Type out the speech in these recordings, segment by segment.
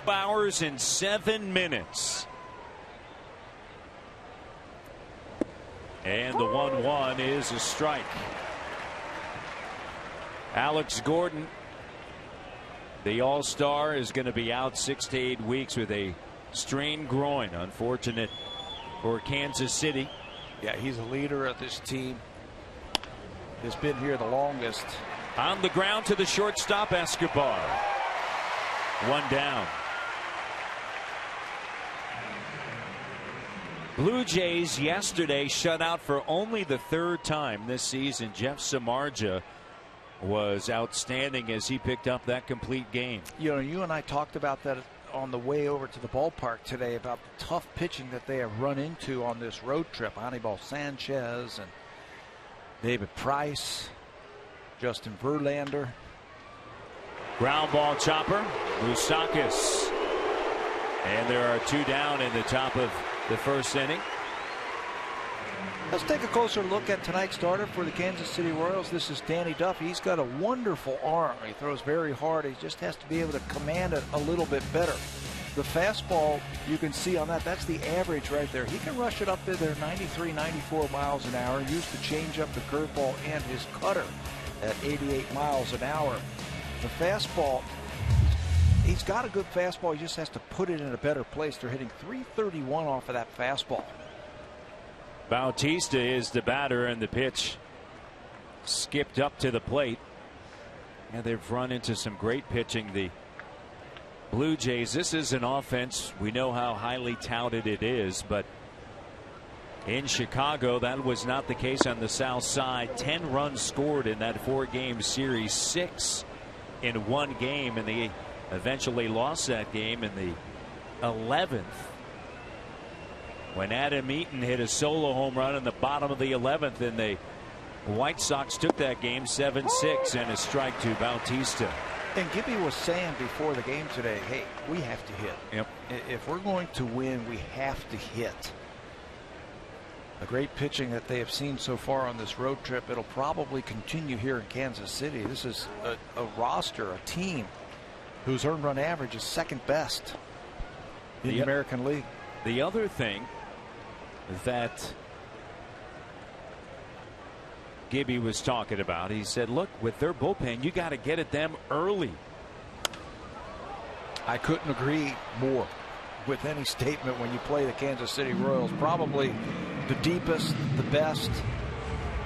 hours and 7 minutes. And the 1-1 is a strike. Alex Gordon, the All-Star, is going to be out 6 to 8 weeks with a strained groin. Unfortunate for Kansas City. Yeah, he's a leader of this team. Has been here the longest. On the ground to the shortstop, Escobar. 1 down. Blue Jays yesterday shut out for only the 3rd time this season. Jeff Samardzija was outstanding as he picked up that complete game. You know, you and I talked about that on the way over to the ballpark today, about the tough pitching that they have run into on this road trip. Anibal Sanchez and David Price, Justin Verlander. Ground ball chopper, Moustakas. And there are 2 down in the top of the 1st inning. Let's take a closer look at tonight's starter for the Kansas City Royals. This is Danny Duffy. He's got a wonderful arm. He throws very hard. He just has to be able to command it a little bit better. The fastball, you can see on that, that's the average right there. He can rush it up to there 93, 94 miles an hour. Use the changeup, the curveball, and his cutter at 88 miles an hour. The fastball, he's got a good fastball. He just has to put it in a better place. They're hitting .331 off of that fastball. Bautista is the batter, and the pitch skipped up to the plate. And they've run into some great pitching, the Blue Jays. This is an offense, we know how highly touted it is, but in Chicago that was not the case on the south side. 10 runs scored in that 4-game series, 6 in 1 game, and they eventually lost that game in the 11th when Adam Eaton hit a solo home run in the bottom of the 11th, and the White Sox took that game 7-6, and a strike to Bautista. And Gibby was saying before the game today, hey, we have to hit. Yep. If we're going to win, we have to hit. The great pitching that they have seen so far on this road trip, it'll probably continue here in Kansas City. This is a roster, a team whose earned run average is 2nd best in the American League. The other thing that Gibby was talking about, he said, look, with their bullpen, you got to get at them early. I couldn't agree more with any statement when you play the Kansas City Royals. Probably the deepest, the best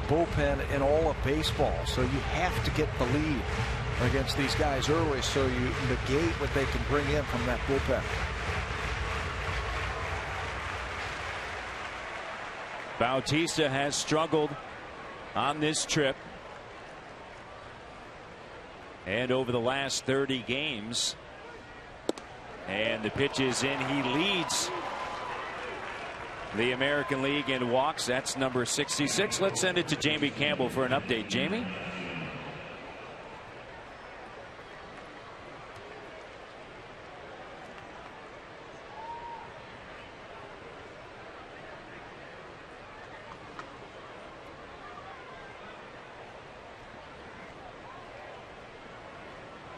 bullpen in all of baseball. So you have to get the lead against these guys early so you negate what they can bring in from that bullpen. Bautista has struggled on this trip, and over the last 30 games. And the pitch is in. He leads the American League in walks. That's number 66. Let's send it to Jamie Campbell for an update. Jamie?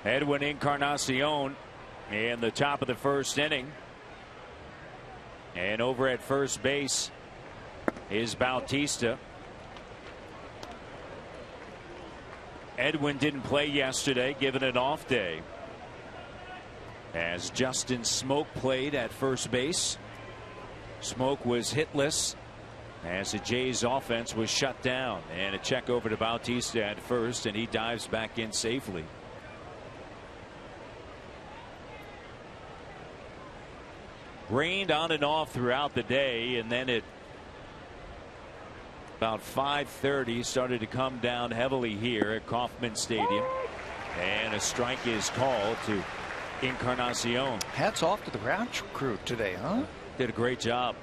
Edwin Encarnacion in the top of the 1st inning. And over at first base is Bautista. Edwin didn't play yesterday, given an off day, as Justin Smoke played at first base. Smoke was hitless as the Jays offense was shut down, and a check over to Bautista at first, and he dives back in safely. Rained on and off throughout the day, and then at about 5:30 started to come down heavily here at Kauffman Stadium, and a strike is called to Encarnacion. Hats off to the ground crew today, huh? Did a great job.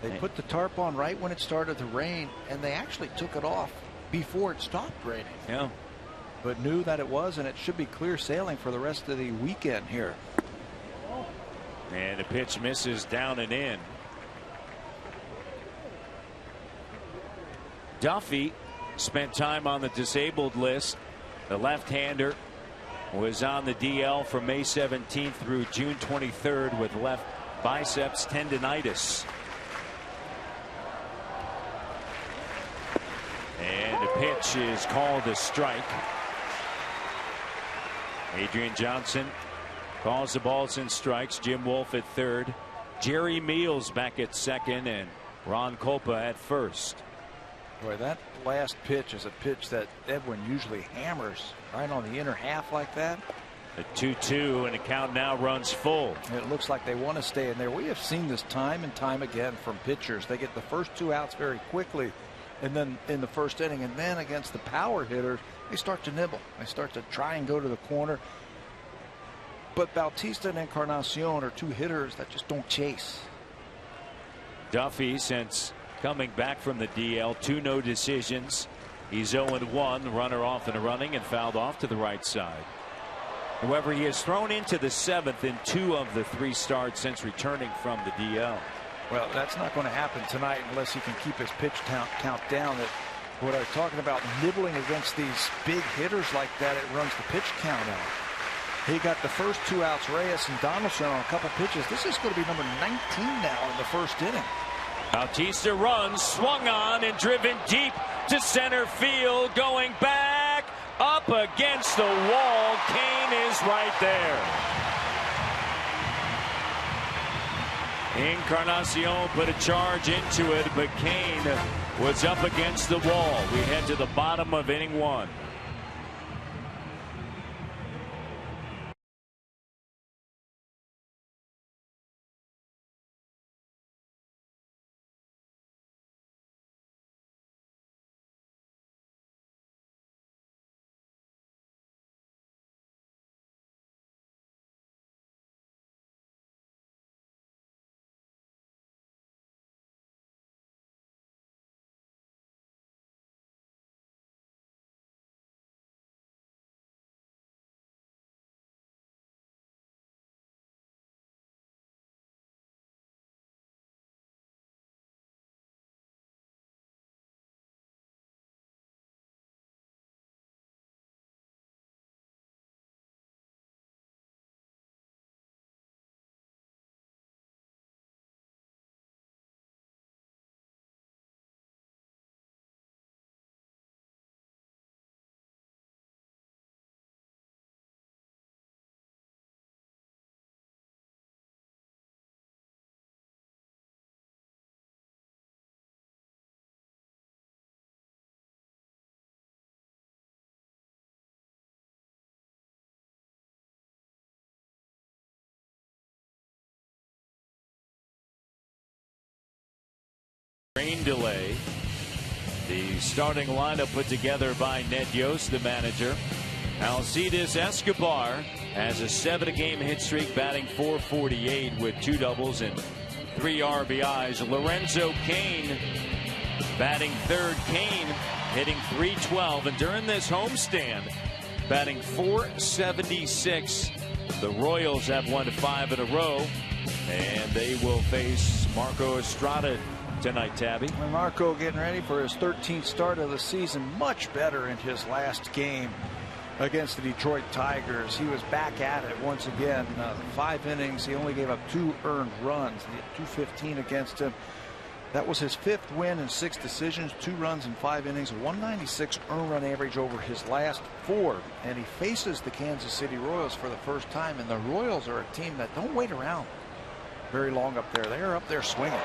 They put the tarp on right when it started to rain, and they actually took it off before it stopped raining. Yeah. But knew that it was, and it should be clear sailing for the rest of the weekend here. And the pitch misses down and in. Duffy spent time on the disabled list. The left-hander was on the DL from May 17th through June 23rd with left biceps tendonitis. And the pitch is called a strike. Adrian Johnson calls the balls and strikes. Jim Wolf at third. Jerry Meals back at second, and Ron Kolpa at first. Boy, that last pitch is a pitch that Edwin usually hammers right on the inner half like that. The 2-2, and the count now runs full. It looks like they want to stay in there. We have seen this time and time again from pitchers. They get the first 2 outs very quickly, and then in the first inning, and then against the power hitters, they start to nibble. They start to try and go to the corner. But Bautista and Encarnacion are 2 hitters that just don't chase. Duffy, since coming back from the DL, 2 no decisions. He's 0-1, runner off in a running and fouled off to the right side. However, he has thrown into the 7th in 2 of the 3 starts since returning from the DL. Well, that's not going to happen tonight unless he can keep his pitch count down. That what I'm talking about, nibbling against these big hitters like that, it runs the pitch count out. He got the first 2 outs, Reyes and Donaldson, on a couple pitches. This is going to be number 19 now in the first inning. Bautista runs, swung on and driven deep to center field, going back up against the wall. Kane is right there. Encarnacion put a charge into it, but Kane was up against the wall. We head to the bottom of inning 1. Rain delay. The starting lineup put together by Ned Yost, the manager. Alcides Escobar has a 7-game hit streak, batting .448 with 2 doubles and 3 RBIs. Lorenzo Cain batting third. Cain hitting .312, and during this homestand, batting .476. The Royals have won 5 in a row, and they will face Marco Estrada tonight, Tabby. Marco getting ready for his 13th start of the season. Much better in his last game against the Detroit Tigers. He was back at it once again. 5 innings. He only gave up 2 earned runs. He had 215 against him. That was his 5th win and 6 decisions, 2 runs in 5 innings, 196 earned run average over his last 4. And he faces the Kansas City Royals for the first time. And the Royals are a team that don't wait around very long up there. They're up there swinging.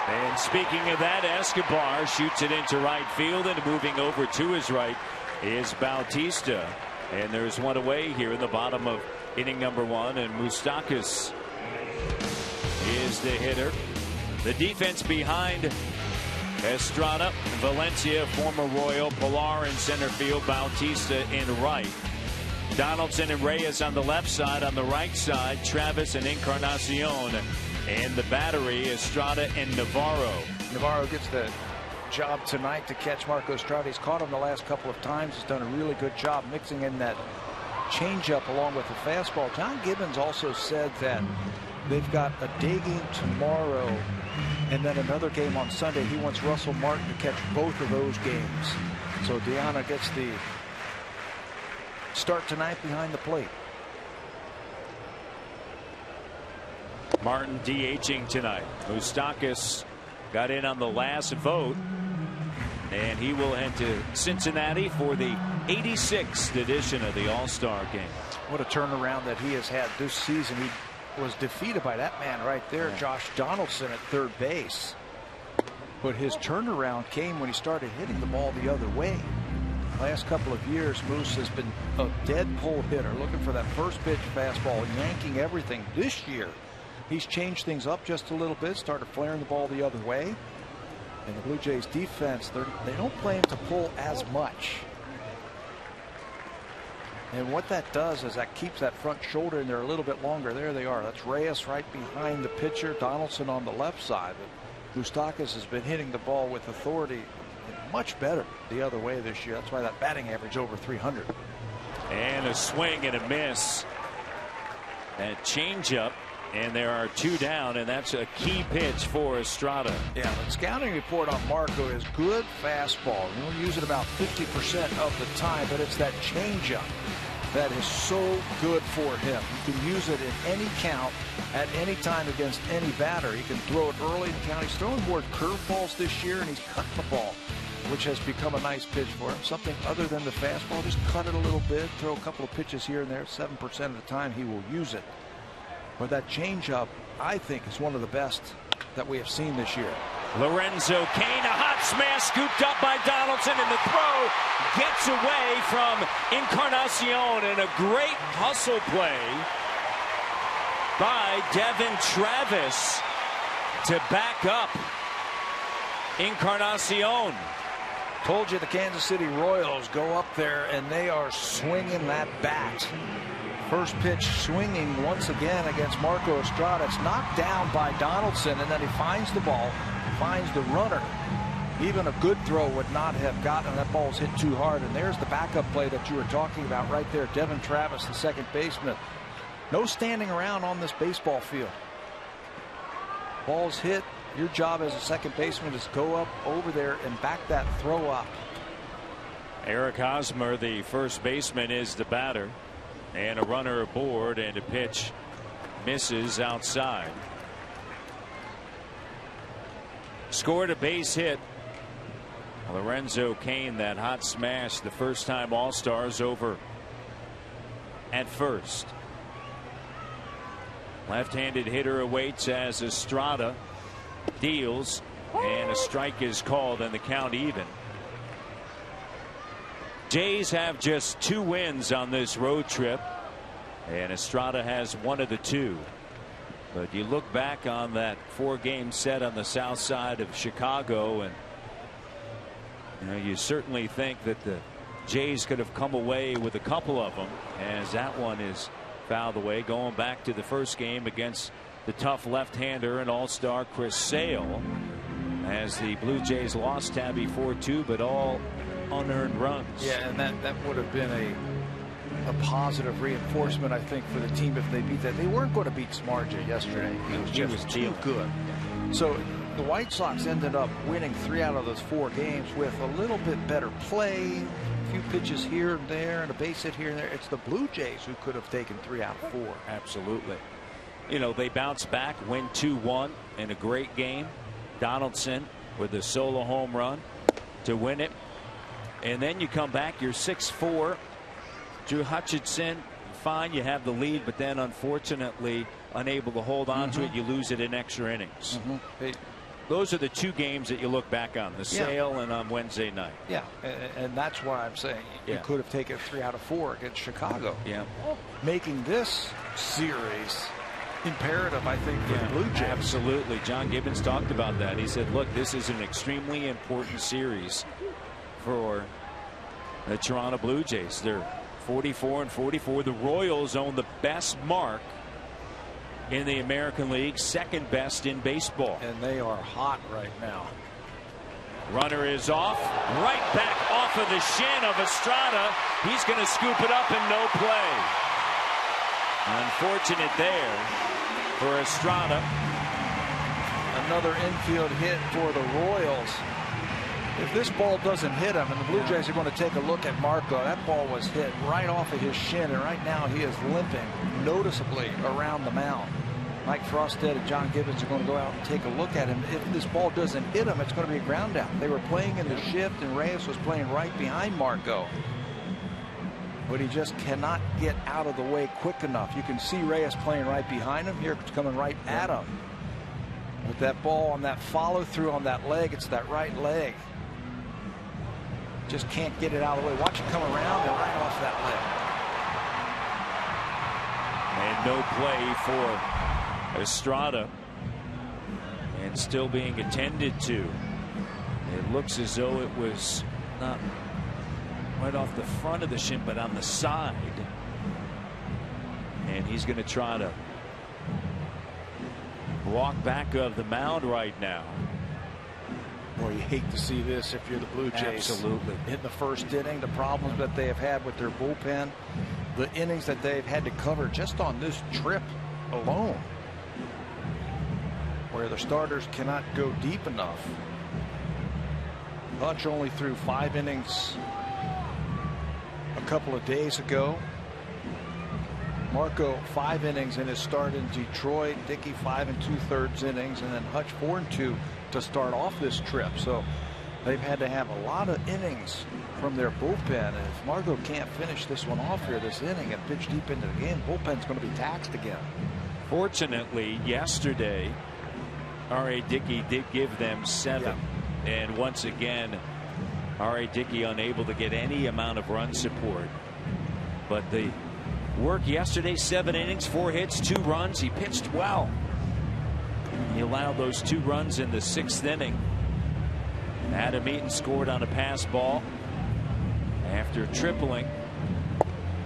And speaking of that, Escobar shoots it into right field, and moving over to his right is Bautista. And there's one away here in the bottom of inning number 1, and Moustakas is the hitter. The defense behind Estrada, Valencia, former Royal, Pilar in center field, Bautista in right. Donaldson and Reyes on the left side. On the right side, Travis and Encarnacion. And the battery, Estrada and Navarro. Navarro gets the job tonight to catch Marco Estrada. He's caught him the last couple of times. He's done a really good job mixing in that changeup along with the fastball. John Gibbons also said that they've got a day game tomorrow and then another game on Sunday. He wants Russell Martin to catch both of those games. So Deanna gets the start tonight behind the plate. Martin DHing tonight. Moustakas got in on the last vote, and he will head to Cincinnati for the 86th edition of the All-Star game. What a turnaround that he has had this season. He was defeated by that man right there, Josh Donaldson, at third base. But his turnaround came when he started hitting the ball the other way. Last couple of years, Moose has been a dead pull hitter, looking for that first pitch fastball, yanking everything. This year, he's changed things up just a little bit, started flaring the ball the other way. And the Blue Jays defense, they don't play him to pull as much. And what that does is that keeps that front shoulder in there a little bit longer. There they are. That's Reyes right behind the pitcher, Donaldson on the left side. But Moustakas has been hitting the ball with authority much better the other way this year. That's why that batting average over 300. And a swing and a miss. That changeup. And there are two down, and that's a key pitch for Estrada. Yeah, the scouting report on Marco is good fastball. You don't use it about 50% of the time, but it's that changeup that is so good for him. You can use it in any count at any time against any batter. He can throw it early in the count. He's throwing more curveballs this year, and he's cutting the ball, which has become a nice pitch for him. Something other than the fastball, just cut it a little bit, throw a couple of pitches here and there. 7% of the time he will use it. But that changeup, I think, is one of the best that we have seen this year. Lorenzo Cain, a hot smash scooped up by Donaldson, and the throw gets away from Encarnacion, and a great hustle play by Devin Travis to back up Encarnacion. Told you the Kansas City Royals go up there and they are swinging that bat. First pitch swinging once again against Marco Estrada. It's knocked down by Donaldson, and then he finds the ball, finds the runner. Even a good throw would not have gotten. That ball's hit too hard, and there's the backup play that you were talking about right there. Devin Travis, the second baseman. No standing around on this baseball field. Ball's hit. Your job as a second baseman is go up over there and back that throw up. Eric Hosmer, the first baseman, is the batter. And a runner aboard, and a pitch misses outside. Scored a base hit. Lorenzo Cain, that hot smash, the first time All-Stars over at first. Left-handed hitter awaits as Estrada deals, and a strike is called, and the count even. Jays have just 2 wins on this road trip, and Estrada has one of the 2. But you look back on that 4-game set on the south side of Chicago, and you certainly think that the Jays could have come away with a couple of them, as that one is fouled away. Going back to the first game against the tough left-hander and all-star Chris Sale, as the Blue Jays lost Tabby 4-2, but all unearned runs. Yeah, and that would have been a positive reinforcement, I think, for the team if they beat that. They weren't going to beat Samardzija yesterday. He was too good. So the White Sox ended up winning 3 out of those 4 games with a little bit better play, a few pitches here and there, and a base hit here and there. It's the Blue Jays who could have taken 3 out of 4. Absolutely. You know, they bounce back, win 2-1 in a great game. Donaldson with a solo home run to win it. And then you come back, you're 6-4. Drew Hutchinson, fine, you have the lead, but then unfortunately unable to hold on to it. You lose it in extra innings. Those are the 2 games that you look back on, the Sale and on Wednesday night. Yeah, and that's why I'm saying you could have taken 3 out of 4 against Chicago. Yeah, making this series imperative, I think, for the Blue Jays. Absolutely. John Gibbons talked about that. He said, look, this is an extremely important series for the Toronto Blue Jays. They're 44-44. The Royals own the best mark in the American League, second best in baseball. And they are hot right now. Runner is off, right back off of the shin of Estrada. He's going to scoop it up and no play. Unfortunate there for Estrada. Another infield hit for the Royals. If this ball doesn't hit him, and the Blue Jays are going to take a look at Marco, that ball was hit right off of his shin, and right now he is limping noticeably around the mound. Mike Frosted and John Gibbons are going to go out and take a look at him. If this ball doesn't hit him, it's going to be a ground out. They were playing in the shift, and Reyes was playing right behind Marco. But he just cannot get out of the way quick enough. You can see Reyes playing right behind him. Here it's coming right at him. With that ball on that follow through on that leg, it's that right leg. Just can't get it out of the way. Watch it come around and right off that leg. And no play for Estrada. And still being attended to. It looks as though it was not right off the front of the shin, but on the side. And he's going to try to walk back of the mound right now. Boy, you hate to see this if you're the Blue Jays. Absolutely. In the first inning, the problems that they have had with their bullpen, the innings that they've had to cover just on this trip alone, where the starters cannot go deep enough. Hutch only threw 5 innings a couple of days ago. Marco 5 innings in his start in Detroit. Dickey 5 2/3 innings, and then Hutch 4 2 to start off this trip. So they've had to have a lot of innings from their bullpen. And if Marco can't finish this one off here, this inning, and pitch deep into the game, bullpen's going to be taxed again. Fortunately, yesterday, R.A. Dickey did give them 7. Yeah. And once again, R.A. Dickey unable to get any amount of run support. But the work yesterday, 7 innings, 4 hits, 2 runs. He pitched well. He allowed those 2 runs in the 6th inning. Adam Eaton scored on a pass ball after tripling.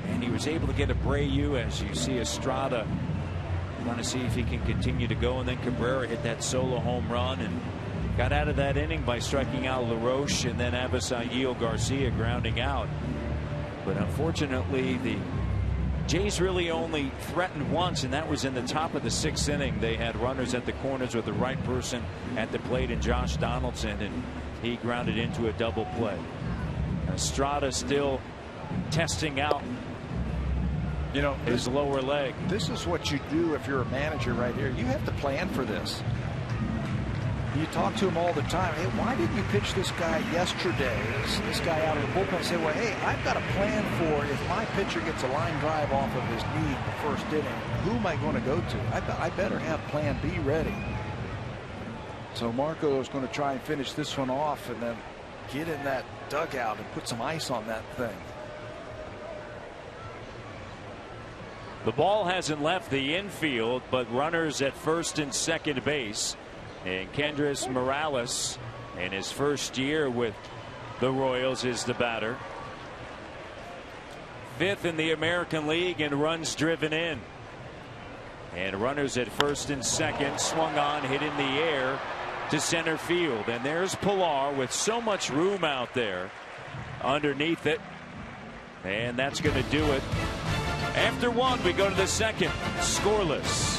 And he was able to get Abreu, as you see Estrada. Want to see if he can continue to go. And then Cabrera hit that solo home run and got out of that inning by striking out LaRoche, and then Avisail Garcia grounding out. But unfortunately, the Jays really only threatened once, and that was in the top of the 6th inning. They had runners at the corners with the right person at the plate, and Josh Donaldson, and he grounded into a double play. Estrada still testing out, his lower leg. This is what you do if you're a manager right here. You have to plan for this. You talk to him all the time. Hey, why didn't you pitch this guy yesterday? This guy out of the bullpen and say, well, hey, I've got a plan for if my pitcher gets a line drive off of his knee in the first inning, who am I going to go to? I better have plan B ready. So Marco is going to try and finish this one off and then get in that dugout and put some ice on that thing. The ball hasn't left the infield, but runners at first and second base. And Kendrys Morales, in his first year with the Royals, is the batter. 5th in the American League in runs driven in. And runners at first and second, swung on, hit in the air to center field. And there's Pilar with so much room out there underneath it. And that's going to do it. After 1, we go to the 2nd, scoreless.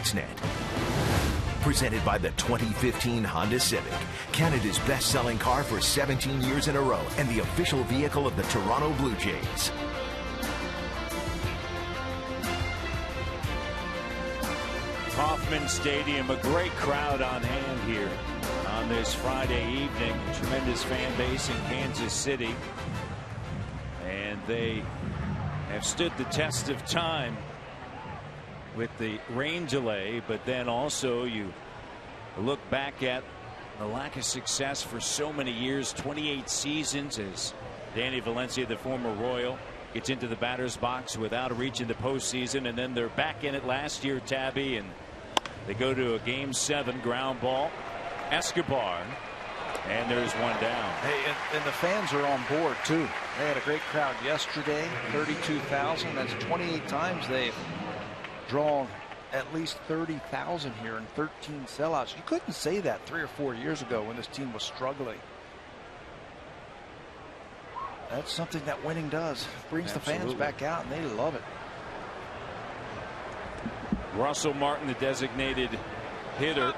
Sportsnet. Presented by the 2015 Honda Civic, Canada's best-selling car for 17 years in a row and the official vehicle of the Toronto Blue Jays. Kauffman Stadium, a great crowd on hand here on this Friday evening. A tremendous fan base in Kansas City. And they have stood the test of time with the rain delay, but then also you look back at the lack of success for so many years, 28 seasons, as Danny Valencia, the former Royal, gets into the batter's box without a reach in the postseason, and then they're back in it last year, Tabby, and they go to a Game 7 ground ball. Escobar, and there's one down. Hey, and the fans are on board too. They had a great crowd yesterday, 32,000. That's 28 times they've drawn at least 30,000 here and 13 sellouts. You couldn't say that 3 or 4 years ago when this team was struggling. That's something that winning does. Brings Absolutely. the fans back out, and they love it. Russell Martin, the designated hitter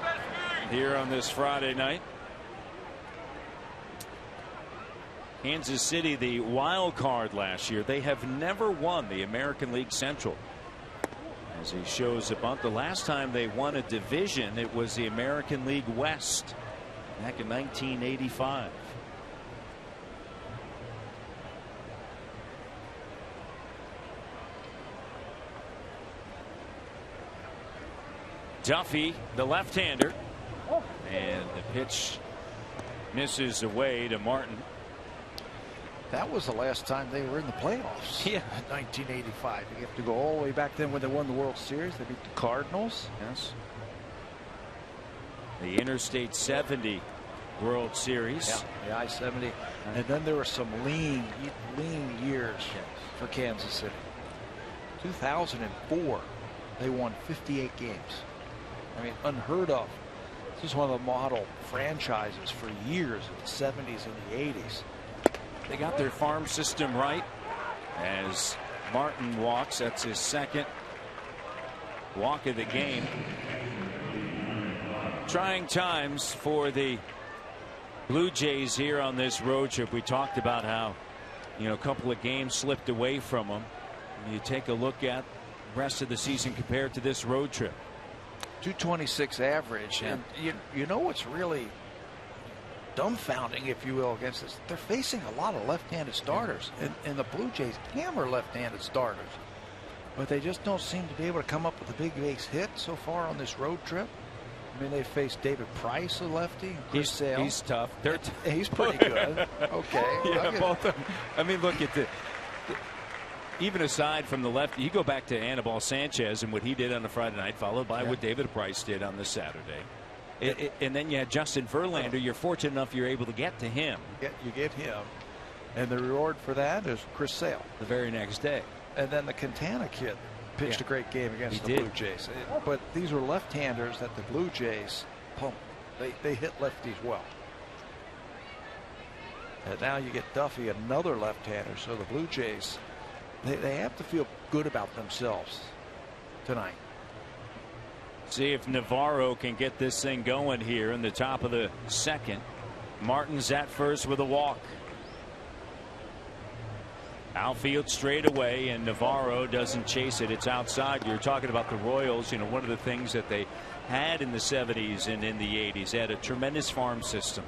here on this Friday night. Kansas City, the wild card last year. They have never won the American League Central. As he shows a bunt, the last time they won a division, it was the American League West back in 1985. Duffy, the left-hander, and the pitch misses away to Martin. That was the last time they were in the playoffs. Yeah. 1985. You have to go all the way back then when they won the World Series. They beat the Cardinals. Yes. The Interstate 70 World Series. Yeah, the I-70. And then there were some lean years for Kansas City. 2004, they won 58 games. I mean, unheard of. This is one of the model franchises for years in the 70s and the 80s. They got their farm system right as Martin walks. That's his second walk of the game. Trying times for the Blue Jays here on this road trip. We talked about how, a couple of games slipped away from them. You take a look at the rest of the season compared to this road trip. 226 average, Yeah. and you know what's really dumbfounding, if you will, against this? They're facing a lot of left-handed starters, and the Blue Jays hammer left-handed starters, but they just don't seem to be able to come up with a big base hit so far on this road trip. I mean, they faced David Price, a lefty. Chris Sale. He's tough. He's pretty good. Okay. Yeah, both of them. I mean, look at even aside from the left, you go back to Anibal Sanchez and what he did on the Friday night, followed by what David Price did on the Saturday. And then you had Justin Verlander. You're fortunate enough you're able to get to him. You get him. And the reward for that is Chris Sale. The very next day. And then the Quintana kid pitched a great game against the Blue Jays. But these are left-handers that the Blue Jays pump. They hit lefties well. And now you get Duffy, another left-hander. So the Blue Jays, they have to feel good about themselves tonight. See if Navarro can get this thing going here in the top of the second. Martin's at first with a walk. Outfield straight away, and Navarro doesn't chase it. It's outside. You're talking about the Royals. One of the things that they had in the 70s and in the 80s, they had a tremendous farm system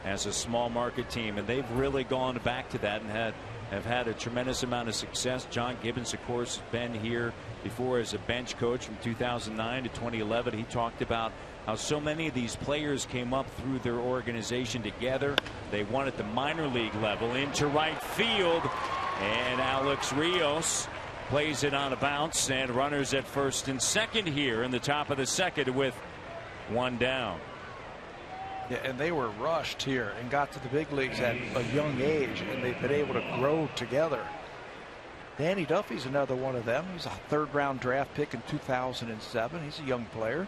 as a small market team, and they've really gone back to that and have had a tremendous amount of success. John Gibbons, of course, has been here before as a bench coach from 2009 to 2011. He talked about how so many of these players came up through their organization together. They won at the minor league level. Into right field, and Alex Rios plays it on a bounce, and runners at first and second here in the top of the second with one down. Yeah, and they were rushed here and got to the big leagues at a young age, and they've been able to grow together. Danny Duffy's another one of them. He's a third-round draft pick in 2007. He's a young player.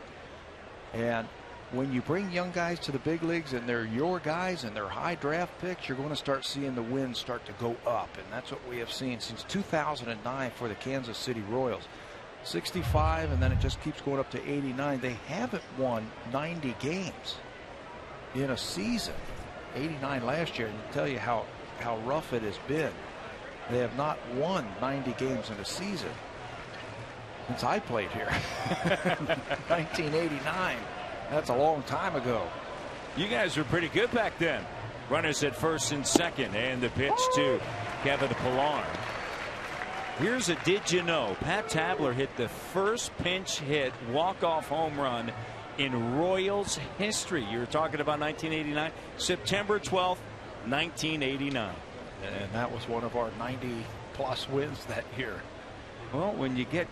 And when you bring young guys to the big leagues and they're your guys and they're high draft picks, you're going to start seeing the wins start to go up. And that's what we have seen since 2009 for the Kansas City Royals. 65, and then it just keeps going up to 89. They haven't won 90 games in a season. 89 last year, and to tell you how rough it has been. They have not won 90 games in a season since I played here. 1989. That's a long time ago. You guys were pretty good back then. Runners at first and second, and the pitch to Kevin Pillar. Here's a did you know. Pat Tabler hit the first pinch hit walk-off home run in Royals history. You were talking about 1989, September 12th, 1989. And that was one of our 90-plus wins that year. Well, when you get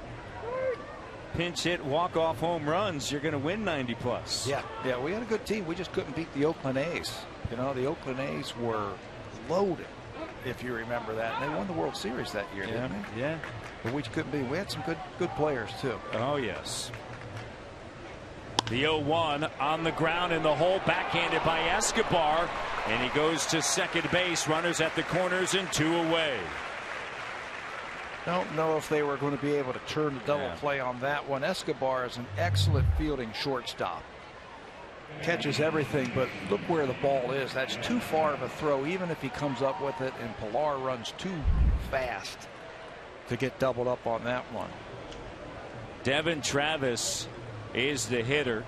pinch hit walk-off home runs, you're going to win 90-plus. Yeah, we had a good team. We just couldn't beat the Oakland A's. You know, the Oakland A's were loaded, if you remember that. And they won the World Series that year, didn't they? Yeah. But we couldn't beat. We had some good players, too. Oh, yes. The 0-1 on the ground in the hole, backhanded by Escobar, and he goes to second base. Runners at the corners and 2 away. Don't know if they were going to be able to turn the double play on that one. Escobar is an excellent fielding shortstop. Catches everything, but look where the ball is. That's too far of a throw, even if he comes up with it, and Pillar runs too fast to get doubled up on that one. Devin Travis is the hitter.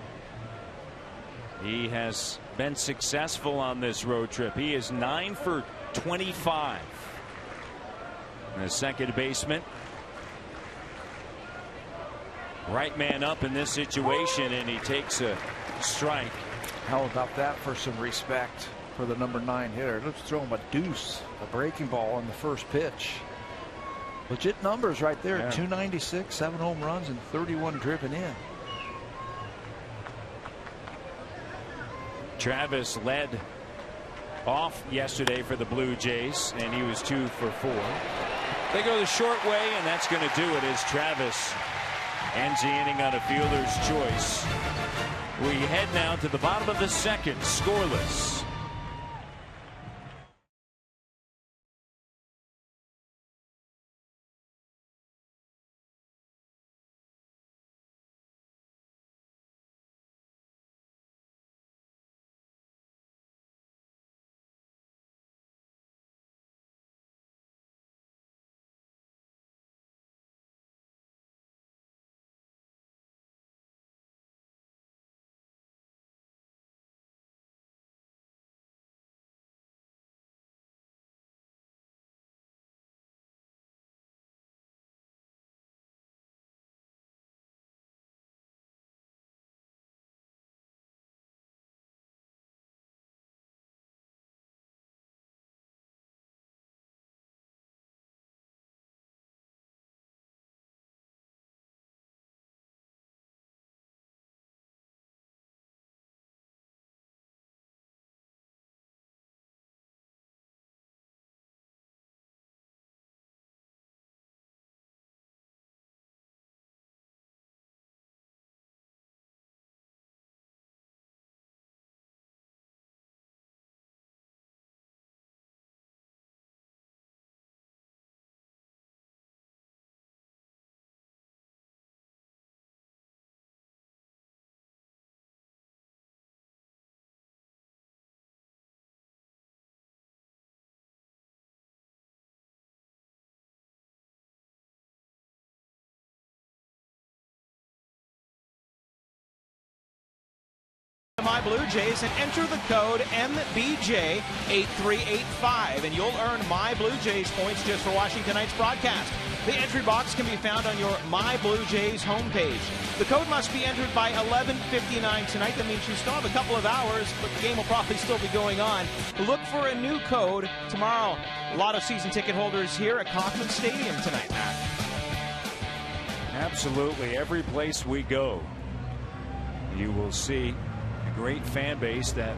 He has been successful on this road trip. He is 9 for 25. And the second baseman, right man up in this situation, and he takes a strike. How about that for some respect for the number 9 hitter? Let's throw him a deuce, a breaking ball on the first pitch. Legit numbers right there. 296, 7 home runs, and 31 driven in. Travis led off yesterday for the Blue Jays, and he was 2 for 4. They go the short way, and that's going to do it as Travis ends the inning on a fielder's choice. We head now to the bottom of the second, scoreless. My Blue Jays and enter the code MBJ8385 and you'll earn My Blue Jays points just for watching tonight's broadcast. The entry box can be found on your My Blue Jays homepage. The code must be entered by 11:59 tonight. That means you still have a couple of hours, but the game will probably still be going on. Look for a new code tomorrow. A lot of season ticket holders here at Kauffman Stadium tonight, Matt. Absolutely. Every place we go, you will see a great fan base that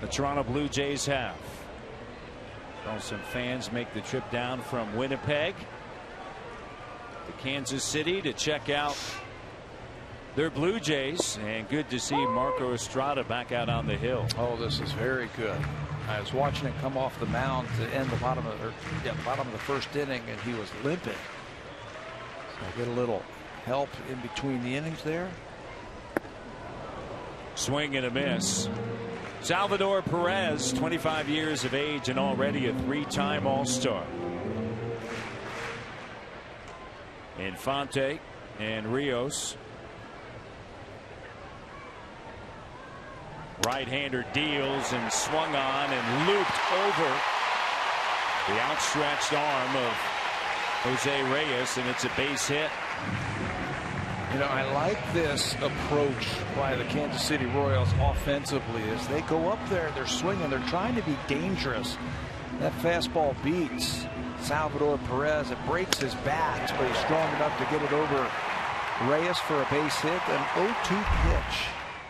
the Toronto Blue Jays have. So some fans make the trip down from Winnipeg to Kansas City to check out their Blue Jays, and good to see Marco Estrada back out on the hill. Oh, this is very good. I was watching it come off the mound to end the bottom of the first inning, and he was limping. I'll get a little help in between the innings there. Swing and a miss. Salvador Perez, 25 years of age and already a 3-time All-Star. Infante and Rios. Right-hander deals and swung on and looped over the outstretched arm of Jose Reyes, and it's a base hit. You know, I like this approach by the Kansas City Royals offensively as they go up there, they're swinging, they're trying to be dangerous. That fastball beats Salvador Perez. It breaks his bat, but he's strong enough to get it over Reyes for a base hit. An 0-2 pitch.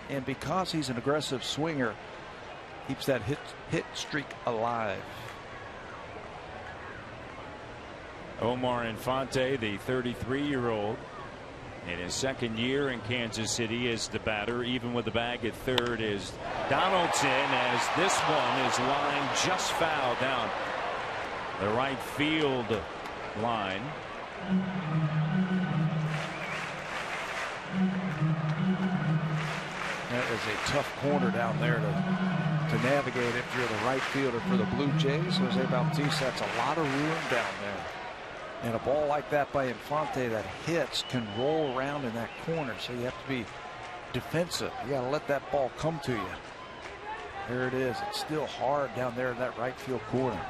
And because he's an aggressive swinger, keeps that hit streak alive. Omar Infante, the 33-year-old, in his second year in Kansas City, is the batter. Even with the bag at third is Donaldson, as this one is lined just foul down the right field line. That is a tough corner down there to navigate if you're the right fielder for the Blue Jays. Jose Bautista, that's a lot of room down there. And a ball like that by Infante that hits can roll around in that corner, so you have to be defensive. You got to let that ball come to you. There it is. It's still hard down there in that right field corner.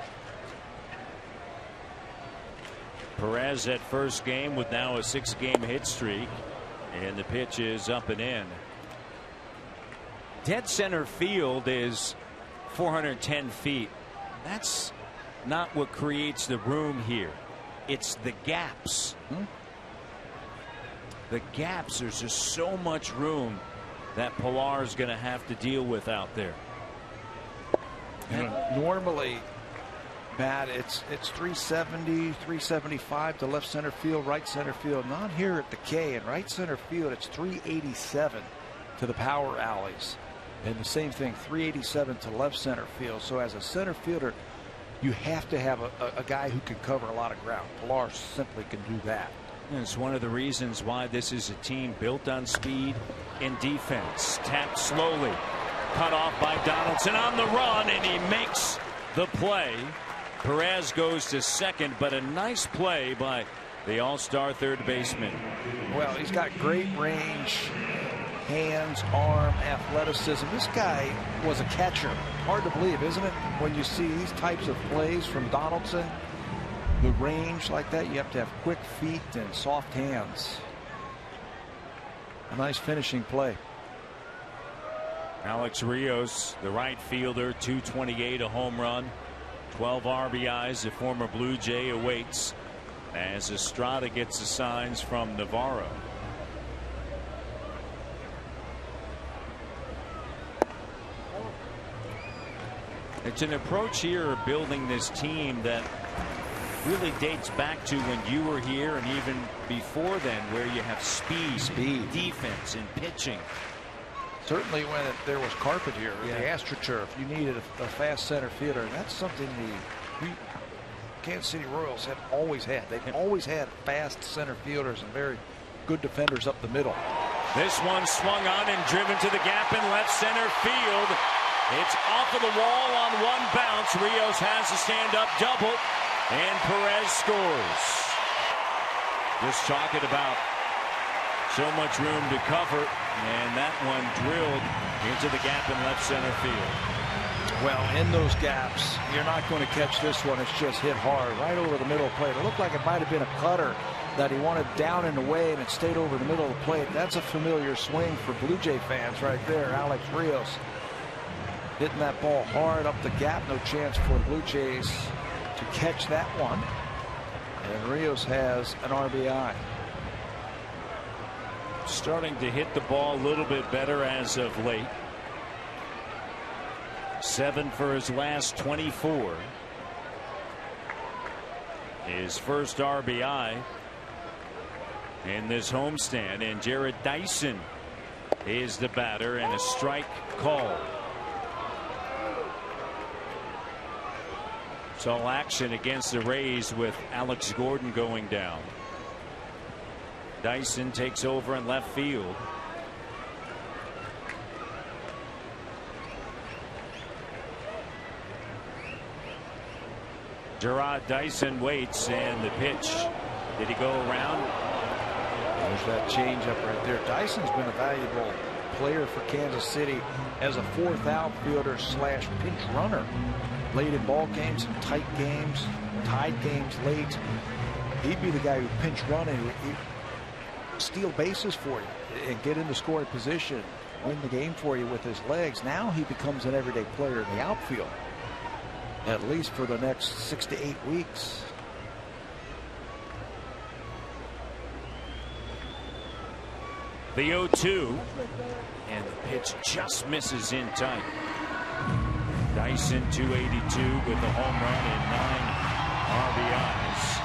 Perez at first game with now a 6-game hit streak, and the pitch is up and in. Dead center field is 410 feet. That's not what creates the room here. It's the gaps. The gaps. There's just so much room that Pilar is going to have to deal with out there. And normally, Matt, it's 370, 375 to left center field, right center field. Not here at the K. In right center field, it's 387 to the power alleys. And the same thing, 387 to left center field. So as a center fielder, you have to have a guy who can cover a lot of ground. Pilar simply can do that. And it's one of the reasons why this is a team built on speed and defense. Tapped slowly, cut off by Donaldson on the run, and he makes the play. Perez goes to second, but a nice play by the all-star third baseman. Well, he's got great range, hands, arm, athleticism. This guy was a catcher. Hard to believe, isn't it? When you see these types of plays from Donaldson, the range like that, you have to have quick feet and soft hands. A nice finishing play. Alex Rios, the right fielder, 228, a home run, 12 RBIs. The former Blue Jay awaits as Estrada gets the signs from Navarro. It's an approach here of building this team that really dates back to when you were here and even before then, where you have speed, defense, and pitching. Certainly when there was carpet here, the AstroTurf, you needed a fast center fielder. And that's something the Kansas City Royals have always had. They've always had fast center fielders and very good defenders up the middle. This one swung on and driven to the gap in left center field. It's off of the wall on one bounce. Rios has a stand-up double, and Perez scores. Just talking about so much room to cover, and that one drilled into the gap in left center field. Well, in those gaps, you're not going to catch this one. It's just hit hard right over the middle plate. It looked like it might have been a cutter that he wanted down and away, and it stayed over the middle of the plate. That's a familiar swing for Blue Jay fans right there. Alex Rios hitting that ball hard up the gap. No chance for the Blue Jays to catch that one. And Rios has an RBI. Starting to hit the ball a little bit better as of late. 7 for his last 24. His first RBI in this homestand, and Jared Dyson is the batter, and a strike call. It's all action against the Rays with Alex Gordon going down. Dyson takes over in left field. Gerard Dyson waits, and the pitch. Did he go around? There's that changeup right there. Dyson's been a valuable player for Kansas City as a fourth outfielder slash pinch runner. Late in ball games and tight games, tied games late. He'd be the guy who pinch run and steal bases for you and get into scoring position, win the game for you with his legs. Now he becomes an everyday player in the outfield, at least for the next 6 to 8 weeks. The 0-2, and the pitch just misses in tight. Dyson 282 with the home run and 9 RBIs.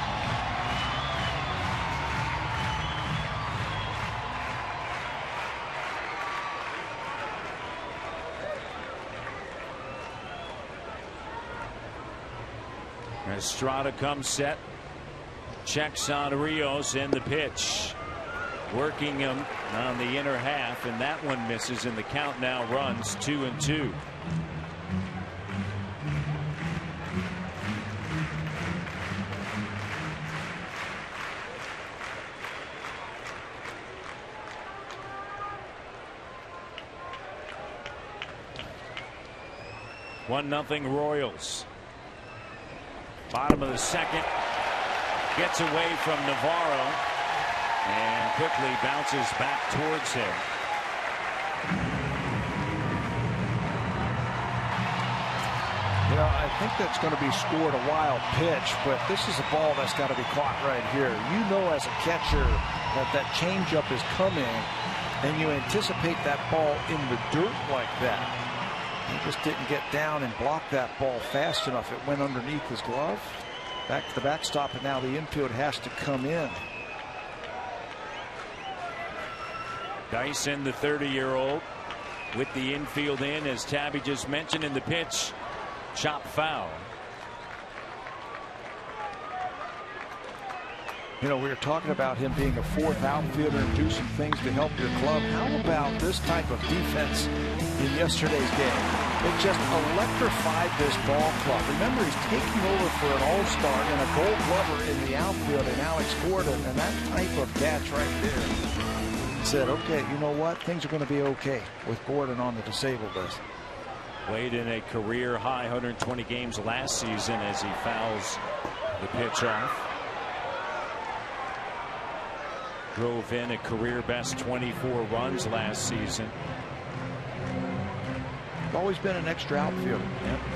Estrada comes set, checks on Rios, and the pitch. Working him on the inner half, and that one misses, and the count now runs 2-2. One nothing Royals. Bottom of the second. Gets away from Navarro and quickly bounces back towards him. You know, I think that's going to be scored a wild pitch, but this is a ball that's got to be caught right here. You know, as a catcher, that changeup is coming, and you anticipate that ball in the dirt like that. He just didn't get down and block that ball fast enough. It went underneath his glove. Back to the backstop, and now the infield has to come in. Dyson, the 30-year-old, with the infield in, as Tabby just mentioned, in the pitch. Chop foul. You know, we were talking about him being a fourth outfielder and do some things to help your club. How about this type of defense in yesterday's game? It just electrified this ball club. Remember, he's taking over for an all-star and a gold glover in the outfield in Alex Gordon, and that type of catch right there said, okay, you know what? Things are going to be okay with Gordon on the disabled list. Played in a career high 120 games last season as he fouls the pitch off. Drove in a career best 24 runs last season. Always been an extra outfielder,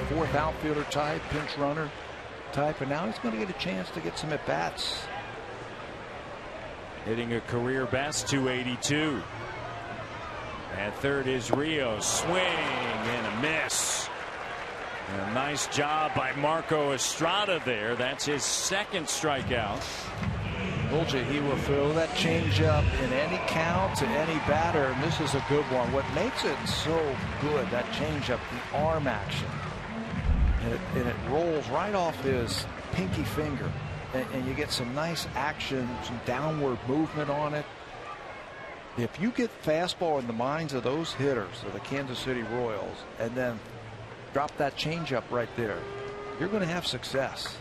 fourth outfielder type, pinch runner type, and now he's going to get a chance to get some at bats. Hitting a career best 282. At third is Rios. Swing and a miss. And a nice job by Marco Estrada there. That's his second strikeout. Told you he will throw that changeup in any count to any batter, and this is a good one. What makes it so good, that changeup, the arm action, and it rolls right off his pinky finger, and you get some nice action, some downward movement on it. If you get fastball in the minds of those hitters of the Kansas City Royals and then drop that changeup right there, you're going to have success.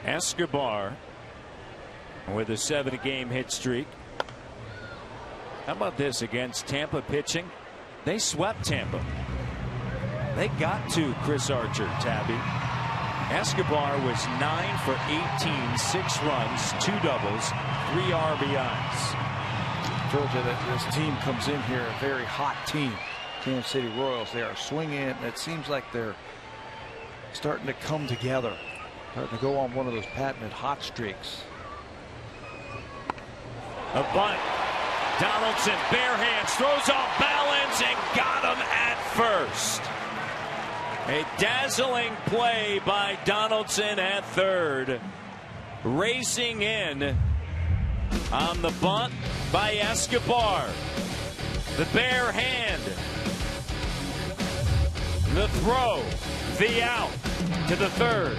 Escobar with a 7-game hit streak. How about this against Tampa pitching? They swept Tampa. They got to Chris Archer, Tabby. Escobar was 9 for 18, 6 runs, 2 doubles, 3 RBIs. I told you that this team comes in here, a very hot team. Kansas City Royals, they are swinging, and it seems like they're starting to come together. Starting to go on one of those patented hot streaks. A bunt. Donaldson, bare hands, throws off balance and got him at first. A dazzling play by Donaldson at third. Racing in on the bunt by Escobar. The bare hand. The throw. The out to the third.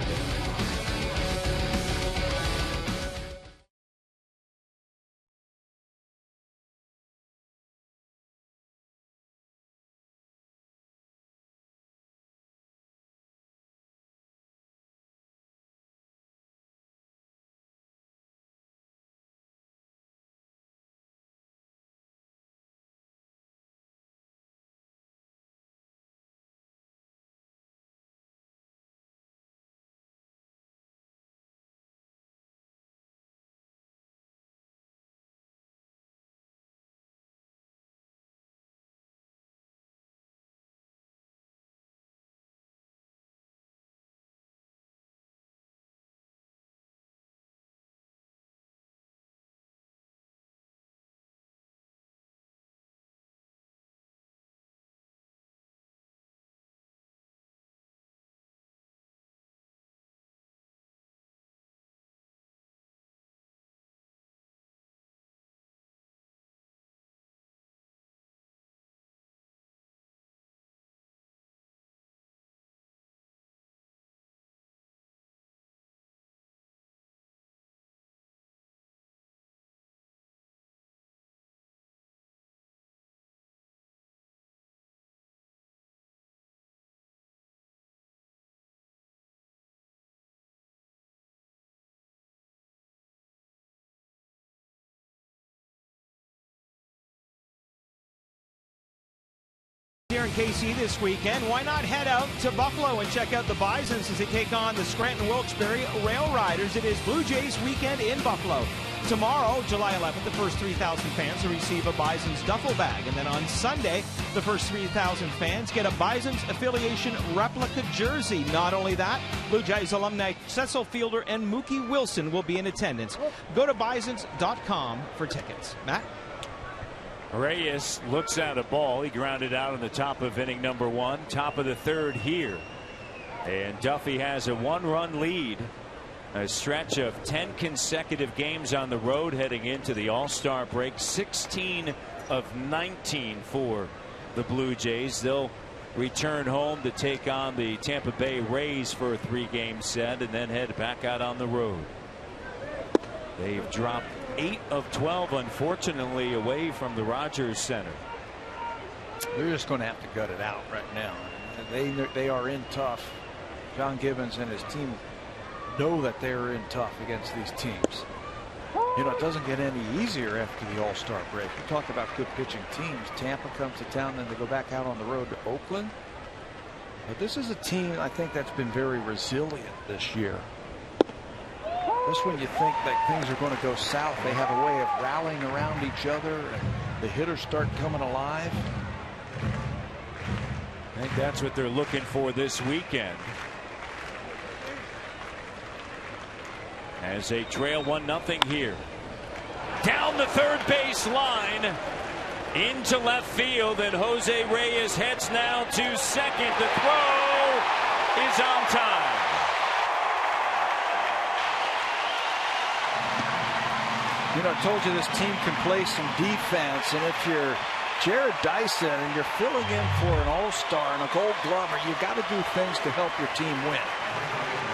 Here in KC this weekend, why not head out to Buffalo and check out the Bisons as they take on the Scranton Wilkes-Barre Rail Riders. It is Blue Jays weekend in Buffalo. Tomorrow, July 11th, the first 3,000 fans will receive a Bisons duffel bag. And then on Sunday, the first 3,000 fans get a Bisons affiliation replica jersey. Not only that, Blue Jays alumni Cecil Fielder and Mookie Wilson will be in attendance. Go to bisons.com for tickets. Matt? Reyes looks at a ball. He grounded out on the top of inning number 1, top of the 3rd here. And Duffy has a 1-run lead. A stretch of 10 consecutive games on the road heading into the All-Star break. 16 of 19 for the Blue Jays. They'll return home to take on the Tampa Bay Rays for a 3-game set and then head back out on the road. They've dropped 8 of 12, unfortunately, away from the Rogers Center. They're just going to have to gut it out right now. They are in tough. John Gibbons and his team know that they're in tough against these teams. You know, it doesn't get any easier after the All-Star break. We talk about good pitching teams. Tampa comes to town, then they go back out on the road to Oakland. But this is a team, I think, that's been very resilient this year. Just when you think that things are going to go south, they have a way of rallying around each other and the hitters start coming alive. I think that's what they're looking for this weekend. As they trail 1-0 here. Down the third base line. Into left field, and Jose Reyes heads now to second. The throw is on time. You know, I told you this team can play some defense, and if you're Jared Dyson and you're filling in for an All-Star and a Gold Glover, you got to do things to help your team win.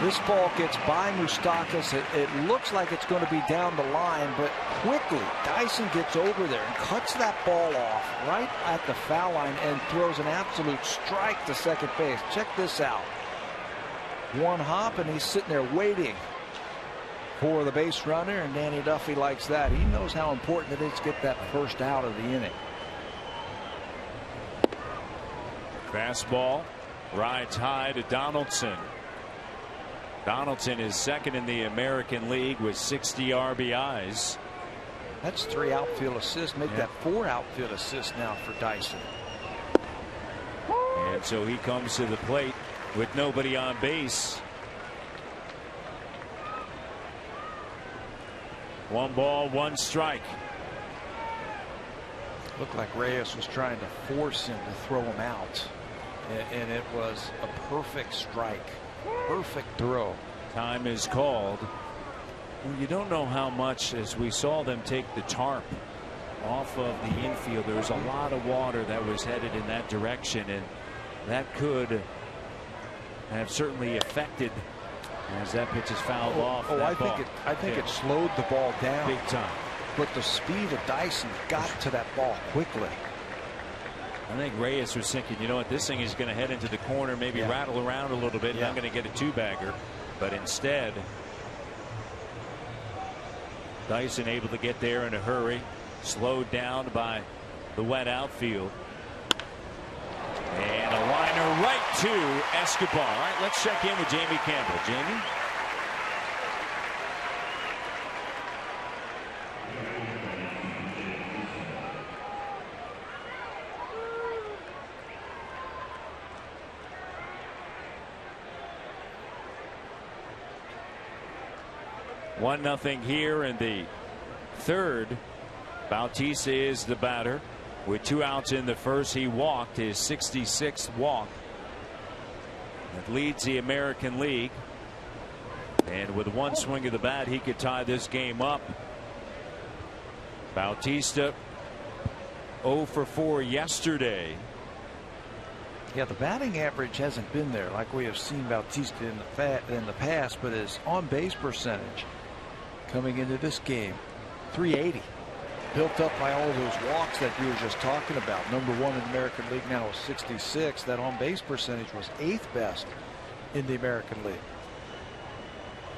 This ball gets by Moustakas. It looks like it's going to be down the line, but quickly Dyson gets over there and cuts that ball off right at the foul line and throws an absolute strike to second base. Check this out. One hop, and he's sitting there waiting for the base runner, and Danny Duffy likes that. He knows how important it is to get that first out of the inning. Fastball rides high to Donaldson. Donaldson is second in the American League with 60 RBIs. That's 3 outfield assists. Make that 4 outfield assists now for Dyson. And so he comes to the plate with nobody on base. 1 ball, 1 strike. Looked like Reyes was trying to force him to throw him out, and it was a perfect strike. Perfect throw. Time is called. Well, you don't know how much, as we saw them take the tarp off of the infield. There was a lot of water that was headed in that direction, and that could have certainly affected as that pitch is fouled off. I think it slowed the ball down big time. But the speed of Dyson got to that ball quickly. I think Reyes was thinking, you know what, this thing is going to head into the corner, maybe rattle around a little bit, and I'm going to get a 2-bagger. But instead, Dyson able to get there in a hurry, slowed down by the wet outfield. And a liner right to Escobar. All right, let's check in with Jamie Campbell. Jamie? One nothing here in the third. Bautista is the batter. With 2 outs in the first, he walked his 66th walk. It leads the American League. And with 1 swing of the bat, he could tie this game up. Bautista 0 for 4 yesterday. Yeah, the batting average hasn't been there like we have seen Bautista in the past, but his on-base percentage coming into this game, 380. Built up by all those walks that you were just talking about. Number 1 in the American League now is 66. That on-base percentage was 8th best in the American League.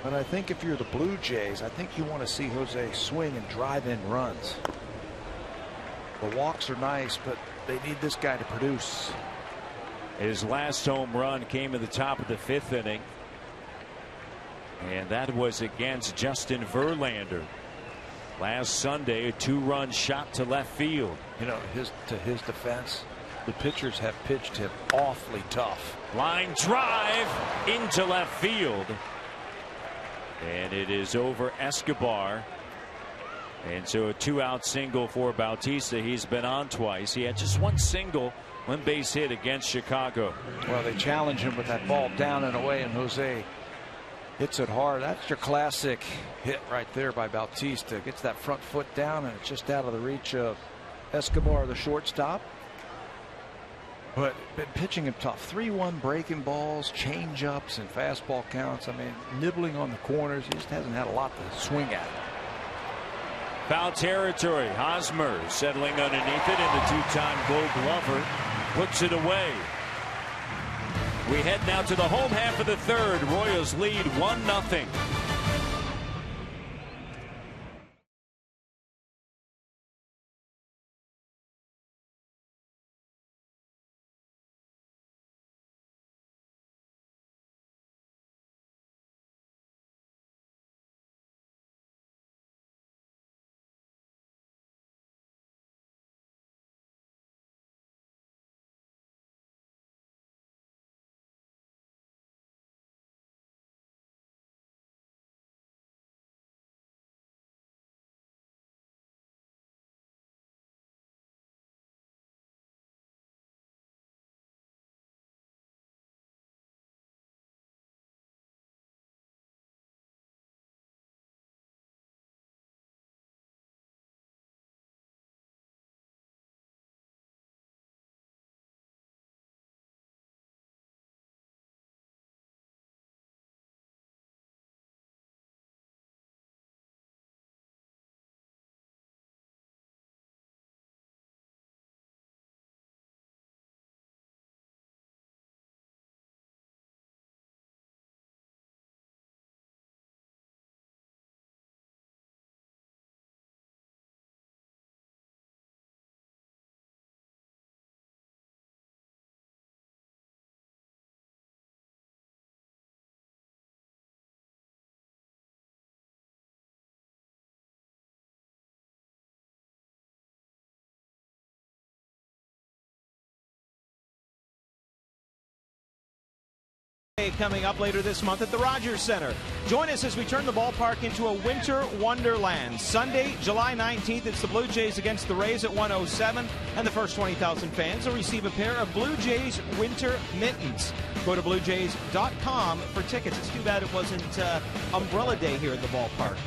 But I think if you're the Blue Jays, I think you want to see Jose swing and drive in runs. The walks are nice, but they need this guy to produce. His last home run came in the top of the 5th inning, and that was against Justin Verlander last Sunday. A 2-run shot to left field. You know, to his defense, the pitchers have pitched him awfully tough. Line drive into left field, and it is over Escobar. And so a 2-out single for Bautista. He's been on twice. He had just 1 single, 1 base hit against Chicago. Well, they challenge him with that ball down and away, and Jose hits it hard. That's your classic hit right there by Bautista. Gets that front foot down, and it's just out of the reach of Escobar, the shortstop. But been pitching him tough. 3-1 breaking balls, change ups, and fastball counts. I mean, nibbling on the corners. He just hasn't had a lot to swing at. Foul territory. Hosmer settling underneath it, and the 2-time Gold Glover puts it away. We head now to the home half of the 3rd. Royals lead 1-0. Coming up later this month at the Rogers Center. Join us as we turn the ballpark into a winter wonderland. Sunday, July 19th, it's the Blue Jays against the Rays at 1:07, and the first 20,000 fans will receive a pair of Blue Jays winter mittens. Go to BlueJays.com for tickets. It's too bad it wasn't Umbrella Day here at the ballpark.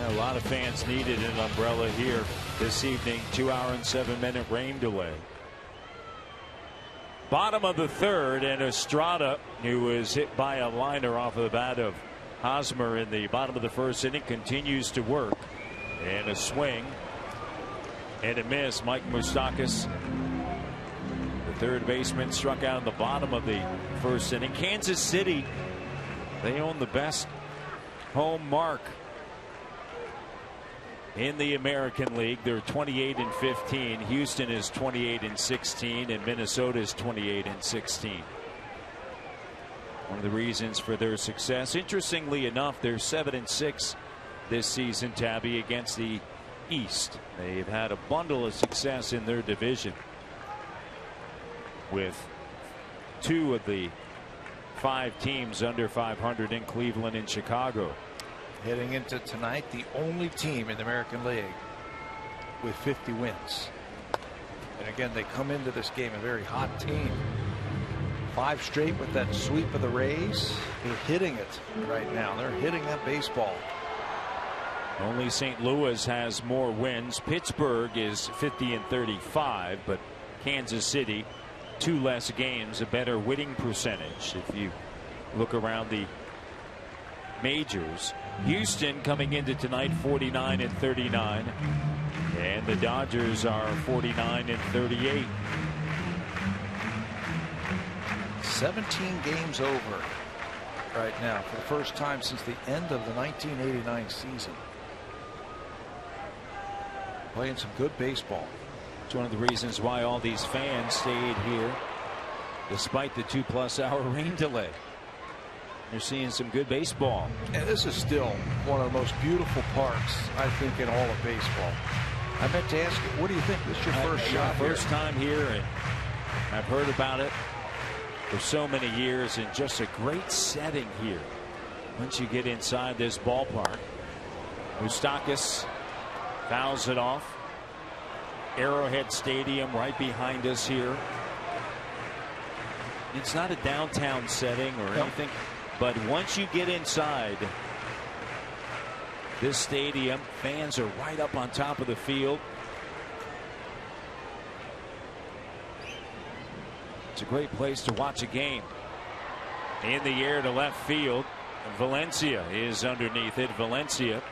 A lot of fans needed an umbrella here this evening. 2-hour and 7-minute rain delay. Bottom of the 3rd, and Estrada, who was hit by a liner off of the bat of Hosmer in the bottom of the 1st inning, continues to work. And a swing and a miss. Mike Moustakas, the 3rd baseman, struck out in the bottom of the 1st inning. Kansas City, they own the best home mark in the American League. They're 28-15. Houston is 28-16, and Minnesota is 28-16. One of the reasons for their success, interestingly enough, they're 7-6 this season, Tabby, against the East. They've had a bundle of success in their division, with 2 of the 5 teams under 500 in Cleveland and Chicago. Heading into tonight, the only team in the American League with 50 wins. And again, they come into this game a very hot team. 5 straight with that sweep of the Rays. They're hitting it right now. They're hitting that baseball. Only St. Louis has more wins. Pittsburgh is 50-35, but Kansas City 2 less games, a better winning percentage. If you look around the majors, Houston coming into tonight 49-39, and the Dodgers are 49-38. 17 games over right now for the first time since the end of the 1989 season. Playing some good baseball. It's one of the reasons why all these fans stayed here despite the 2+ hour rain delay. You're seeing some good baseball. And this is still one of the most beautiful parks, I think, in all of baseball. I meant to ask you, what do you think? This is your first shot here? First time here, and I've heard about it for so many years, and just a great setting here. Once you get inside this ballpark, Moustakas fouls it off. Arrowhead Stadium right behind us here. It's not a downtown setting or anything, but once you get inside this stadium, fans are right up on top of the field. It's a great place to watch a game. In the air to left field, Valencia is underneath it. Valencia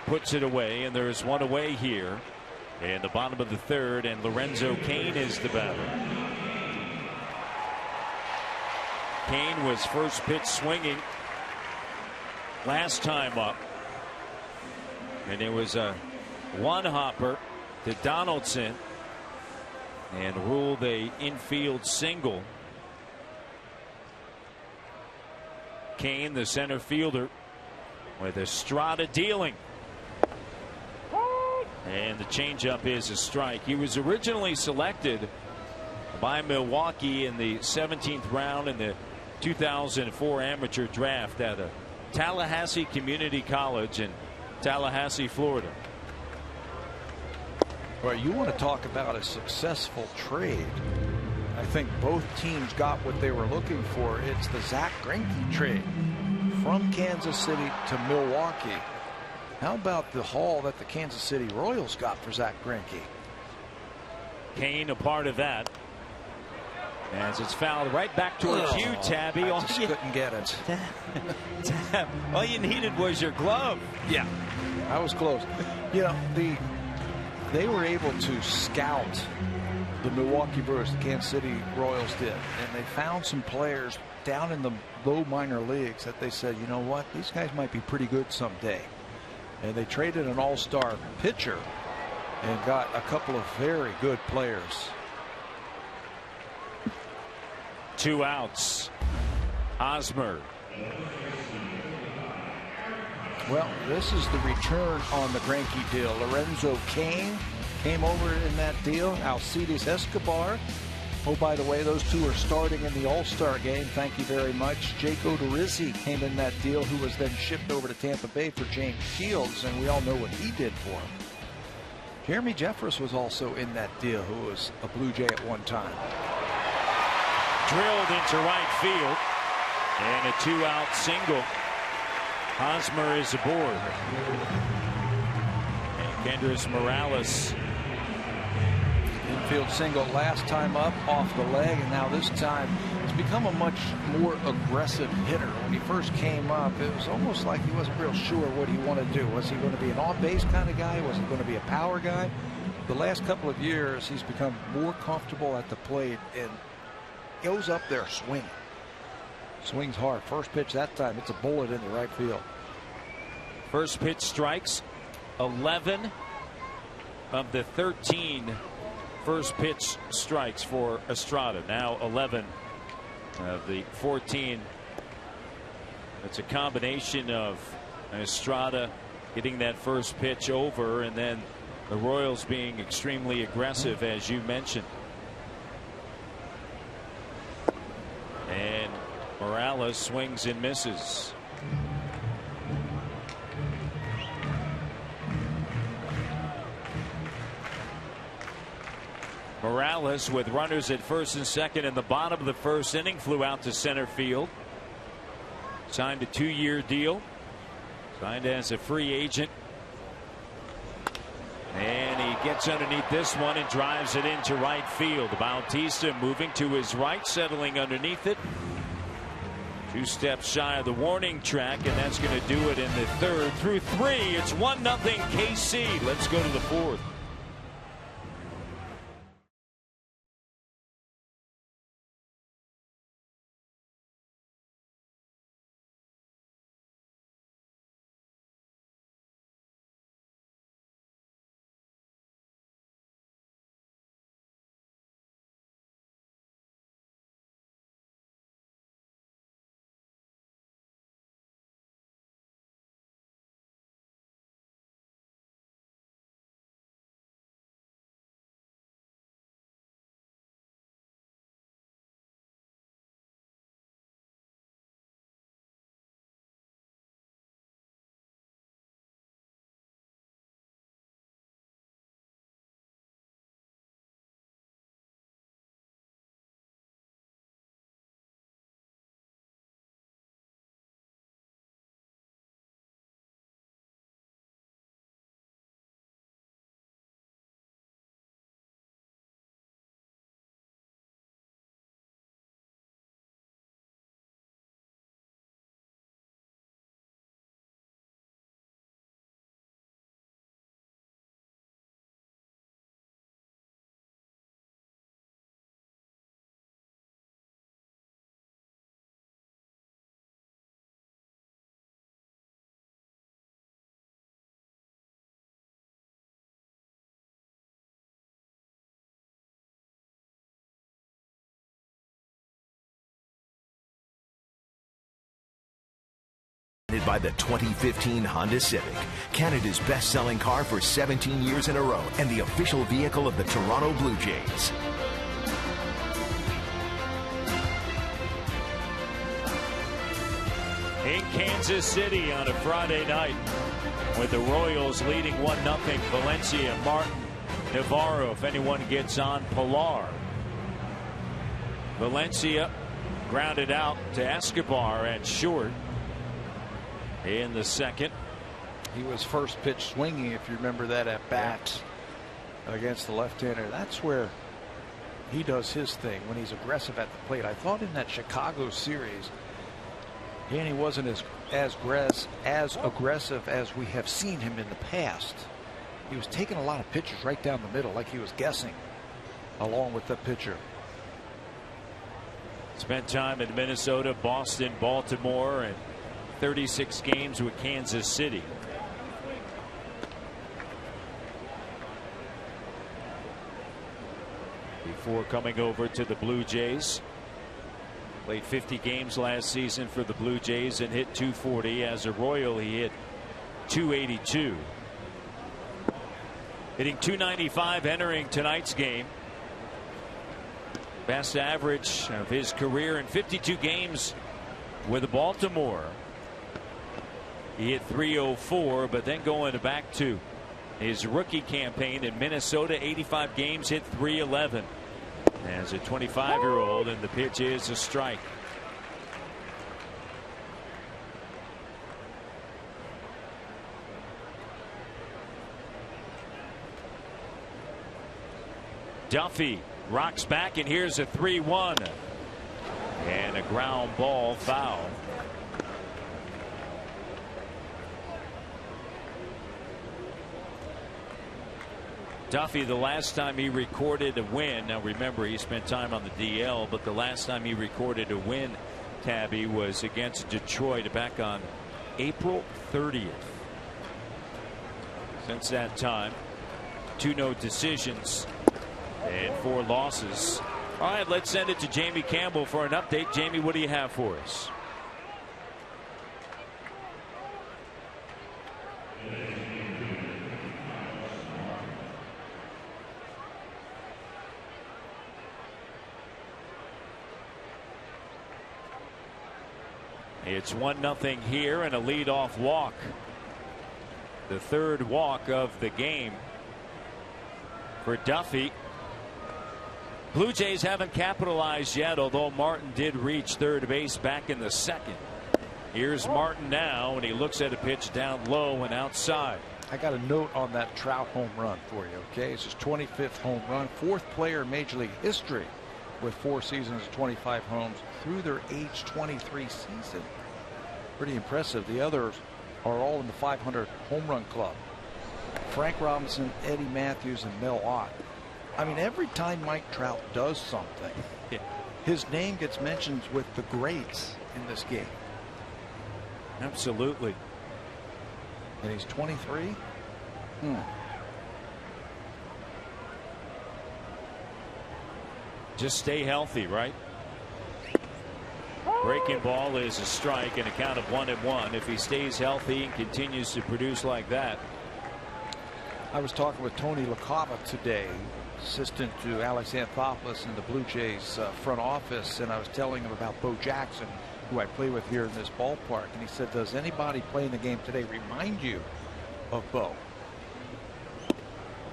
puts it away, and there's one away here in the bottom of the third, and Lorenzo Cain is the batter. Cain was first pitch swinging last time up, and it was a one hopper to Donaldson and ruled a infield single. Cain, the center fielder, with Estrada dealing. And the changeup is a strike. He was originally selected by Milwaukee in the 17th round in the 2004 amateur draft at a Tallahassee Community College in Tallahassee, Florida. Well, you want to talk about a successful trade. I think both teams got what they were looking for. It's the Zack Greinke trade from Kansas City to Milwaukee. How about the haul that the Kansas City Royals got for Zack Greinke? Cain a part of that, as it's fouled right back towards you, Tabby. I just couldn't get it. Tab, all you needed was your glove. Yeah, I was close. You know, they were able to scout the Milwaukee Brewers, the Kansas City Royals did, and they found some players down in the low minor leagues that they said, you know what, these guys might be pretty good someday. And they traded an all-star pitcher and got a couple of very good players. 2 outs. Hosmer. Well, this is the return on the Greinke deal. Lorenzo Cain came over in that deal. Alcides Escobar. Oh, by the way, those two are starting in the All-Star game. Thank you very much. Jake Odorizzi came in that deal, who was then shipped over to Tampa Bay for James Shields, and we all know what he did for him. Jeremy Jeffress was also in that deal, who was a Blue Jay at one time. Drilled into right field, and a 2-out single. Hosmer is aboard. And Kendrys Morales. Infield single last time up, off the leg, and now this time he's become a much more aggressive hitter. When he first came up, it was almost like he wasn't real sure what he wanted to do. Was he going to be an on-base kind of guy? Was he going to be a power guy? The last couple of years, he's become more comfortable at the plate and goes up there swinging. Swings hard. First pitch that time, it's a bullet in the right field. First pitch strikes. 11 of the 13 first pitch strikes for Estrada. Now 11 of the 14. It's a combination of Estrada getting that first pitch over, and then the Royals being extremely aggressive, as you mentioned. And Morales swings and misses. Morales, with runners at first and second in the bottom of the first inning, flew out to center field. Signed a 2-year deal. Signed as a free agent. And he gets underneath this one and drives it into right field. Bautista moving to his right, settling underneath it. 2 steps shy of the warning track, and that's going to do it in the third. Through 3, it's 1-0 KC. Let's go to the 4th. By the 2015 Honda Civic, Canada's best-selling car for 17 years in a row and the official vehicle of the Toronto Blue Jays. In Kansas City on a Friday night with the Royals leading 1-0. Valencia, Martin, Navarro, if anyone gets on, Pilar. Valencia grounded out to Escobar at short in the second. He was first pitch swinging, if you remember that at bat against the left-hander. That's where he does his thing, when he's aggressive at the plate. I thought in that Chicago series, he wasn't as aggressive as we have seen him in the past. He was taking a lot of pitches right down the middle, like he was guessing along with the pitcher. Spent time in Minnesota, Boston, Baltimore, and 36 games with Kansas City. Before coming over to the Blue Jays. Played 50 games last season for the Blue Jays and hit .240. As a Royal, he hit .282. Hitting .295 entering tonight's game. Best average of his career in 52 games with Baltimore. He hit .304, but then going back to his rookie campaign in Minnesota, 85 games, hit .311 as a 25-year-old, and the pitch is a strike. Duffy rocks back, and here's a 3-1 and a ground ball foul. Duffy, the last time he recorded a win, now remember he spent time on the DL, but the last time he recorded a win, Tabby, was against Detroit back on April 30th. Since that time, 2 no decisions and 4 losses. All right, let's send it to Jamie Campbell for an update. Jamie, what do you have for us? It's 1-0 here and a leadoff walk. The third walk of the game for Duffy. Blue Jays haven't capitalized yet, although Martin did reach third base back in the second. Here's Martin now, and he looks at a pitch down low and outside. I got a note on that Trout home run for you, okay? It's his 25th home run, 4th player in Major League history with 4 seasons of 25 homes through their age 23 season. Pretty impressive. The others are all in the 500 home run club. Frank Robinson, Eddie Matthews, and Mel Ott. I mean, every time Mike Trout does something, his name gets mentioned with the greats in this game. Absolutely. And he's 23. Just stay healthy, right? Breaking ball is a strike and a count of 1-1. If he stays healthy and continues to produce like that. I was talking with Tony LaCava today, assistant to Alex Anthopoulos in the Blue Jays front office, and I was telling him about Bo Jackson, who I play with here in this ballpark, and he said, does anybody playing the game today remind you of Bo?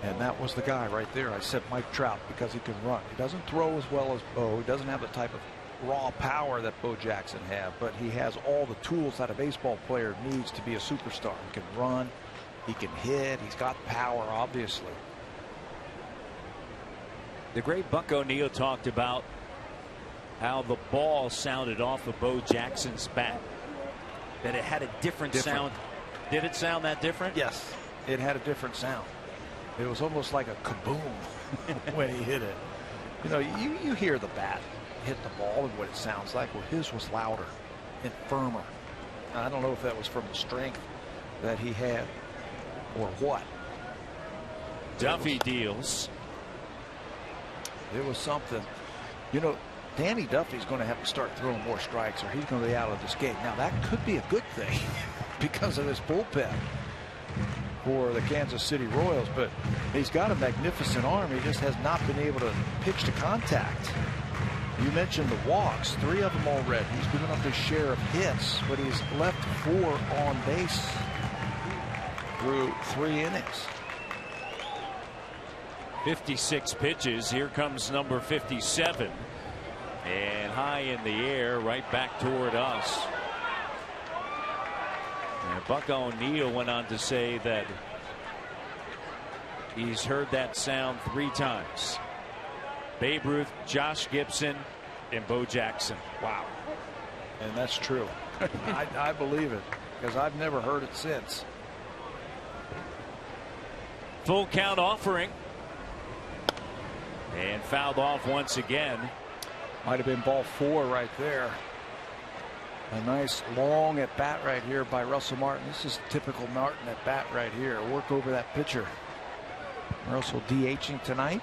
And that was the guy right there. I said Mike Trout, because he can run. He doesn't throw as well as Bo. He doesn't have the type of raw power that Bo Jackson had, but he has all the tools that a baseball player needs to be a superstar. He can run, he can hit, he's got power, obviously. The great Buck O'Neil talked about how the ball sounded off of Bo Jackson's bat, that it had a different sound. Did it sound that different? Yes, it had a different sound. It was almost like a kaboom when he hit it. You know, you hear the bat hit the ball and what it sounds like. Well, his was louder and firmer. I don't know if that was from the strength that he had or what. Duffy deals. It was something. You know, Danny Duffy's going to have to start throwing more strikes or he's going to be out of this game. Now that could be a good thing because of this bullpen for the Kansas City Royals, but he's got a magnificent arm. He just has not been able to pitch to contact. You mentioned the walks, 3 of them already. He's given up his share of hits, but he's left 4 on base through 3 innings. 56 pitches. Here comes number 57. And high in the air, right back toward us. And Buck O'Neil went on to say that he's heard that sound 3 times. Babe Ruth, Josh Gibson, and Bo Jackson. Wow. And that's true. I believe it because I've never heard it since. Full count offering. And fouled off once again. Might have been ball 4 right there. A nice long at bat right here by Russell Martin. This is typical Martin at bat right here. Work over that pitcher. Russell DHing tonight.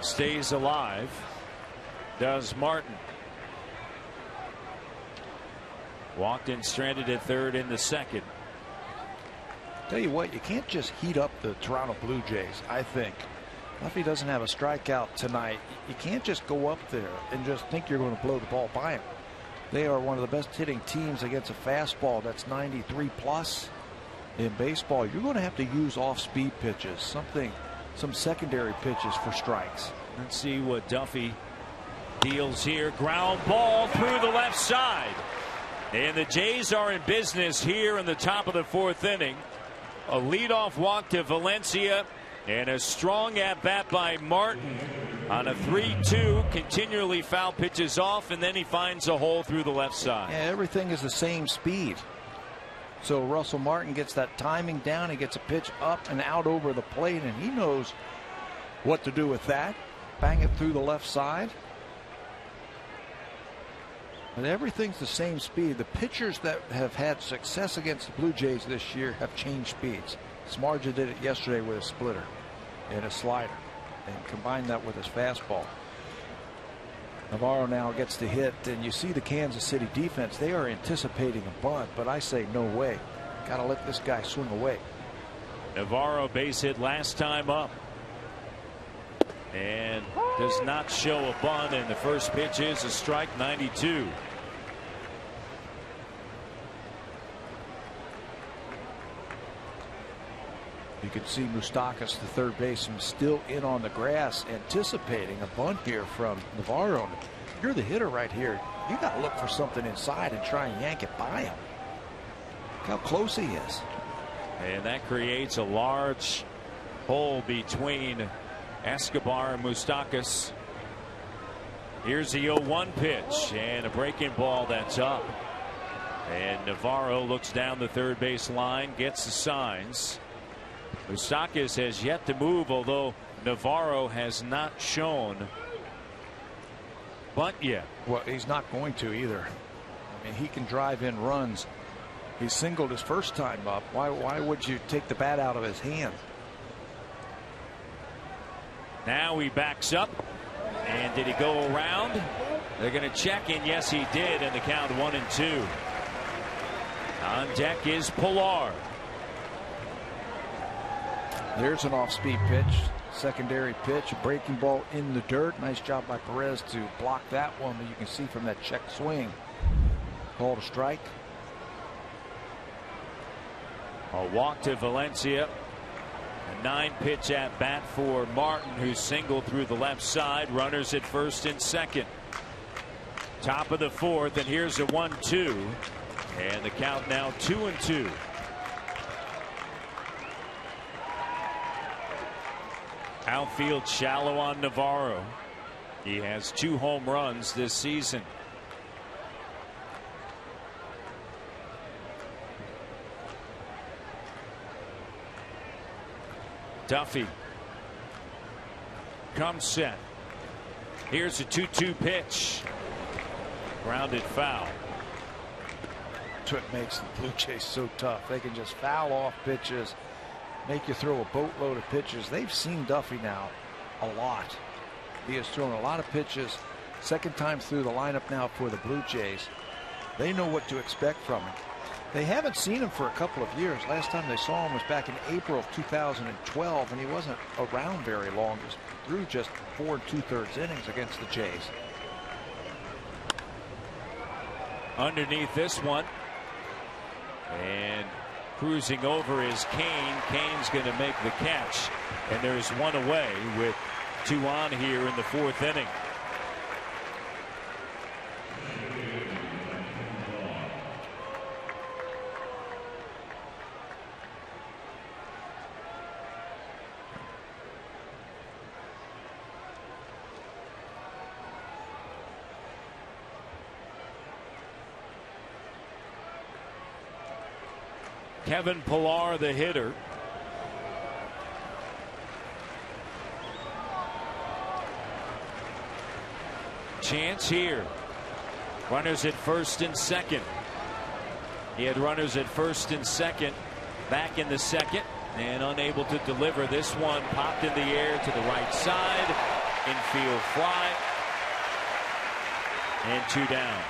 Stays alive. Does Martin. Walked in, stranded at third in the second. Tell you what, you can't just heat up the Toronto Blue Jays, I think. If he doesn't have a strikeout tonight, you can't just go up there and just think you're going to blow the ball by him. They are one of the best hitting teams against a fastball that's 93 plus in baseball. You're going to have to use off-speed pitches, some secondary pitches for strikes. Let's see what Duffy deals here. Ground ball through the left side. And the Jays are in business here in the top of the 4th inning. A leadoff walk to Valencia and a strong at bat by Martin on a 3-2. Continually foul pitches off, and then he finds a hole through the left side. Yeah, everything is the same speed. So Russell Martin gets that timing down. He gets a pitch up and out over the plate, and he knows what to do with that. Bang it through the left side. But everything's the same speed. The pitchers that have had success against the Blue Jays this year have changed speeds. Smarja did it yesterday with a splitter and a slider and combined that with his fastball. Navarro now gets the hit, and you see the Kansas City defense. They are anticipating a bunt, but I say no way. Got to let this guy swing away. Navarro base hit last time up. And does not show a bunt, and the first pitch is a strike, 92. You can see Moustakas, the third baseman, still in on the grass, anticipating a bunt here from Navarro. You're the hitter right here. You got to look for something inside and try and yank it by him. Look how close he is. And that creates a large hole between Escobar and Moustakas. Here's the 0-1 pitch and a breaking ball that's up. And Navarro looks down the third base line, gets the signs. Moustakas has yet to move, although Navarro has not shown bunt yet. Well, he's not going to either. I mean, he can drive in runs. He singled his first time up. Why would you take the bat out of his hand? Now he backs up. And did he go around? They're going to check, and yes, he did, and the count 1-2. On deck is Pilar. There's an off-speed pitch, secondary pitch, a breaking ball in the dirt. Nice job by Perez to block that one, but you can see from that check swing. Called a strike. A walk to Valencia. A 9-pitch at bat for Martin, who singled through the left side. Runners at first and second. Top of the 4th, and here's a 1-2. And the count now 2-2. Outfield shallow on Navarro. He has 2 home runs this season. Duffy comes set. Here's a 2-2 pitch. Grounded foul. That's what makes the Blue Jays so tough. They can just foul off pitches, make you throw a boatload of pitches. They've seen Duffy now a lot. He has thrown a lot of pitches. Second time through the lineup now for the Blue Jays. They know what to expect from him. They haven't seen him for a couple of years. Last time they saw him was back in April of 2012, and he wasn't around very long. He threw just 4 2/3 innings against the Jays. Underneath this one, and cruising over is Kane. Kane's going to make the catch, and there's one away with 2 on here in the 4th inning. Kevin Pillar, the hitter. Chance here. Runners at first and second. He had runners at first and second back in the second, and unable to deliver. This one popped in the air to the right side. Infield fly. And 2 down.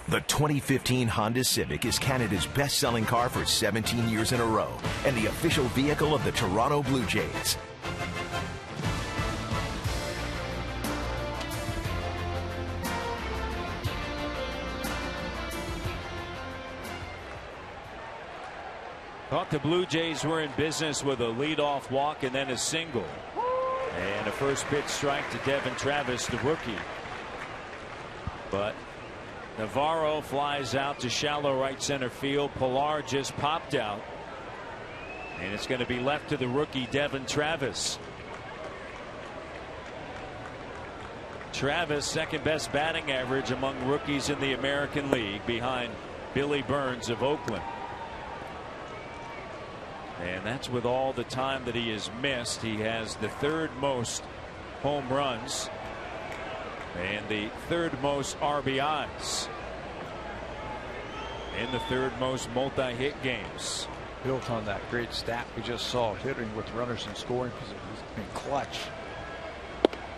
The 2015 Honda Civic is Canada's best-selling car for 17 years in a row and the official vehicle of the Toronto Blue Jays. Thought the Blue Jays were in business with a leadoff walk and then a single. And a first pitch strike to Devin Travis, the rookie. But Navarro flies out to shallow right center field. Pillar just popped out. And it's going to be left to the rookie Devin Travis. Travis, second best batting average among rookies in the American League, behind Billy Burns of Oakland. And that's with all the time that he has missed. He has the 3rd most home runs and the 3rd most RBIs and the 3rd most multi-hit games. Built on that great stat we just saw, hitting with runners in scoring position. He's been clutch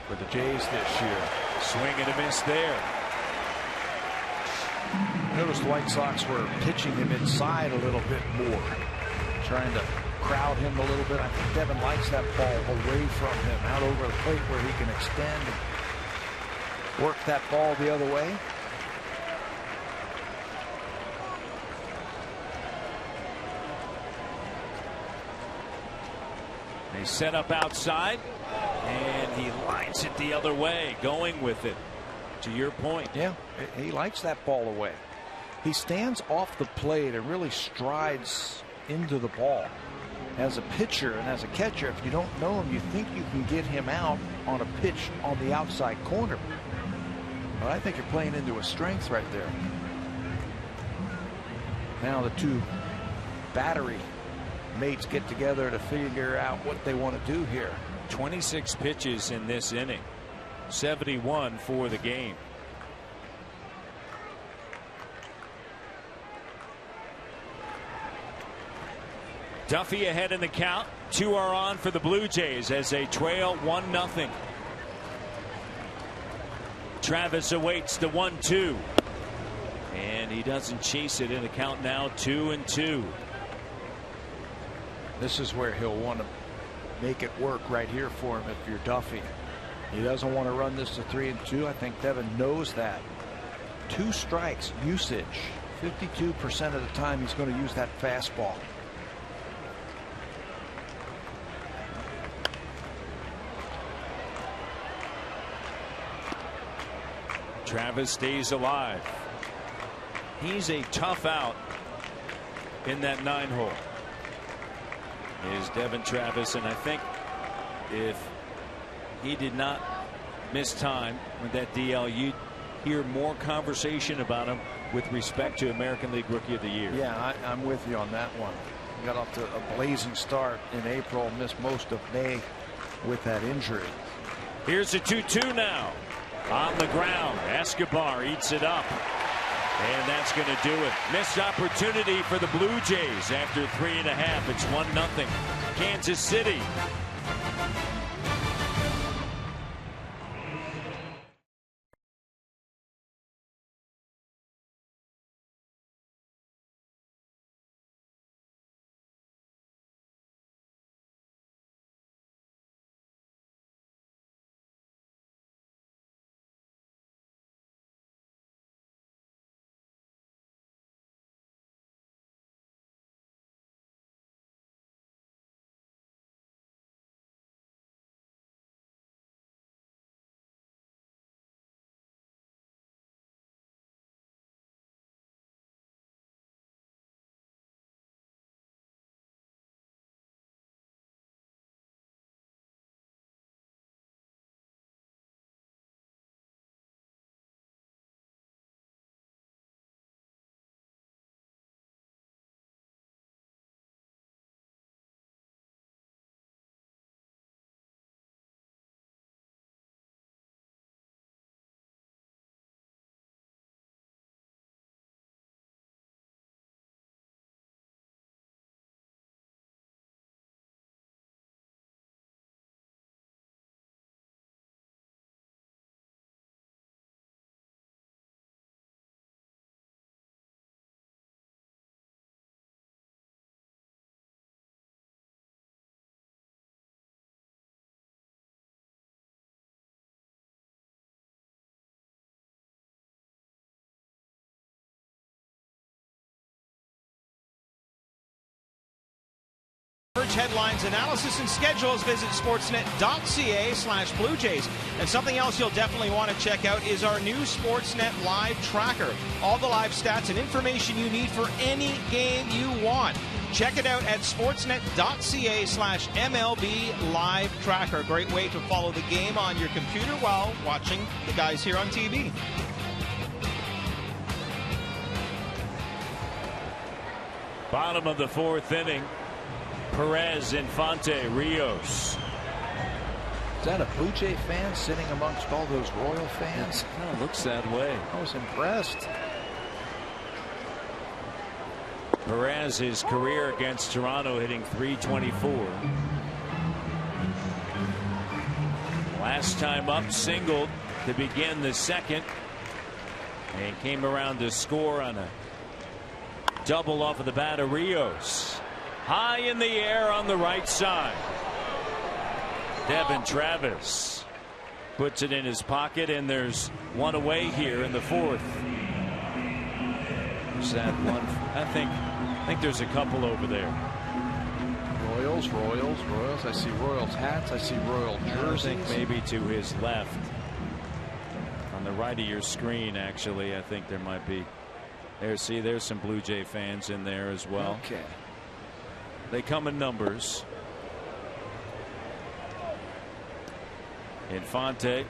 for the Jays this year. Swing and a miss there. Notice the White Sox were pitching him inside a little bit more, trying to crowd him a little bit. I think Devin likes that ball away from him, out over the plate where he can extend and work that ball the other way. They set up outside, and he lines it the other way, going with it. To your point. Yeah, he likes that ball away. He stands off the plate and really strides into the ball. As a pitcher and as a catcher, if you don't know him, you think you can get him out on a pitch on the outside corner. But I think you're playing into a strength right there. Now the two battery mates get together to figure out what they want to do here. 26 pitches in this inning. 71 for the game. Duffy ahead in the count. 2 are on for the Blue Jays as they trail 1-0. Travis awaits the 1-2. And he doesn't chase it in the count now. 2-2. This is where he'll want to make it work right here for him if you're Duffy. He doesn't want to run this to 3-2. I think Devin knows that. 2 strikes usage. 52% of the time he's going to use that fastball. Travis stays alive. He's a tough out in that 9-hole. Is Devin Travis, and I think if he did not miss time with that DL, you'd hear more conversation about him with respect to American League Rookie of the Year. Yeah, I'm with you on that one. got off to a blazing start in April, missed most of May with that injury. Here's a 2-2 now. On the ground, Escobar eats it up. And that's going to do it. Missed opportunity for the Blue Jays after 3.5. It's 1-0. Kansas City. Headlines, analysis, and schedules. Visit sportsnet.ca/Blue Jays. And something else you'll definitely want to check out is our new Sportsnet Live Tracker. All the live stats and information you need for any game you want. Check it out at sportsnet.ca/MLB Live Tracker. Great way to follow the game on your computer while watching the guys here on TV. Bottom of the 4th inning. Perez, Infante, Rios. Is that a Blue Jay fan sitting amongst all those Royal fans? It kind of looks that way. I was impressed. Perez, his career against Toronto, hitting .324. Last time up, singled to begin the second. And came around to score on a double off of the bat of Rios. High in the air on the right side. Devin Travis puts it in his pocket, and there's one away here in the 4th. Is that one? I think there's a couple over there. Royals. I see Royals hats. I see Royal jerseys. I think maybe to his left. On the right of your screen, actually, I think there might be. There's some Blue Jay fans in there as well. Okay. They come in numbers. Infante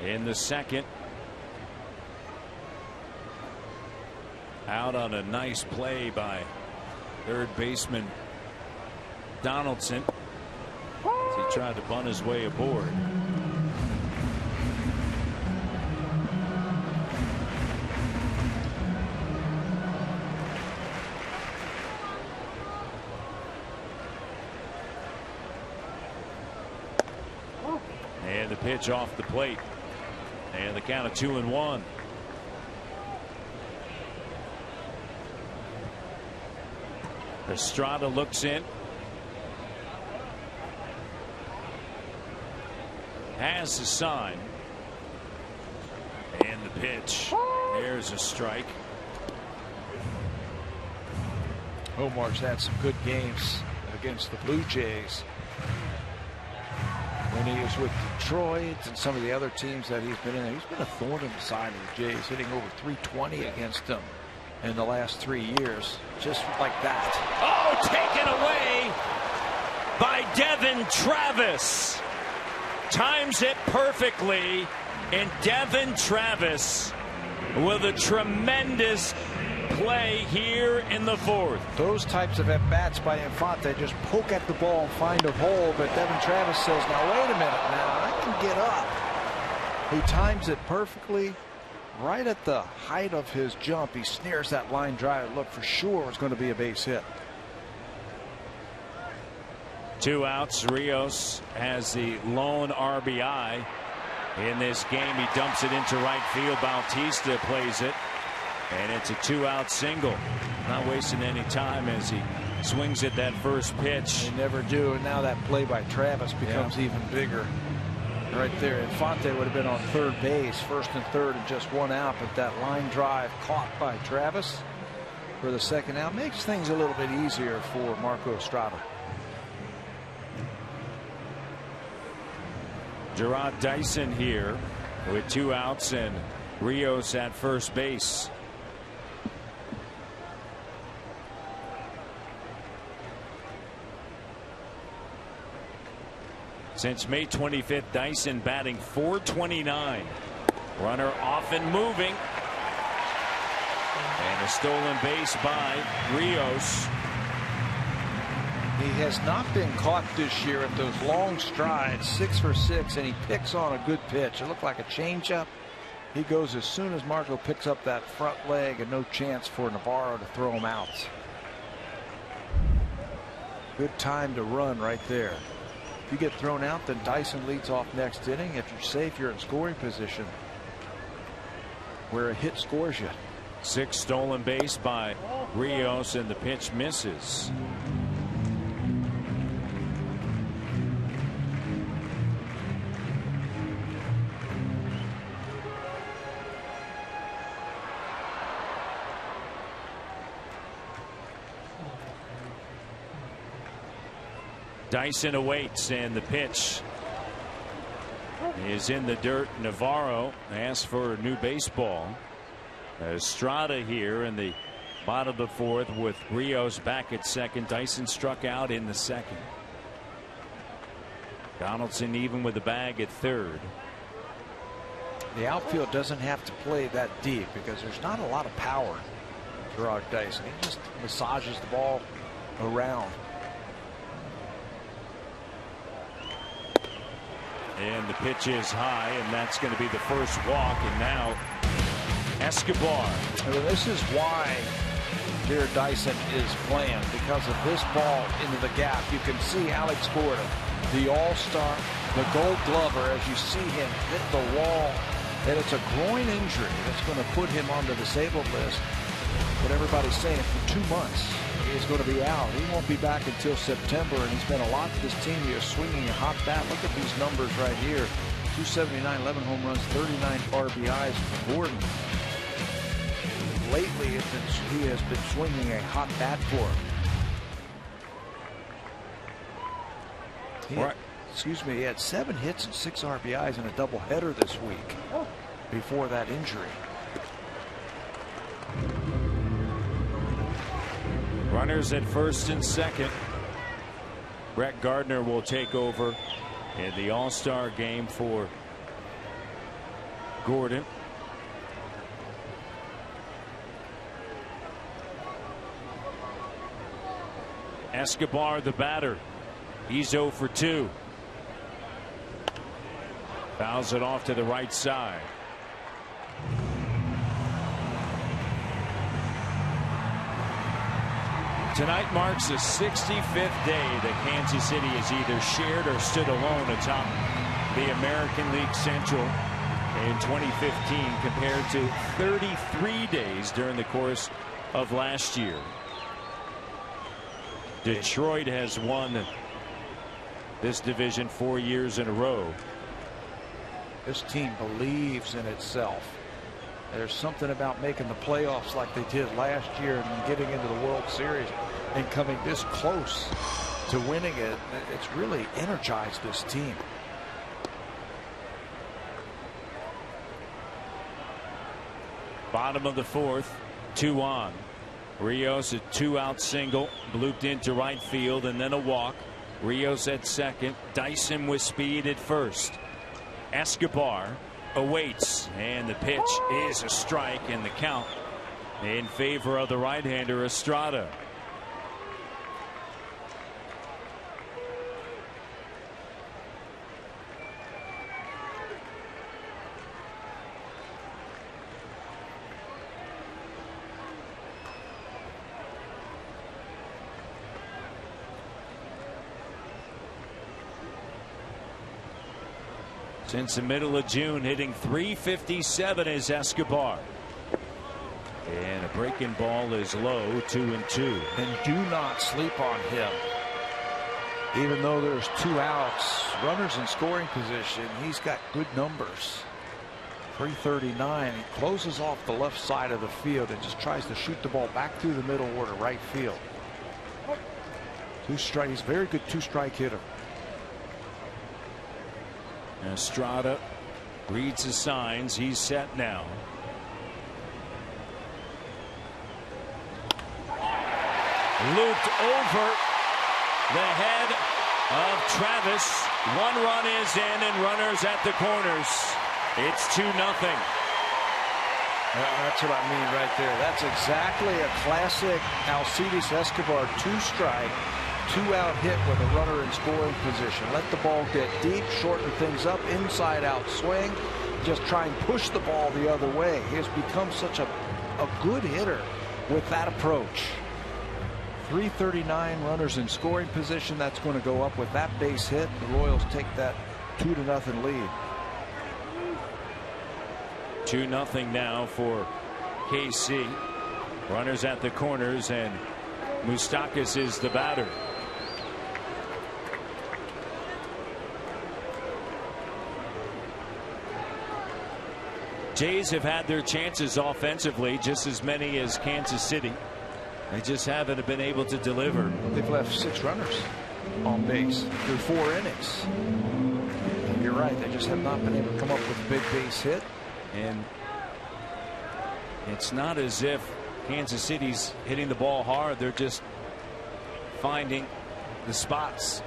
in the second. Out on a nice play by third baseman Donaldson as he tried to bunt his way aboard. And the pitch off the plate. And the count of 2-1. Estrada looks in. Has the sign. And the pitch. There's a strike. Omar's had some good games against the Blue Jays. When he was with Detroit and some of the other teams that he's been in, he's been a thorn in the side of the Jays, hitting over .320 against them in the last 3 years, just like that. Oh, taken away by Devin Travis. Times it perfectly, and Devin Travis with a tremendous play here in the fourth. Those types of at-bats by Infante, just poke at the ball and find a hole, but Devin Travis says, now wait a minute, now I can get up. He times it perfectly. Right at the height of his jump, he snares that line drive. Look, for sure it's going to be a base hit. 2 outs. Rios has the lone RBI in this game. He dumps it into right field. Bautista plays it, and it's a 2-out single. Not wasting any time as he swings at that first pitch. They never do, and now that play by Travis becomes even bigger. Right there, Infante would have been on third base, first and third, and just 1 out, but that line drive caught by Travis for the second out makes things a little bit easier for Marco Estrada. Gerard Dyson here with 2 outs and Rios at first base. Since May 25th, Dyson batting .429. Runner off and moving. And a stolen base by Rios. He has not been caught this year at those long strides, 6 for 6, and he picks on a good pitch. It looked like a changeup. He goes as soon as Marco picks up that front leg, and no chance for Navarro to throw him out. Good time to run right there. If you get thrown out, then Dyson leads off next inning. If you're safe, you're in scoring position where a hit scores you. 6 stolen base by Rios, and the pitch misses. Dyson awaits, and the pitch is in the dirt. Navarro asks for a new baseball. Estrada here in the bottom of the fourth with Rios back at second. Dyson struck out in the second. Donaldson even with the bag at third. The outfield doesn't have to play that deep because there's not a lot of power. Gerard Dyson, he just massages the ball around. And the pitch is high, and that's going to be the first walk. And now Escobar. Well, this is why Gerard Dyson is playing, because of this ball into the gap. You can see Alex Gordon, the all-star, the Gold Glover, as you see him hit the wall. And it's a groin injury that's going to put him on the disabled list. What everybody's saying, for 2 months he's going to be out. He won't be back until September, and he's been a lot to this team. He is swinging a hot bat. Look at these numbers right here. 279, 11 home runs, 39 RBIs for Gordon. Lately, he has been swinging a hot bat for him. He had 7 hits and 6 RBIs in a doubleheader this week before that injury. Runners at first and second. Brett Gardner will take over in the All-Star game for Gordon. Escobar, the batter. He's 0 for 2. Fouls it off to the right side. Tonight marks the 65th day that Kansas City has either shared or stood alone atop the American League Central in 2015 compared to 33 days during the course of last year. Detroit has won this division 4 years in a row. This team believes in itself. There's something about making the playoffs like they did last year and getting into the World Series and coming this close to winning it. It's really energized this team. Bottom of the fourth, 2 on. Rios a 2-out single, blooped into right field, and then a walk. Rios at second. Dyson with speed at first. Escobar awaits, and the pitch is a strike, and the count in favor of the right-hander Estrada. Since the middle of June, hitting .357 is Escobar. And a breaking ball is low, 2-2. And do not sleep on him. Even though there's 2 outs, runners in scoring position, he's got good numbers. .339. He closes off the left side of the field and just tries to shoot the ball back through the middle or to right field. 2 strike. He's a very good 2-strike hitter. Estrada reads the signs. He's set now. Looped over the head of Travis. 1 run is in and runners at the corners. It's 2-0. That's what I mean right there. That's exactly a classic Alcides Escobar 2-strike. 2-out hit with a runner in scoring position. Let the ball get deep, shorten things up, inside out swing, just try and push the ball the other way. He has become such a good hitter with that approach. .339 runners in scoring position. That's going to go up with that base hit. The Royals take that 2-0 lead. 2-0 now for KC. Runners at the corners and Moustakas is the batter. Jays have had their chances offensively, just as many as Kansas City. They just haven't been able to deliver. They've left 6 runners on base through 4 innings. You're right, they just have not been able to come up with a big base hit. And it's not as if Kansas City's hitting the ball hard. They're just finding the spots.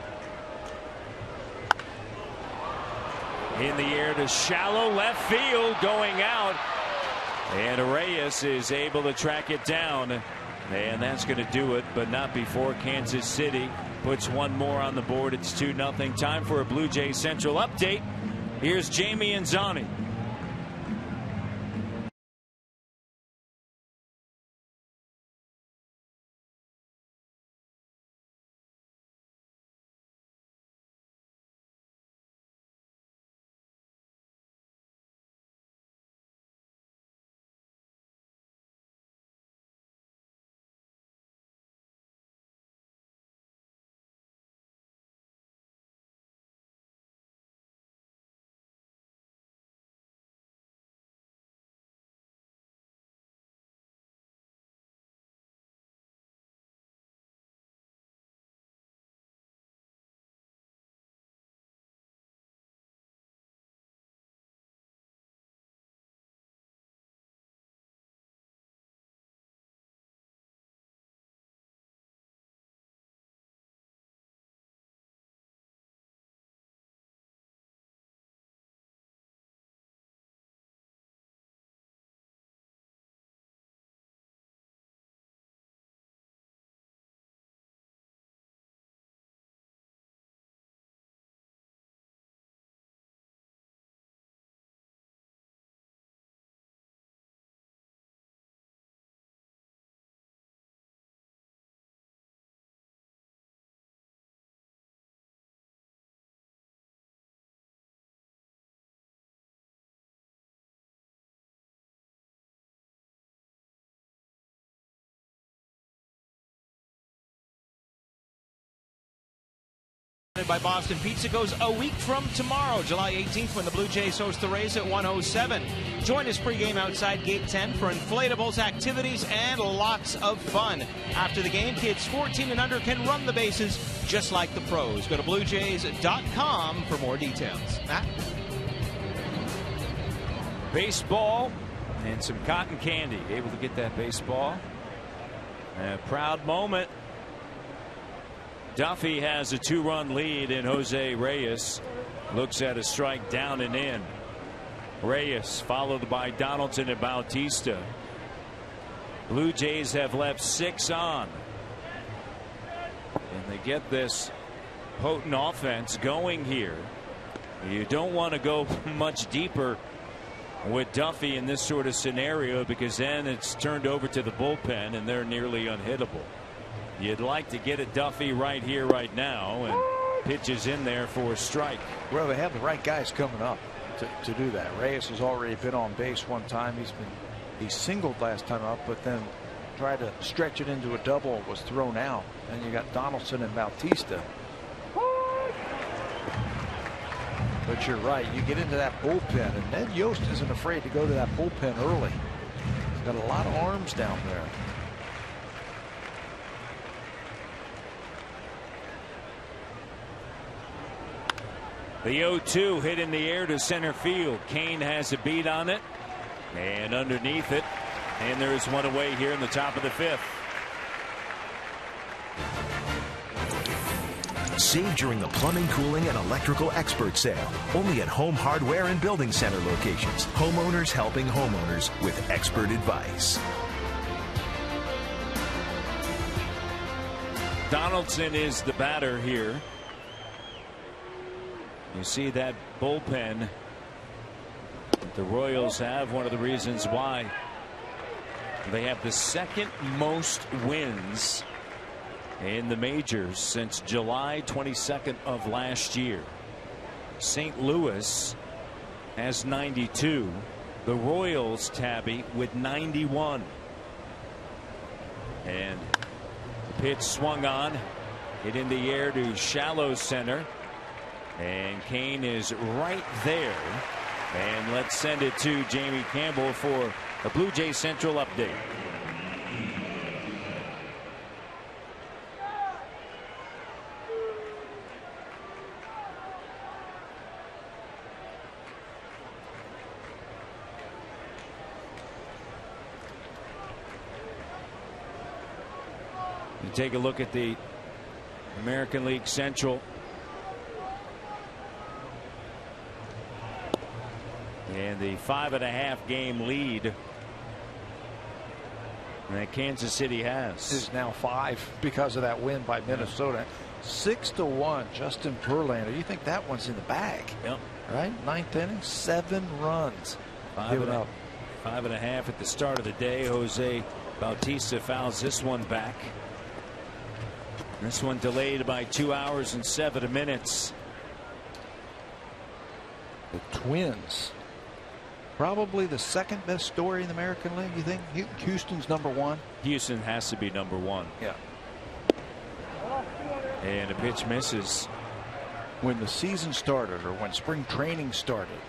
In the air to shallow left field, going out. And Reyes is able to track it down. And that's going to do it, but not before Kansas City puts 1 more on the board. It's 2-0. Time for a Blue Jays Central update. Here's Jamie Anzani. By Boston Pizza goes a week from tomorrow, July 18th, when the Blue Jays host the Rays at 107. Join us pregame outside Gate 10 for inflatables, activities, and lots of fun. After the game, kids 14 and under can run the bases just like the pros. Go to BlueJays.com for more details. Matt? Baseball and some cotton candy. Able to get that baseball. A proud moment. Duffy has a 2-run lead, and Jose Reyes looks at a strike down and in. Reyes followed by Donaldson and Bautista. Blue Jays have left 6 on. And they get this potent offense going here. You don't want to go much deeper with Duffy in this sort of scenario, because then it's turned over to the bullpen and they're nearly unhittable. You'd like to get at Duffy right here, right now, and pitches in there for a strike. Well, they have the right guys coming up to do that. Reyes has already been on base one time. He singled last time up, but then tried to stretch it into a double, was thrown out. And you got Donaldson and Bautista. But you're right, you get into that bullpen, and Ned Yost isn't afraid to go to that bullpen early. He's got a lot of arms down there. The 0-2 hit in the air to center field. Kane has a beat on it, and underneath it, and there's one away here in the top of the 5th. Save during the plumbing, cooling, and electrical expert sale. Only at Home Hardware and Building Center locations. Homeowners helping homeowners with expert advice. Donaldson is the batter here. You see that bullpen the Royals have. One of the reasons why they have the second most wins in the majors since July 22nd of last year. St. Louis has 92. The Royals tabby with 91. And the pitch swung on, hit in the air to shallow center, and Kane is right there. And let's send it to Jamie Campbell for a Blue Jay Central update. You take a look at the American League Central. And the 5.5 game lead that Kansas City has is now 5 because of that win by Minnesota. 6-1, Justin Verlander. You think that one's in the bag? Yep. Right? 9th inning, 7 runs. Give it up. 5.5 at the start of the day. Jose Bautista fouls this one back. This one delayed by 2 hours and 7 minutes. The Twins. Probably the second best story in the American League, you think? Houston's number 1? Houston has to be number 1. Yeah. And a pitch misses. When the season started, or when spring training started,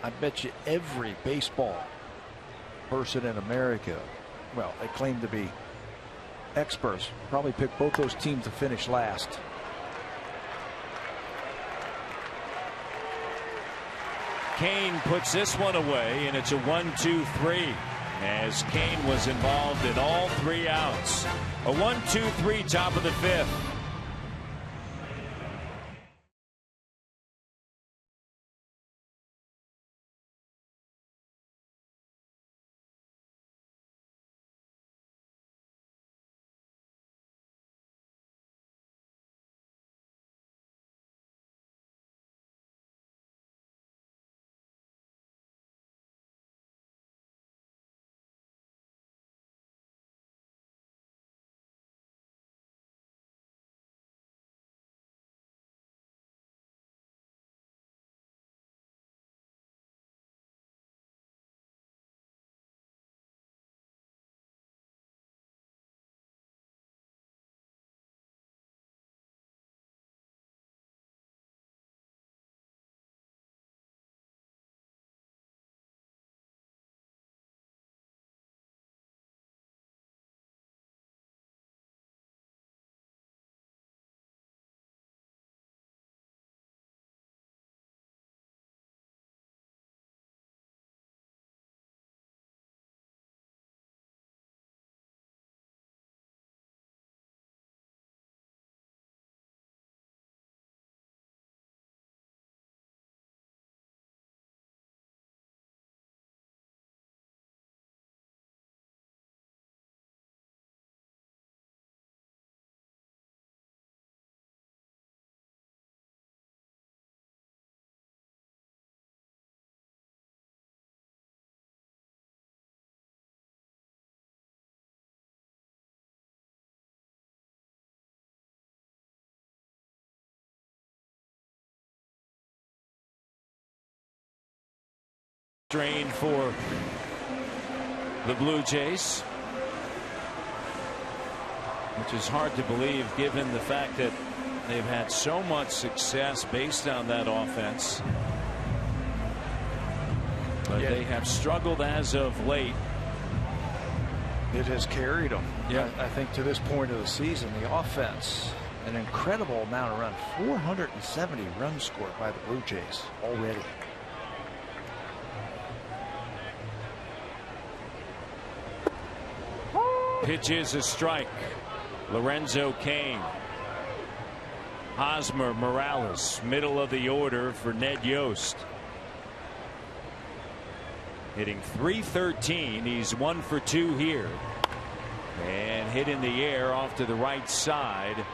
I bet you every baseball person in America, well, they claim to be experts, probably picked both those teams to finish last. Kane puts this one away, and it's a 1-2-3 as Kane was involved in all 3 outs. A 1-2-3 top of the 5th. strain for the Blue Jays, which is hard to believe given the fact that they've had so much success based on that offense. But they have struggled as of late. It has carried them. Yeah, I think to this point of the season, the offense, an incredible amount of runs, 470 runs scored by the Blue Jays already. Pitch is a strike. Lorenzo Cain. Hosmer, Morales, middle of the order for Ned Yost. Hitting .313. He's 1 for 2 here. And hit in the air off to the right side.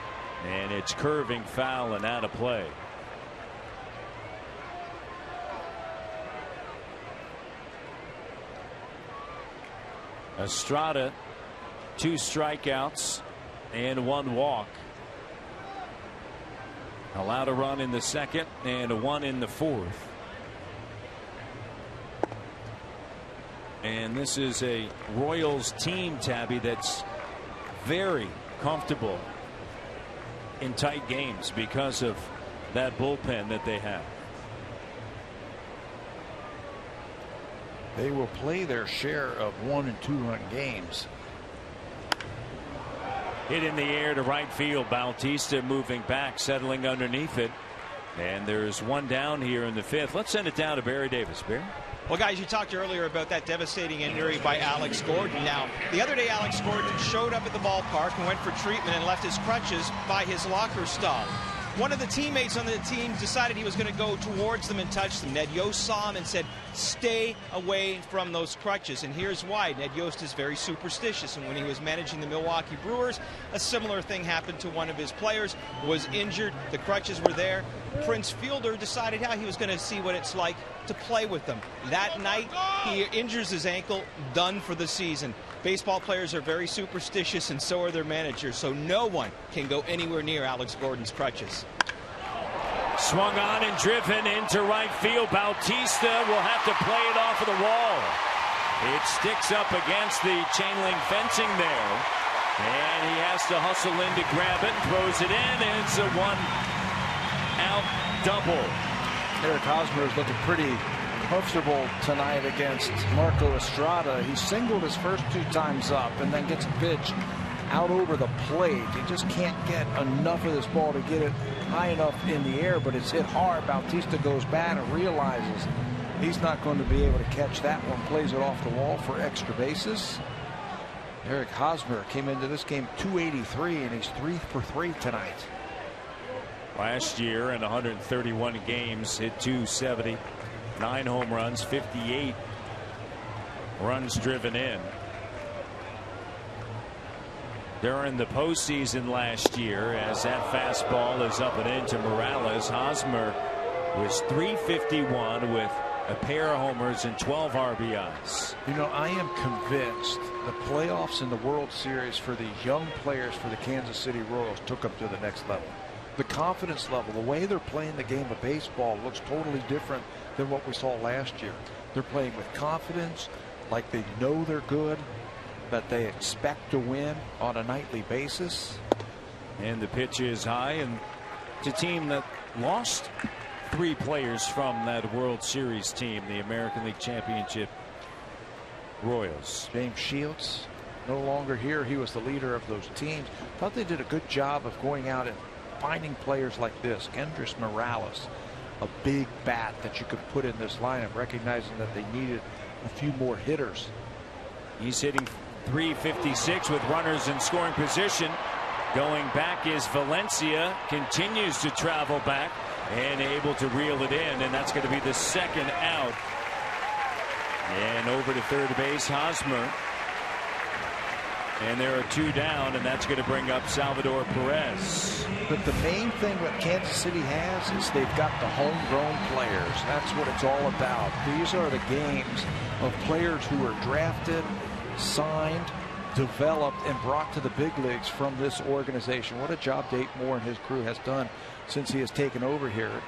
And it's curving foul and out of play. Estrada, 2 strikeouts and 1 walk. Allowed a run in the second and a 1 in the fourth. And this is a Royals team, Tabby, that's very comfortable in tight games because of that bullpen that they have. They will play their share of 1- and 2-run games. Hit in the air to right field. Bautista moving back, settling underneath it. And there's one down here in the fifth. Let's send it down to Barry Davis. Barry? Well, guys, you talked earlier about that devastating injury by Alex Gordon. Now, the other day, Alex Gordon showed up at the ballpark and went for treatment and left his crutches by his locker stall. One of the teammates on the team decided he was going to go towards them and touch them. Ned Yost saw him and said, stay away from those crutches. And here's why. Ned Yost is very superstitious. And when he was managing the Milwaukee Brewers, a similar thing happened to one of his players. Was injured. The crutches were there. Prince Fielder decided how he was going to see what it's like to play with them. That night, he injures his ankle, done for the season. Baseball players are very superstitious, and so are their managers, so no one can go anywhere near Alex Gordon's crutches. Swung on and driven into right field. Bautista will have to play it off of the wall. It sticks up against the chain link fencing there, and he has to hustle in to grab it and throws it in, and it's a 1-out double. Eric Hosmer is looking pretty comfortable tonight against Marco Estrada. He singled his first 2 times up and then gets a pitch out over the plate. He just can't get enough of this ball to get it high enough in the air, but it's hit hard. Bautista goes back and realizes he's not going to be able to catch that one, plays it off the wall for extra bases. Eric Hosmer came into this game .283, and he's 3 for 3 tonight. Last year in 131 games, hit .270. 9 home runs, 58 runs driven in. During the postseason last year, as that fastball is up and into Morales, Hosmer was .351 with a pair of homers and 12 RBIs. You know, I am convinced the playoffs in the World Series for the young players for the Kansas City Royals took them to the next level. The confidence level, the way they're playing the game of baseball looks totally different than what we saw last year. They're playing with confidence, like they know they're good, that they expect to win on a nightly basis. And the pitch is high, and it's a team that lost 3 players from that World Series team, the American League Championship Royals. James Shields no longer here. He was the leader of those teams. Thought they did a good job of going out and finding players like this. Kendrys Morales, a big bat that you could put in this lineup, recognizing that they needed a few more hitters. He's hitting .356 with runners in scoring position. Going back is Valencia, continues to travel back and able to reel it in, and that's going to be the second out. And over to third base, Hosmer. And there are 2 down, and that's going to bring up Salvador Perez. But the main thing that Kansas City has is they've got the homegrown players. That's what it's all about. These are the games of players who are drafted, signed, developed, and brought to the big leagues from this organization. What a job Dave Moore and his crew has done since he has taken over here.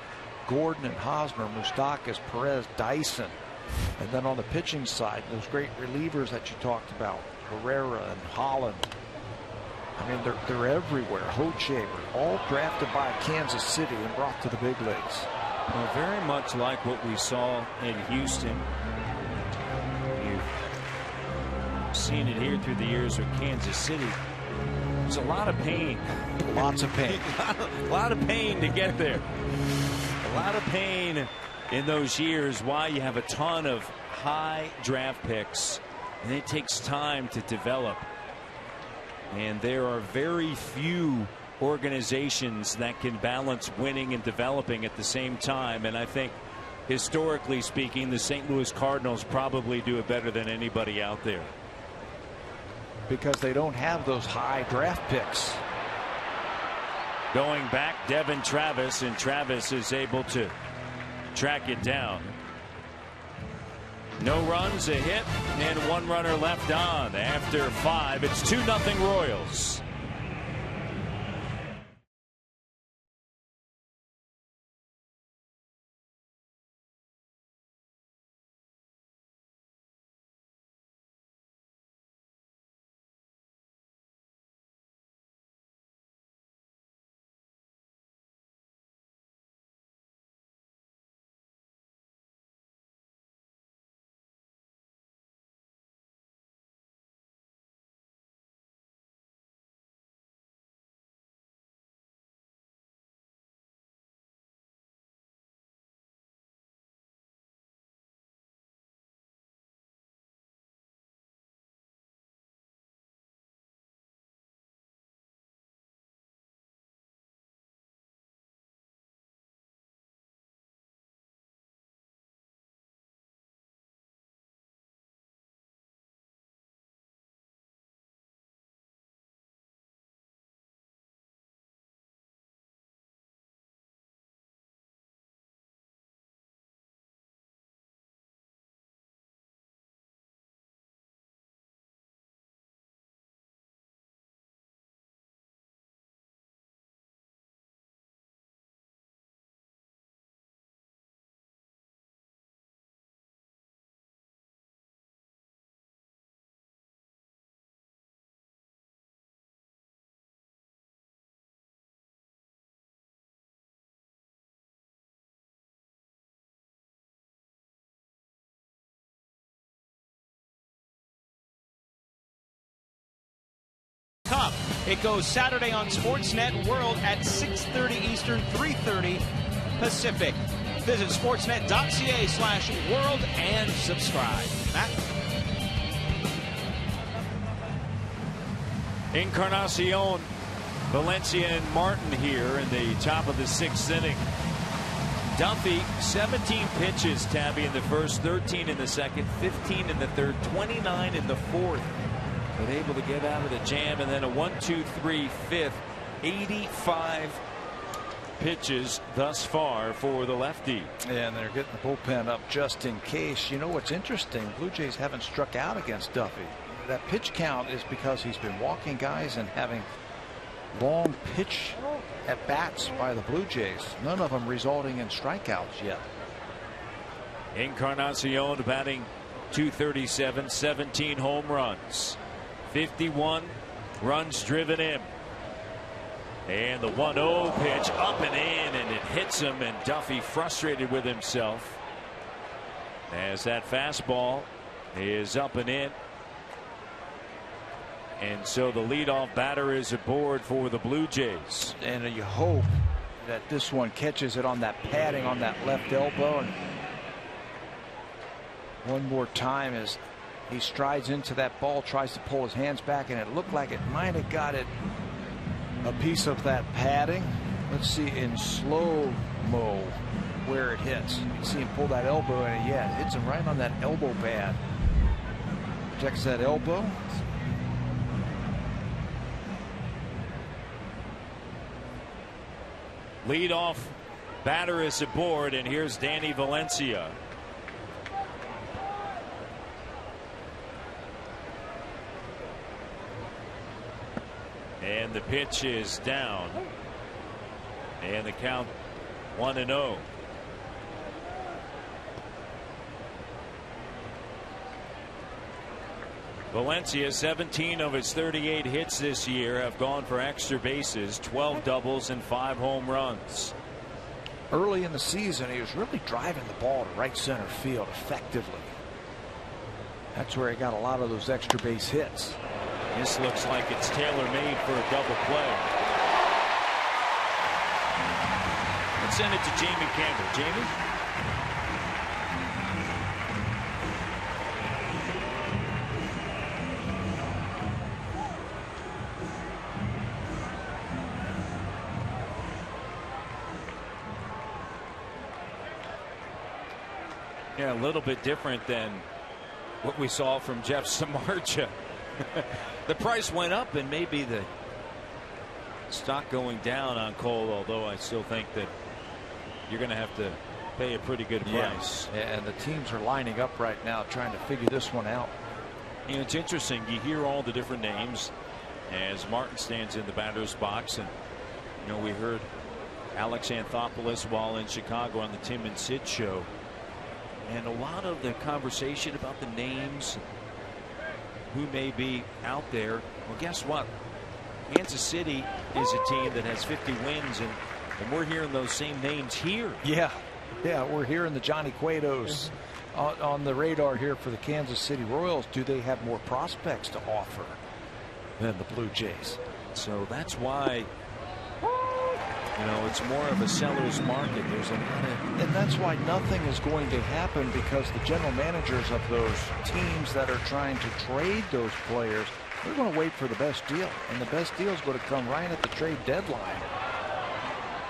Gordon and Hosmer, Moustakas, Perez, Dyson, And then on the pitching side, those great relievers that you talked about, Herrera and Holland. I mean, they're everywhere. Hochevar, all drafted by Kansas City and brought to the big leagues. Well, very much like what we saw in Houston. You've seen it here through the years with Kansas City. There's a lot of pain. Lots of pain. A lot of pain to get there. A lot of pain in those years. Why you have a ton of high draft picks, and it takes time to develop. And there are very few organizations that can balance winning and developing at the same time. And I think, historically speaking, the St. Louis Cardinals probably do it better than anybody out there. Because they don't have those high draft picks. Going back, Devin Travis, and Travis is able to track it down. No runs, a hit, and one runner left on after 5. It's 2-0 Royals. Cup. It goes Saturday on Sportsnet World at 6:30 Eastern, 3:30 Pacific. Visit sportsnet.ca/world and subscribe. Matt? Encarnacion, Valencia, and Martin here in the top of the 6th inning. Duffy, 17 pitches, Tabby, in the first, 13 in the second, 15 in the third, 29 in the fourth. But able to get out of the jam, and then a 1-2-3 fifth, 85 pitches thus far for the lefty. And they're getting the bullpen up just in case. You know what's interesting? Blue Jays haven't struck out against Duffy. That pitch count is because he's been walking guys and having long pitch at bats by the Blue Jays. None of them resulting in strikeouts yet. Encarnacion batting .237, 17 home runs, 51 runs driven in. And the 1-0 pitch up and in, and it hits him, and Duffy frustrated with himself as that fastball is up and in. And so the leadoff batter is aboard for the Blue Jays. And you hope that this one catches it on that padding on that left elbow. And one more time as he strides into that ball, tries to pull his hands back, and it looked like it might have got it a piece of that padding. Let's see in slow-mo where it hits. You can see him pull that elbow, and yeah, it hits him right on that elbow pad. Protects that elbow. Leadoff batter is aboard, and here's Danny Valencia. And the pitch is down, and the count 1-0. Valencia, 17 of his 38 hits this year have gone for extra bases, 12 doubles and 5 home runs. Early in the season, he was really driving the ball to right center field effectively. That's where he got a lot of those extra base hits. This looks like it's tailor-made for a double play. Let's send it to Jamie Campbell. Jamie? Yeah, a little bit different than what we saw from Jeff Samardzija. The price went up, and maybe the stock going down on Cole, although I still think that you're going to have to pay a pretty good price. Yeah, and the teams are lining up right now trying to figure this one out. You know, it's interesting. You hear all the different names as Martin stands in the batter's box, and you know, we heard Alex Anthopoulos while in Chicago on the Tim and Sid show. And a lot of the conversation about the names, who may be out there. Well, guess what? Kansas City is a team that has 50 wins, and we're hearing those same names here. Yeah, we're hearing the Johnny Cuetos on the radar here for the Kansas City Royals. Do they have more prospects to offer than the Blue Jays? So that's why, you know, it's more of a seller's market. There's a lot of, and that's why nothing is going to happen, because the general managers of those teams that are trying to trade those players, they're going to wait for the best deal, and the best deal is going to come right at the trade deadline.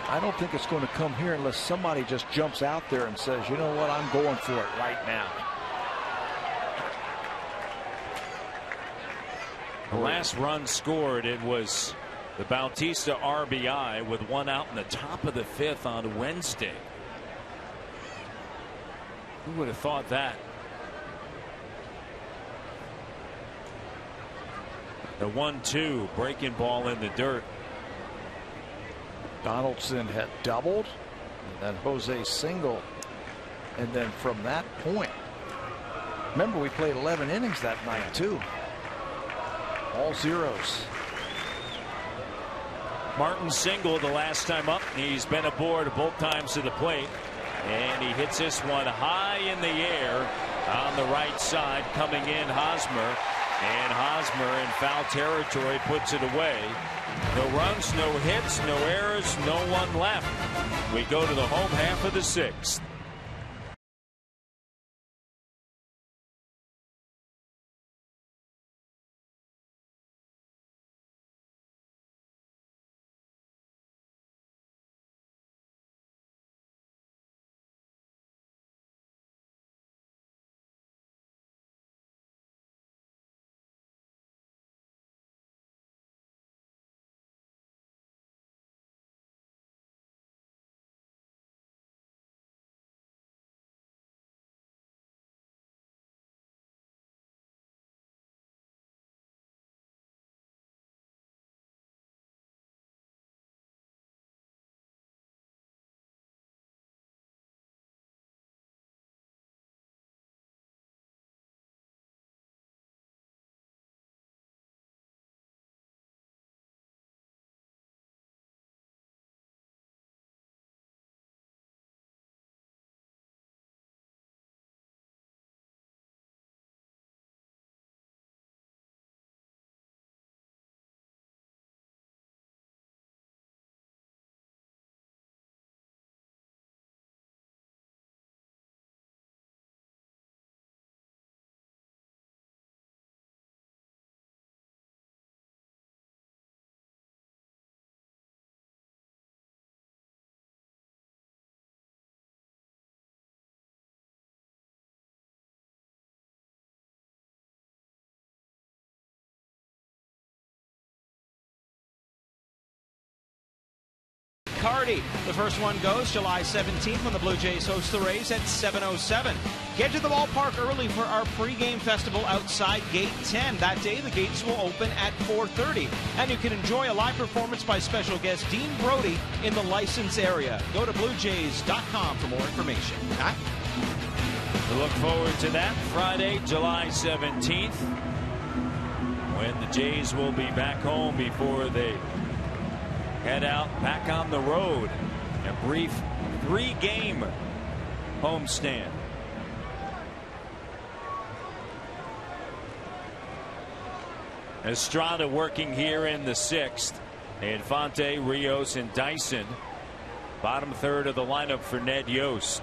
I don't think it's going to come here unless somebody just jumps out there and says, you know what, I'm going for it right now. The last run scored, it was the Bautista RBI with one out in the top of the 5th on Wednesday. Who would have thought that? The 1-2 breaking ball in the dirt. Donaldson had doubled, and then Jose singled, and then from that point, remember we played 11 innings that night too. All zeros. Martin singled the last time up. He's been aboard both times to the plate, and he hits this one high in the air on the right side. Coming in, Hosmer, and Hosmer in foul territory puts it away. No runs, no hits, no errors, no one left. We go to the home half of the 6th. Cardi. The first one goes July 17th when the Blue Jays host the Rays at 7:07. Get to the ballpark early for our pregame festival outside Gate 10. That day, the gates will open at 4:30. And you can enjoy a live performance by special guest Dean Brody in the license area. Go to BlueJays.com for more information. Matt? We look forward to that Friday, July 17th. when the Jays will be back home before they head out back on the road. A brief 3-game homestand. Estrada working here in the 6th. Infante, Rios, and Dyson. Bottom third of the lineup for Ned Yost.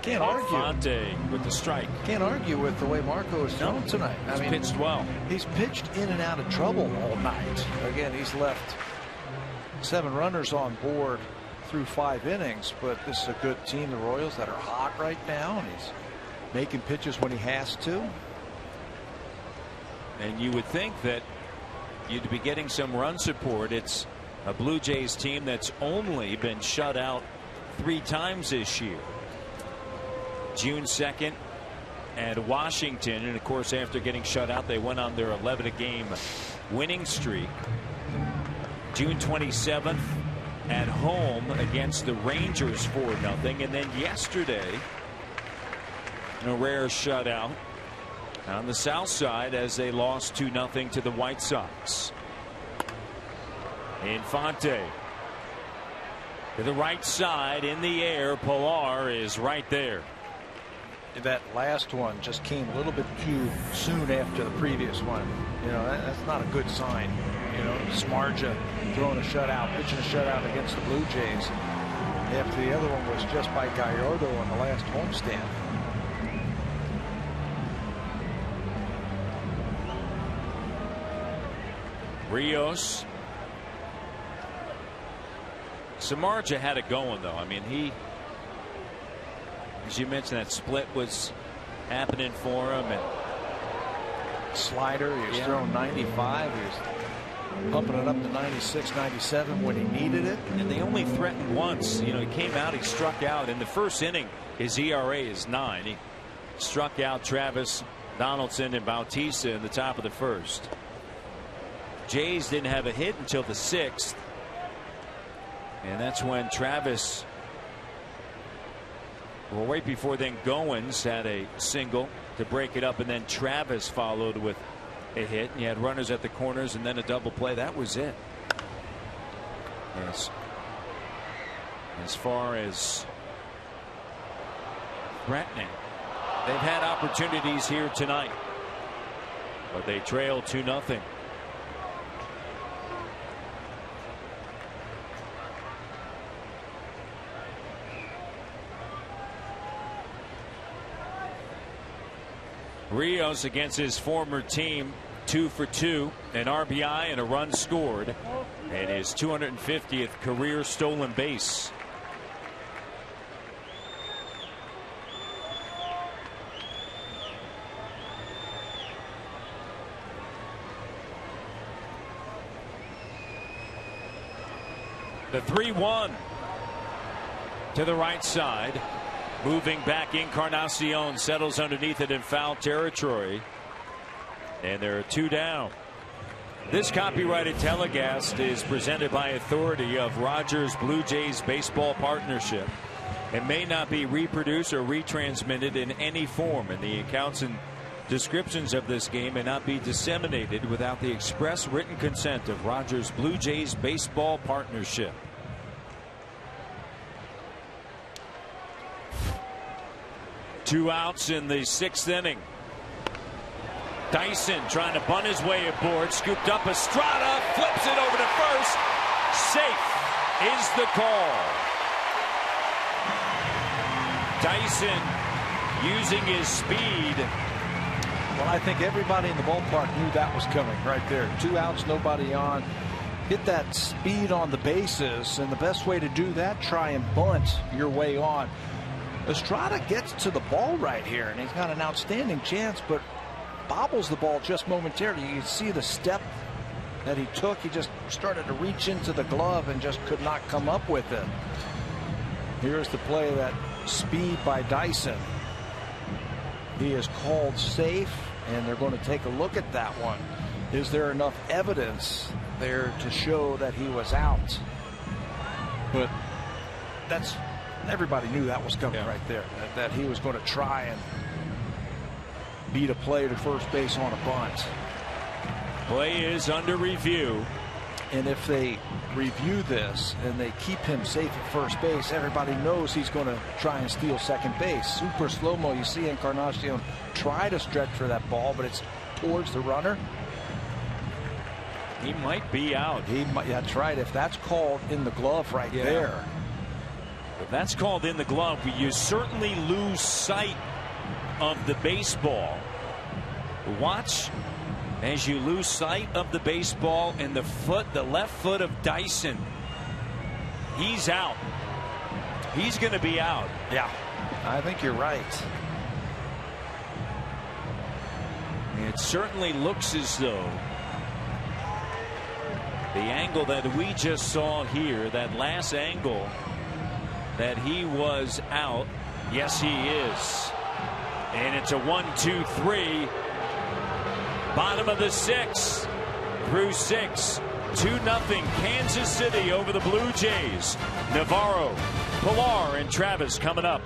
Can't argue. Infante with the strike. Can't argue with the way Marco is thrown tonight. He's pitched well. He's pitched in and out of trouble all night. Again, he's left 7 runners on board through 5 innings, but this is a good team, the Royals, that are hot right now, and he's making pitches when he has to. And you would think that you'd be getting some run support. It's a Blue Jays team that's only been shut out 3 times this year. June 2nd at Washington, and of course after getting shut out they went on their 11-game winning streak. June 27th at home against the Rangers 4-0, and then yesterday a rare shutout on the south side as they lost 2-0 to the White Sox. Infante to the right side, in the air. Pilar is right there. That last one just came a little bit too soon after the previous one. You know, that's not a good sign. You know, Smarja throwing a shutout, pitching a shutout against the Blue Jays after the other one was just by Gallardo on the last homestand. Rios. Samardzija had it going, though. I mean, he, as you mentioned, that split was happening for him. And slider, he was throwing 95. He was pumping it up to 96, 97 when he needed it. And they only threatened once. You know, he came out, he struck out. In the first inning, his ERA is 9. He struck out Travis, Donaldson, and Bautista in the top of the first. Jays didn't have a hit until the 6th. And that's when Travis, well, right before then, Goins had a single to break it up, and then Travis followed with a hit. And you had runners at the corners and then a double play. That was it. Yes. As far as threatening, they've had opportunities here tonight, but they trail 2-0. Rios against his former team, 2 for 2, an RBI and a run scored, and his 250th career stolen base. The 3-1 to the right side. Moving back, Encarnacion settles underneath it in foul territory, and there are 2 down. This copyrighted telecast is presented by authority of Rogers Blue Jays Baseball Partnership. It may not be reproduced or retransmitted in any form, and the accounts and descriptions of this game may not be disseminated without the express written consent of Rogers Blue Jays Baseball Partnership. Two outs in the 6th inning. Dyson trying to bunt his way aboard. Scooped up. Estrada flips it over to first. Safe is the call. Dyson using his speed. Well, I think everybody in the ballpark knew that was coming right there. 2 outs, nobody on. Get that speed on the bases, and the best way to do that, try and bunt your way on. Estrada gets to the ball right here, and he's got an outstanding chance, but bobbles the ball just momentarily. You can see the step that he took. He just started to reach into the glove and just could not come up with it. Here's the play, that speed by Dyson. He is called safe, and they're going to take a look at that one. Is there enough evidence there to show that he was out? But that's, everybody knew that was coming right there, that he was going to try and beat a play to first base on a bunt. Play is under review. And if they review this and they keep him safe at first base, everybody knows he's going to try and steal second base. Super slow-mo, you see Encarnacion try to stretch for that ball, but it's towards the runner. He might be out. He might, that's right. If that's called in the glove right there. If that's called in the glove, you certainly lose sight of the baseball. Watch as you lose sight of the baseball and the left foot of Dyson. He's out. He's going to be out. Yeah, I think you're right. It certainly looks as though the angle that we just saw here, that last angle, that he was out. Yes, he is. And it's a 1-2-3. Bottom of the 6th through 6. 2-0 Kansas City over the Blue Jays. Navarro, Pilar, and Travis coming up.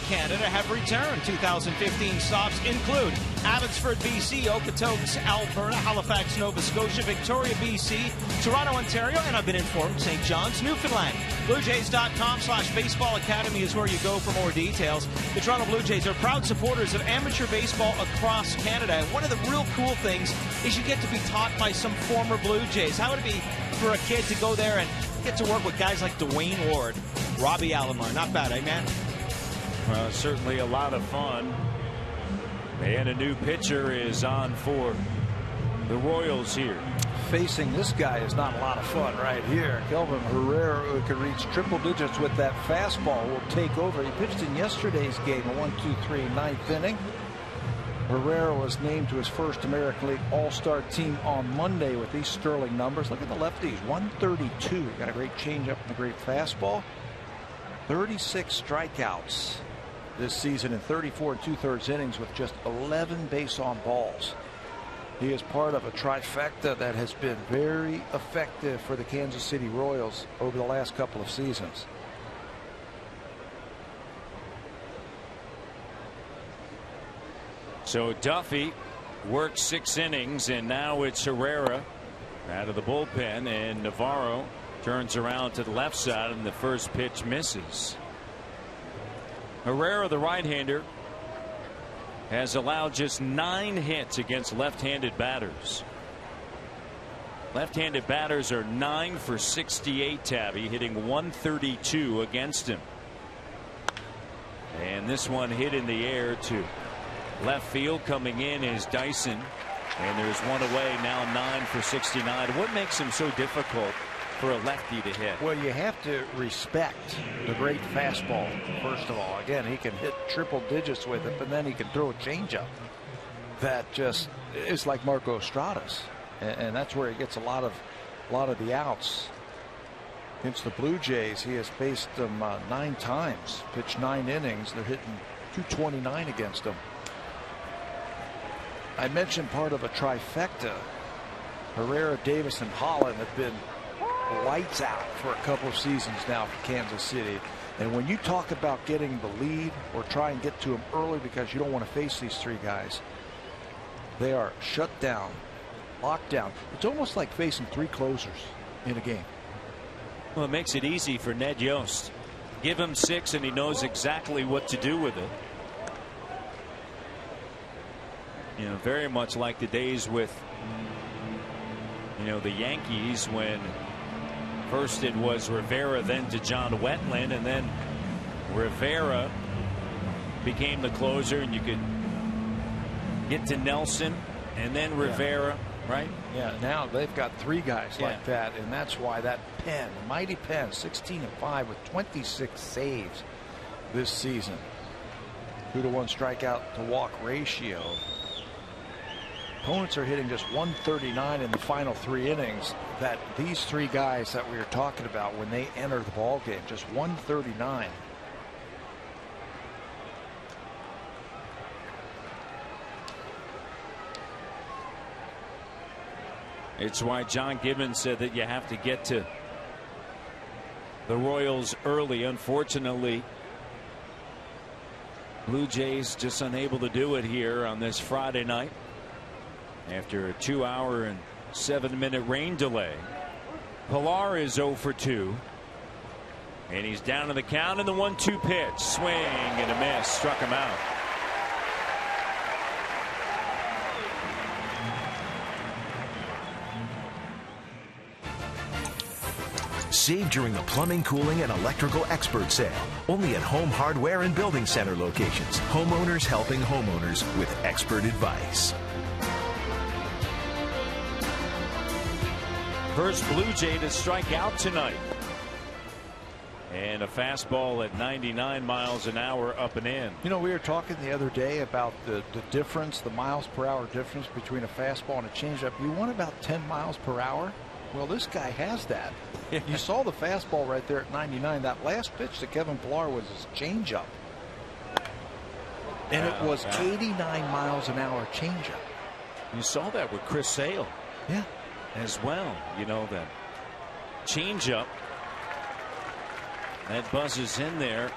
Canada have returned. 2015 stops include Abbotsford, BC, Okotoks, Alberta, Halifax, Nova Scotia, Victoria, BC, Toronto, Ontario, and I've been informed St. John's, Newfoundland. BlueJays.com/Baseball Academy is where you go for more details. The Toronto Blue Jays are proud supporters of amateur baseball across Canada. And one of the real cool things is you get to be taught by some former Blue Jays. How would it be for a kid to go there and get to work with guys like Dwayne Ward, Robbie Alomar? Not bad, eh, man? Certainly a lot of fun. And a new pitcher is on for the Royals here. Facing this guy is not a lot of fun right here. Kelvin Herrera, who could reach triple digits with that fastball, will take over. He pitched in yesterday's game, a 1-2-3 ninth inning. Herrera was named to his first American League All-Star team on Monday with these sterling numbers. Look at the lefties, 132. Got a great changeup and a great fastball. 36 strikeouts this season in 34 2/3 innings with just 11 base on balls. He is part of a trifecta that has been very effective for the Kansas City Royals over the last couple of seasons. So Duffy worked 6 innings, and now it's Herrera out of the bullpen, and Navarro turns around to the left side, and the first pitch misses. Herrera, the right-hander, has allowed just 9 hits against left-handed batters. Left-handed batters are 9 for 68, Tabby, hitting 132 against him. And this one hit in the air to left field. Coming in is Dyson, and there's one away now. 9 for 69. What makes him so difficult for a lefty to hit? Well, you have to respect the great fastball, first of all. Again, he can hit triple digits with it, but then he can throw a changeup that just is like Marco Estrada's. and that's where he gets a lot of the outs. Against the Blue Jays, he has faced them 9 times, pitched 9 innings. They're hitting .229 against him. I mentioned part of a trifecta. Herrera, Davis, and Holland have been lights out for a couple of seasons now for Kansas City. And when you talk about getting the lead or try and get to them early because you don't want to face these 3 guys, they are shut down, locked down. It's almost like facing 3 closers in a game. Well, it makes it easy for Ned Yost. Give him 6 and he knows exactly what to do with it. You know, very much like the days with, you know, the Yankees, when first it was Rivera, then to John Wetland, and then Rivera became the closer, and you could get to Nelson and then Rivera. Right? Yeah, now they've got 3 guys like that, and that's why that pen, mighty pen, 16-5 with 26 saves this season. 2-to-1 strikeout to walk ratio. Opponents are hitting just 139 in the final 3 innings. That these 3 guys that we were talking about, when they enter the ball game, just 139. It's why John Gibbons said that you have to get to the Royals early. Unfortunately, Blue Jays just unable to do it here on this Friday night after a 2-hour and 7-minute rain delay. Pilar is 0 for 2, and he's down to the count in the 1-2 pitch. Swing and a miss, struck him out. Save during the plumbing, cooling, and electrical expert sale. Only at Home Hardware and Building Center locations. Homeowners helping homeowners with expert advice. First Blue Jay to strike out tonight. And a fastball at 99 miles an hour up and in. You know, we were talking the other day about the difference, the miles per hour difference between a fastball and a changeup. You want about 10 miles per hour? Well, this guy has that. You saw the fastball right there at 99. That last pitch to Kevin Pilar was his changeup. And it was 89 miles an hour changeup. You saw that with Chris Sale. Yeah. As well. You know, that changeup that buzzes in there.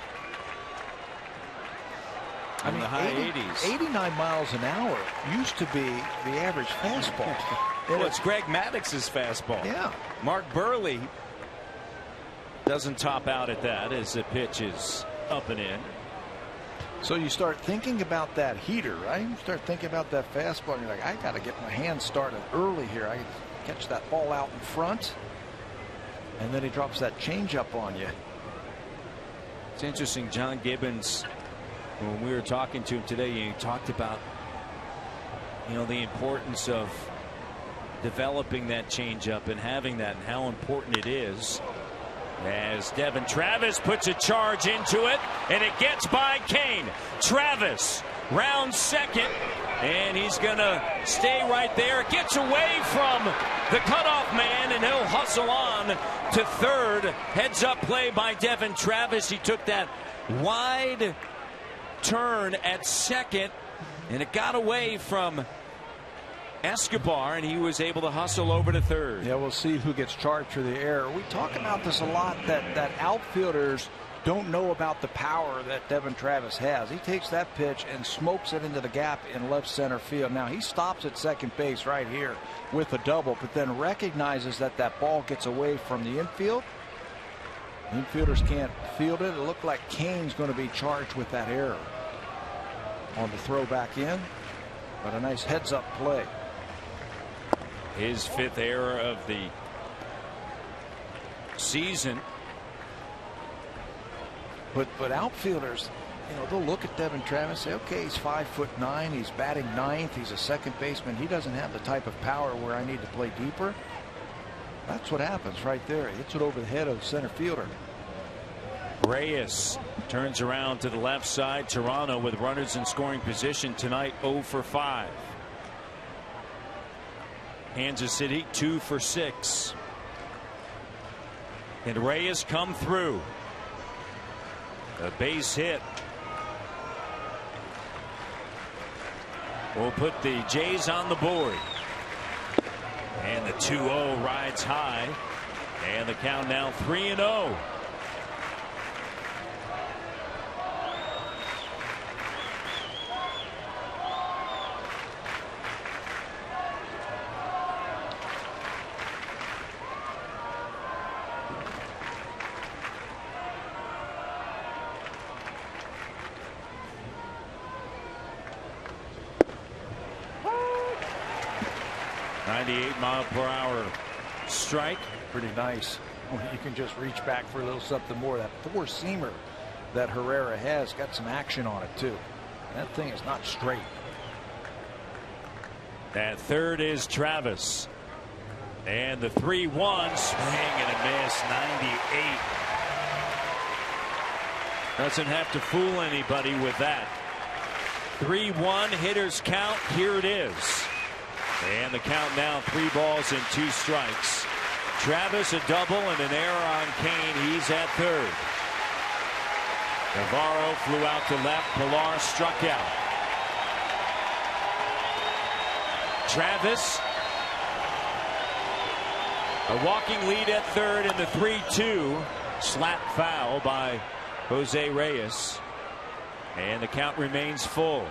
I mean, the high 80s. 89 miles an hour used to be the average fastball. Well, it's Greg Maddox's fastball. Yeah. Mark Burley doesn't top out at that as the pitch is up and in. So you start thinking about that heater, right? You start thinking about that fastball, and you're like, I got to get my hands started early here. I can catch that ball out in front. And then he drops that changeup on you. It's interesting, John Gibbons, when we were talking to him today, he talked about, you know, the importance of developing that changeup and having that, and how important it is. As Devin Travis puts a charge into it, and it gets by Kane. Travis rounds second, and he's gonna stay right there. Gets away from the cutoff man, and he'll hustle on to third. Heads up play by Devin Travis. He took that wide turn at second, and it got away from Escobar, and he was able to hustle over to third. Yeah, we'll see who gets charged for the error. We talk about this a lot, that outfielders don't know about the power that Devin Travis has. He takes that pitch and smokes it into the gap in left center field. Now he stops at second base right here with a double, but then recognizes that that ball gets away from the infield. Infielders can't field it. It looked like Kane's going to be charged with that error on the throw back in, but a nice heads-up play. His 5th error of the season. But outfielders, you know, they'll look at Devin Travis and say, okay, he's 5'9", he's batting 9th, he's a second baseman, he doesn't have the type of power where I need to play deeper. That's what happens right there. He hits it over the head of the center fielder. Reyes turns around to the left side. Toronto with runners in scoring position tonight, 0 for 5. Kansas City 2 for 6. And Reyes come through. A base hit will put the Jays on the board. And the 2-0 rides high. And the count now 3-0. .mile/hour strike. Pretty nice. You can just reach back for a little something more. That four-seamer that Herrera has got some action on it too. That thing is not straight. At third is Travis. And the 3-1 swing and a miss. 98. Doesn't have to fool anybody with that. 3-1 hitters count. Here it is. And the count now 3 balls and 2 strikes. Travis a double and an error on Kane. He's at third. Navarro flew out to left. Pilar struck out. Travis a walking lead at third in the 3-2. Slap foul by Jose Reyes. And the count remains full.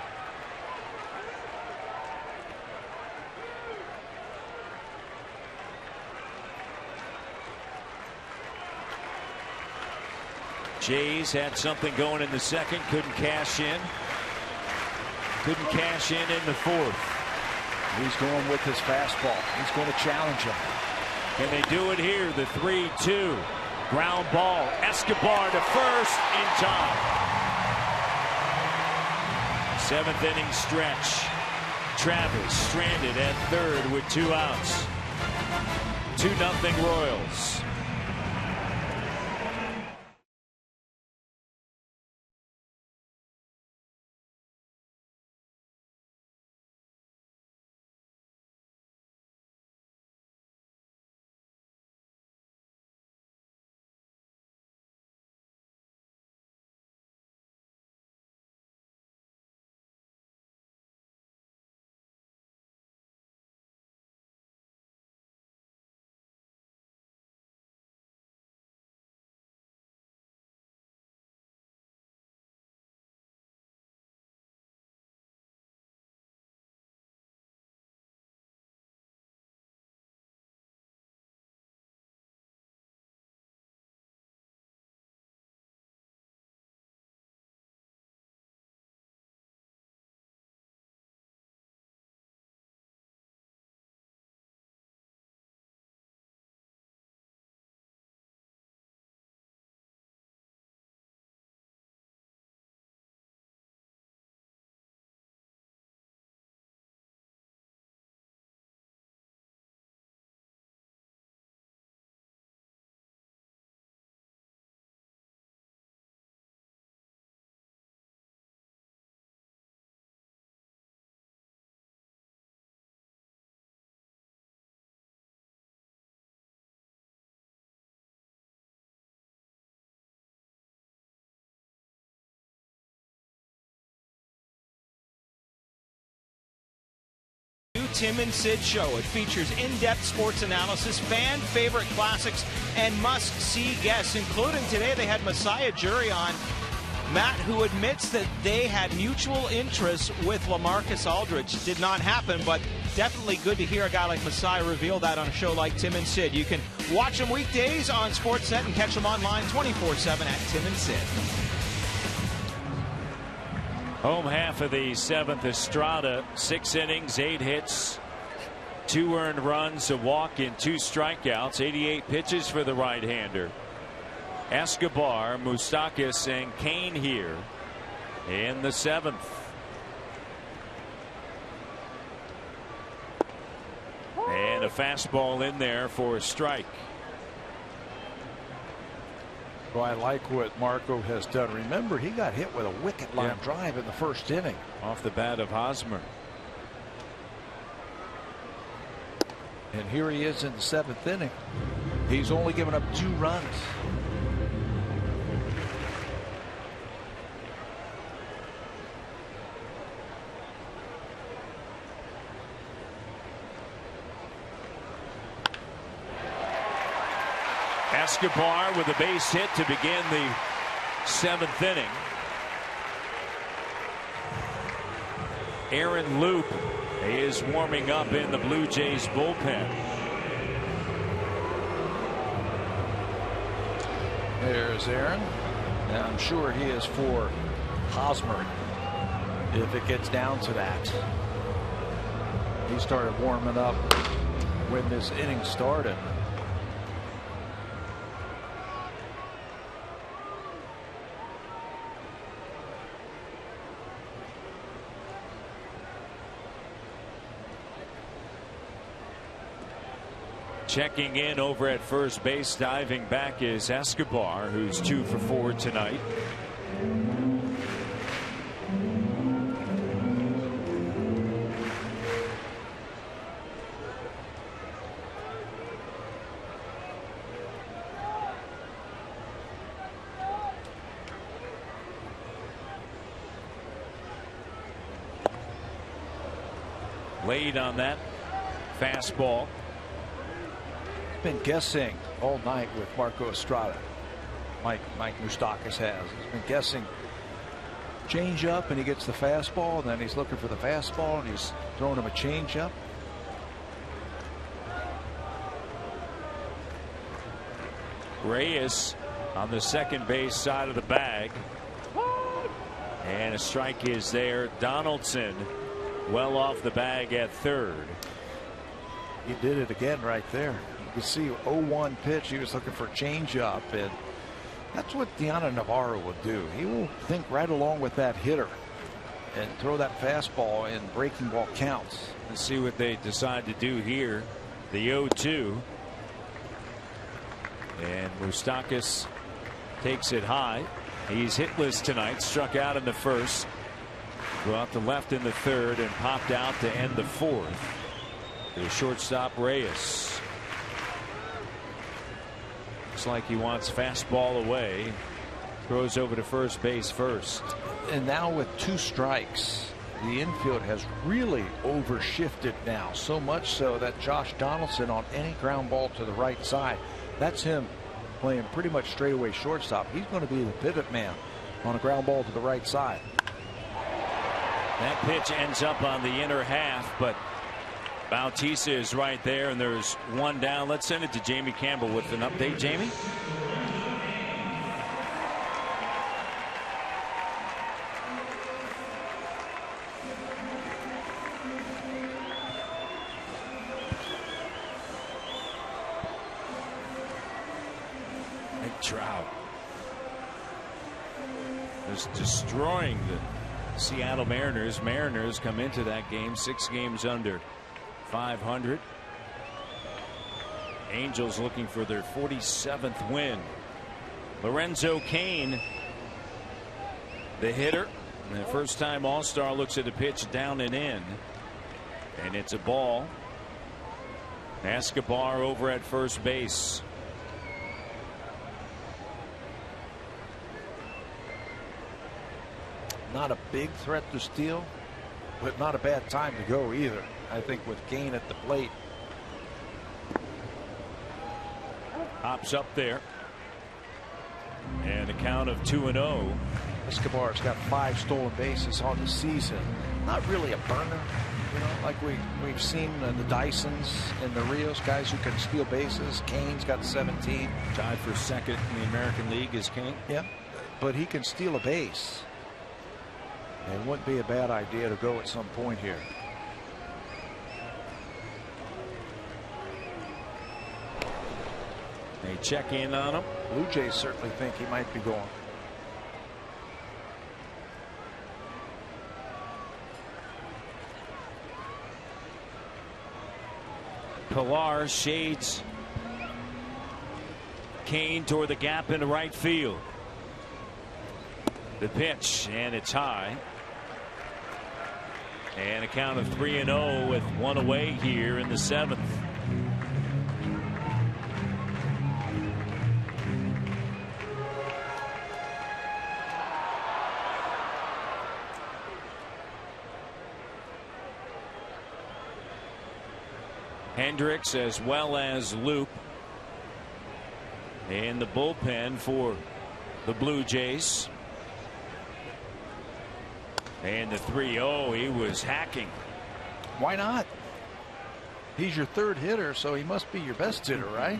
Jays had something going in the second, couldn't cash in. Couldn't cash in the fourth. He's going with his fastball. He's going to challenge him. Can they do it here? The 3-2. Ground ball. Escobar to first in time. 7th inning stretch. Travis stranded at third with 2 outs. 2-0 Royals. Tim and Sid show. It features in-depth sports analysis, fan favorite classics, and must-see guests, including today they had Messiah Jury on. Matt, who admits that they had mutual interests with LaMarcus Aldridge. Did not happen, but definitely good to hear a guy like Messiah reveal that on a show like Tim and Sid. You can watch them weekdays on Sportsnet and catch them online 24/7 at Tim and Sid. Home half of the 7th, Estrada, 6 innings, 8 hits, 2 earned runs, a walk, and 2 strikeouts. 88 pitches for the right-hander. Escobar, Moustakas, and Kane here in the 7th. And a fastball in there for a strike. Well, I like what Marco has done. Remember, he got hit with a wicket line drive in the first inning. Off the bat of Hosmer. And here he is in the 7th inning. He's only given up 2 runs. Escobar with a base hit to begin the 7th inning. Aaron Loop is warming up in the Blue Jays bullpen. There's Aaron. Now I'm sure he is for Hosmer if it gets down to that. He started warming up when this inning started. Checking in over at first base, diving back is Escobar, who's 2 for 4 tonight. Laid on that fastball. Been guessing all night with Marco Estrada. Mike Moustakas has. He's been guessing change up, and he gets the fastball, and then he's looking for the fastball, and he's throwing him a change up. Reyes on the second base side of the bag, and a strike is there. Donaldson well off the bag at third. He did it again right there. You see 0-1 pitch. He was looking for a changeup, and that's what Deanna Navarro will do. He will think right along with that hitter and throw that fastball in breaking ball counts. Let's see what they decide to do here. The 0-2, and Moustakas takes it high. He's hitless tonight. Struck out in the first, go out to left in the third, and popped out to end the fourth. The shortstop Reyes. Looks like he wants fastball away. Throws over to first base first. And now with 2 strikes, the infield has really overshifted now. So much so that Josh Donaldson on any ground ball to the right side, that's him playing pretty much straightaway shortstop. He's going to be the pivot man on a ground ball to the right side. That pitch ends up on the inner half, but Bautista is right there, and there's one down. Let's send it to Jamie Campbell with an update. Jamie? Big Trout is destroying the Seattle Mariners. Mariners come into that game 6 games under 500. Angels looking for their 47th win. Lorenzo Cain, the hitter, and the first time All-Star, looks at a pitch down and in, and it's a ball. Escobar over at first base. Not a big threat to steal, but not a bad time to go either. I think with Cain at the plate. Hops up there, and a count of 2-0. Escobar's got 5 stolen bases on the season. Not really a burner, you know, like we've seen the Dysons and the Rios, guys who can steal bases. Cain's got 17. Tied for second in the American League is Cain. Yeah, but he can steal a base. It wouldn't be a bad idea to go at some point here. They check in on him. Blue Jays certainly think he might be going. Pilar shades Cain toward the gap into right field. The pitch, and it's high. And a count of 3-0 with one away here in the 7th. Hendricks as well as Loop in the bullpen for the Blue Jays. And the 3-0, he was hacking. Why not? He's your third hitter, so he must be your best hitter, right?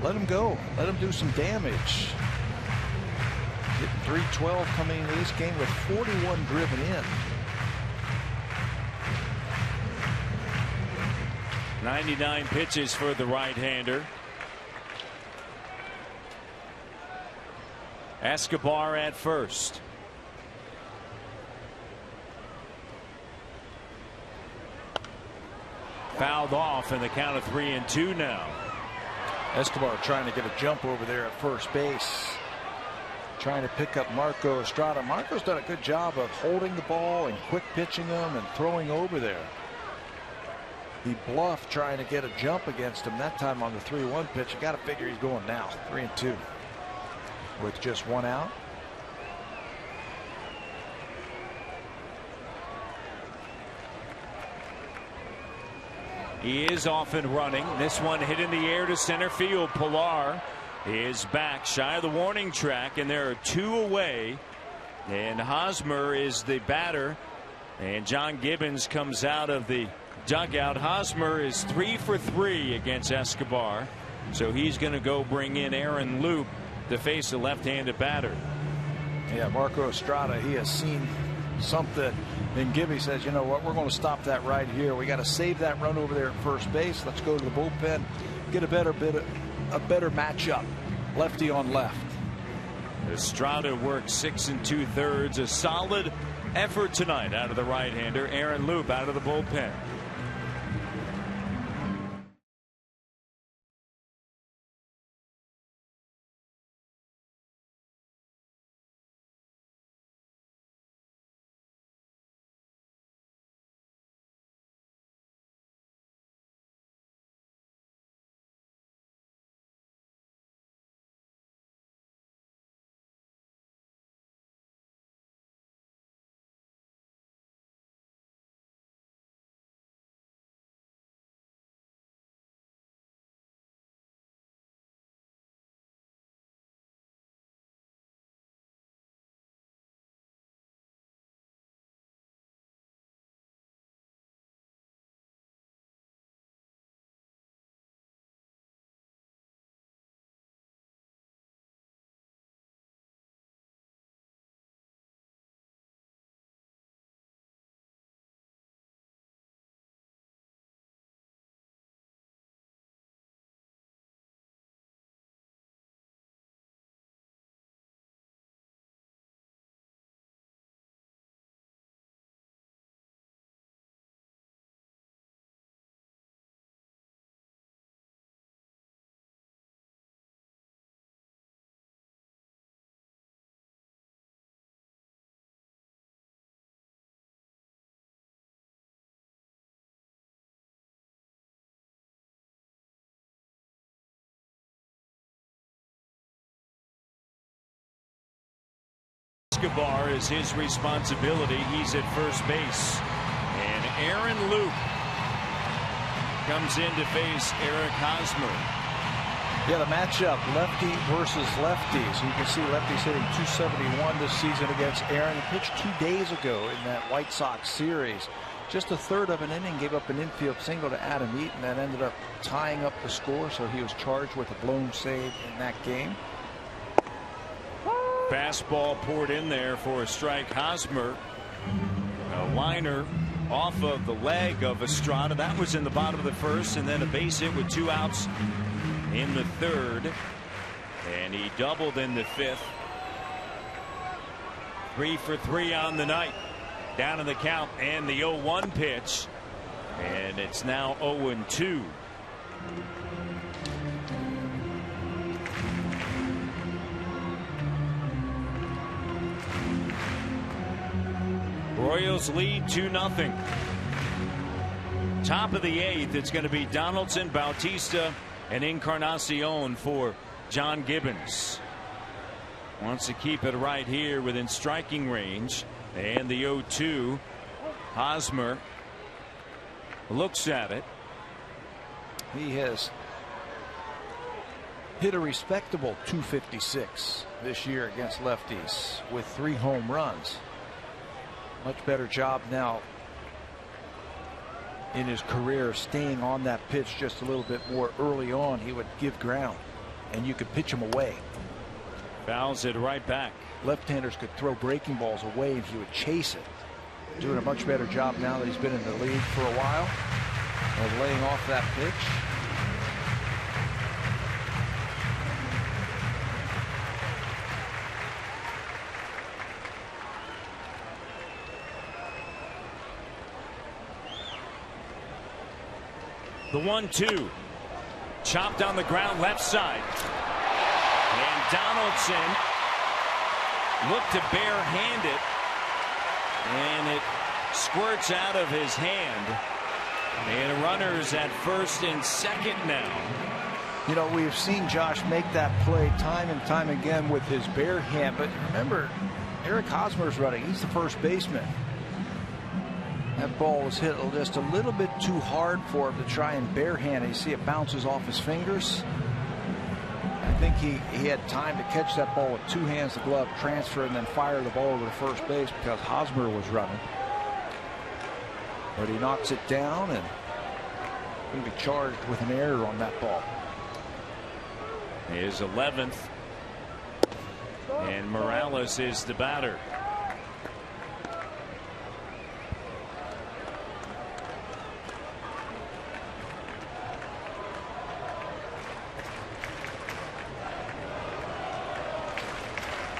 Let him go. Let him do some damage. Hitting 312 coming into this game with 41 driven in. 99 pitches for the right-hander. Escobar at first. Fouled off in the count of 3-2 now. Escobar trying to get a jump over there at first base. Trying to pick up Marco Estrada. Marco's done a good job of holding the ball and quick pitching them and throwing over there. He bluffed trying to get a jump against him that time on the 3-1 pitch. You got to figure he's going now. 3-2 with just one out. He is off and running. This one hit in the air to center field. Pilar is back shy of the warning track, and there are two away. And Hosmer is the batter, and John Gibbons comes out of the dugout. Hosmer is 3 for 3 against Escobar, so he's going to go bring in Aaron Loop to face a left-handed batter. Yeah, Marco Estrada, he has seen something, and Gibby says, you know what, we're going to stop that right here. We got to save that run over there at first base. Let's go to the bullpen, get a better matchup, lefty on left. Estrada worked 6 2/3, a solid effort tonight out of the right-hander. Aaron Loop out of the bullpen. Escobar is his responsibility. He's at first base, and Aaron Loop comes in to face Eric Hosmer. Yeah, the matchup, lefty versus lefty. So you can see lefty's hitting 271 this season against Aaron. He pitched 2 days ago in that White Sox series. Just a third of an inning, gave up an infield single to Adam Eaton that ended up tying up the score, so he was charged with a blown save in that game. Fastball poured in there for a strike. Hosmer, a liner off of the leg of Estrada. That was in the bottom of the first, and then a base hit with 2 outs in the third, and he doubled in the fifth. 3 for 3 on the night. Down in the count, and the 0-1 pitch, and it's now 0-2. Royals lead 2-0. Top of the 8th, it's going to be Donaldson, Bautista, and Encarnacion for John Gibbons. Wants to keep it right here within striking range. And the 0-2. Hosmer looks at it. He has hit a respectable .256 this year against lefties with 3 home runs. Much better job now in his career staying on that pitch just a little bit more early on. He would give ground and you could pitch him away. Fouls it right back. Left-handers could throw breaking balls away and he would chase it. Doing a much better job now that he's been in the league for a while of laying off that pitch. The 1-2. Chopped on the ground left side. And Donaldson looked to barehand it. And it squirts out of his hand. And runners at first and second now. You know, we've seen Josh make that play time and time again with his bare hand. But remember, Eric Hosmer's running. He's the first baseman. That ball was hit just a little bit too hard for him to try and barehand it. You see it bounces off his fingers. I think he had time to catch that ball with 2 hands, the glove, transfer, and then fire the ball over to first base because Hosmer was running. But he knocks it down and going to be charged with an error on that ball. His 11th. And Morales is the batter.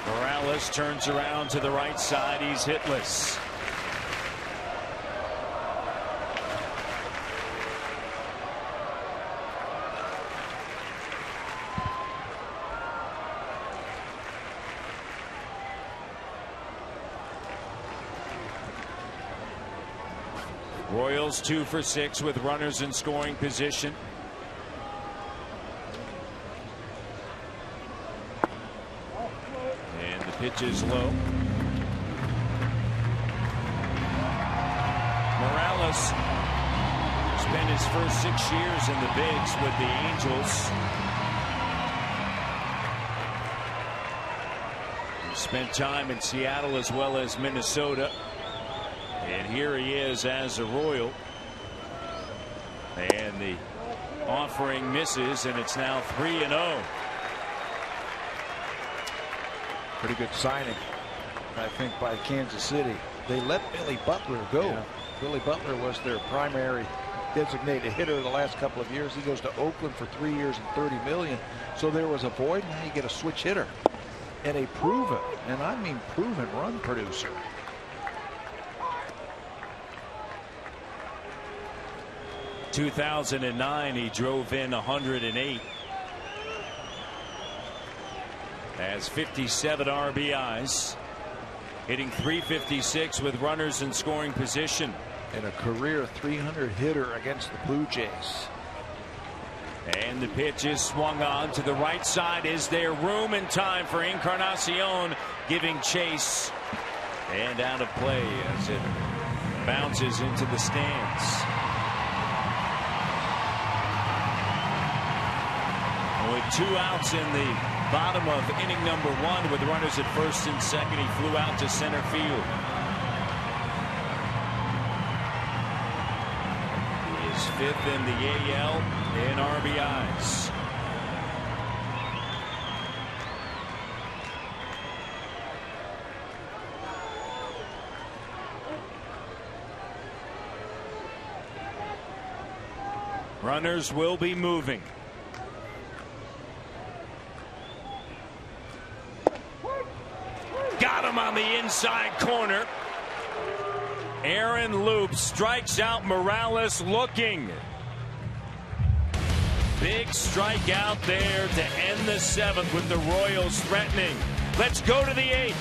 Morales turns around to the right side. He's hitless. Royals 2 for 6 with runners in scoring position. And the pitch is low. Morales spent his first 6 years in the bigs with the Angels. He spent time in Seattle as well as Minnesota. And here he is as a Royal. And the offering misses, and it's now 3-0. Pretty good signing, I think, by Kansas City. They let Billy Butler go. Yeah. Billy Butler was their primary designated hitter the last couple of years. He goes to Oakland for 3 years and $30 million. So there was a void. Now you get a switch hitter and a proven, and I mean proven, run producer. In 2009, he drove in 108. Has 57 RBIs, hitting .356 with runners in scoring position. And a career .300 hitter against the Blue Jays. And the pitch is swung on to the right side. Is there room and time for Encarnacion, giving chase, and out of play as it bounces into the stands. With 2 outs in the bottom of inning number 1 with runners at first and second, he flew out to center field. He is 5th in the AL in RBIs. Runners will be moving. Got him on the inside corner. Aaron Loup strikes out Morales looking. Big strikeout there to end the 7th with the Royals threatening. Let's go to the 8th.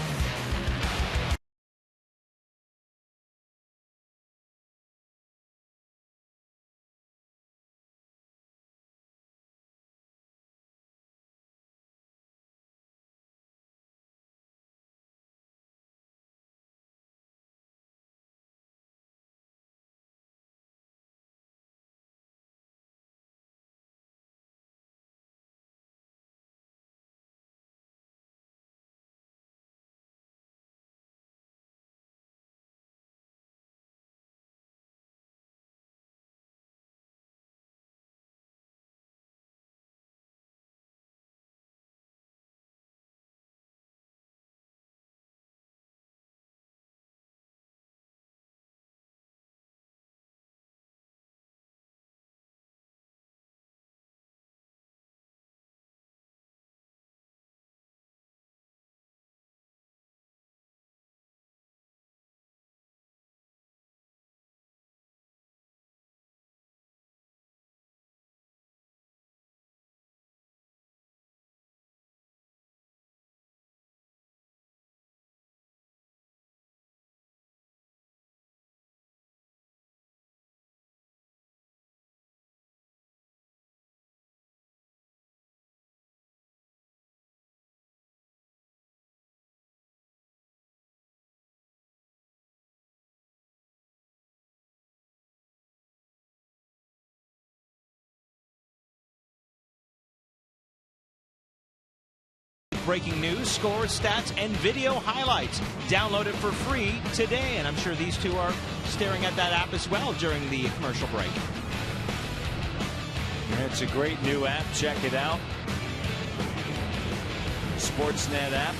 breaking news, scores, stats, and video highlights. Download it for free today, and I'm sure these two are staring at that app as well during the commercial break. It's a great new app. Check it out. Sportsnet app.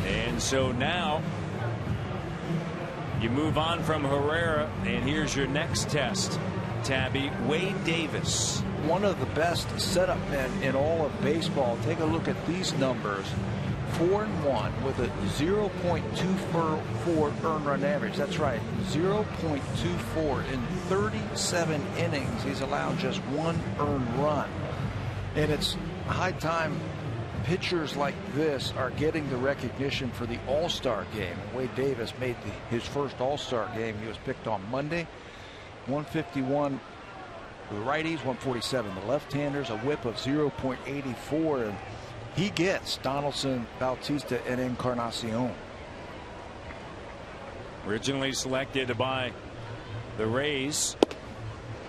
And so now you move on from Herrera, and here's your next test, Tabby. Wade Davis. One of the best setup men in all of baseball. Take a look at these numbers. 4-1 with a 0.24 earned run average. That's right, 0.24 in 37 innings. He's allowed just one earned run. And it's high time pitchers like this are getting the recognition for the All-Star game. Wade Davis made his first All-Star game. He was picked on Monday. 151 the righties, 147 the left-handers, a whip of 0.84, and he gets Donaldson, Bautista, and Encarnacion. Originally selected by the Rays,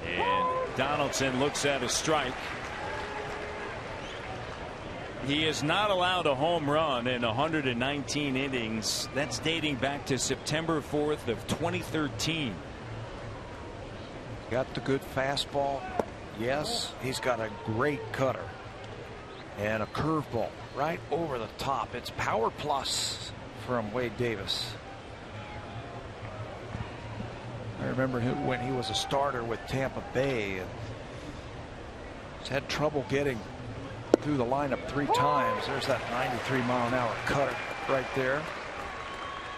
and Donaldson looks at a strike. He is not allowed a home run in 119 innings. That's dating back to September 4th of 2013. Got the good fastball. Yes, he's got a great cutter. And a curveball right over the top. It's power plus from Wade Davis. I remember when he was a starter with Tampa Bay. And he's had trouble getting through the lineup 3 times. There's that 93-mile-an-hour cutter right there.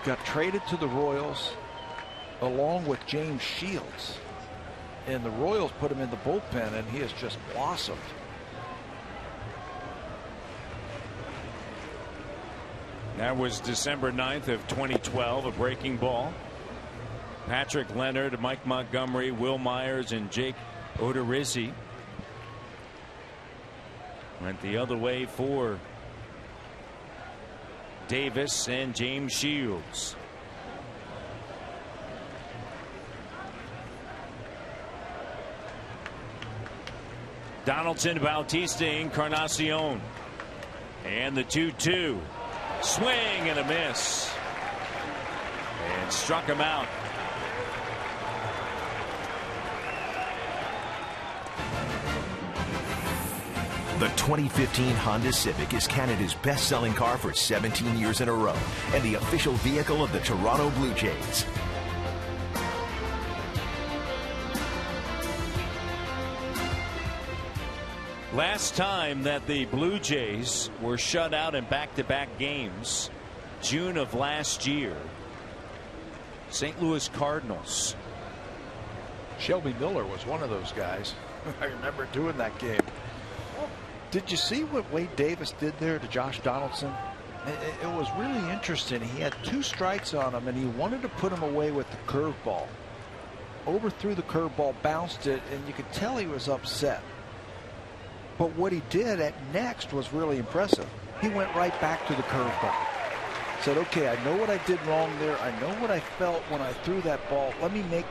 Got traded to the Royals along with James Shields. And the Royals put him in the bullpen, and he has just blossomed. That was December 9th of 2012, a breaking ball. Patrick Leonard, Mike Montgomery, Will Myers, and Jake Odorizzi went the other way for Davis and James Shields. Donaldson, Bautista, Encarnacion, and the 2-2. Swing and a miss, and struck him out. The 2015 Honda Civic is Canada's best-selling car for 17 years in a row and the official vehicle of the Toronto Blue Jays. Last time that the Blue Jays were shut out in back-to-back games, June of last year. St. Louis Cardinals. Shelby Miller was one of those guys. I remember doing that game. Did you see what Wade Davis did there to Josh Donaldson? It was really interesting. He had 2 strikes on him, and he wanted to put him away with the curveball. Overthrew the curveball, bounced it, and you could tell he was upset. But what he did at next was really impressive. He went right back to the curveball. Said, okay, I know what I did wrong there. I know what I felt when I threw that ball. Let me make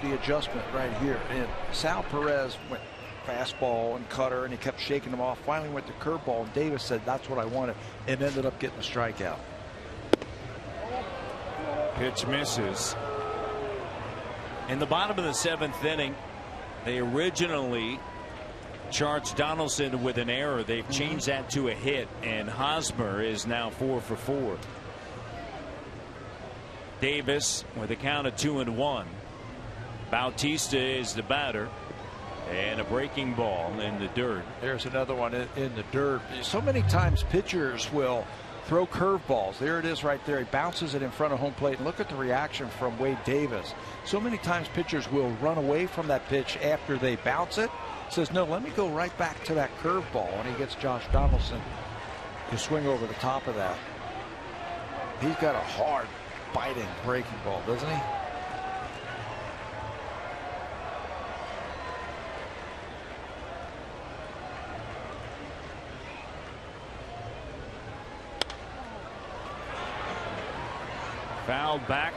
the adjustment right here. And Sal Perez went fastball and cutter, and he kept shaking them off. Finally went to curveball, and Davis said, that's what I wanted, and ended up getting a strikeout. Pitch misses. In the bottom of the 7th inning, they originally charged Donaldson with an error. They've changed that to a hit, and Hosmer is now 4 for 4. Davis with a count of 2-1. Bautista is the batter, and a breaking ball in the dirt. There's another one in the dirt. So many times pitchers will throw curveballs. There it is right there. He bounces it in front of home plate, and look at the reaction from Wade Davis. So many times pitchers will run away from that pitch after they bounce it. Says, no, let me go right back to that curveball, and he gets Josh Donaldson to swing over the top of that. He's got a hard biting breaking ball, doesn't he? Fouled back,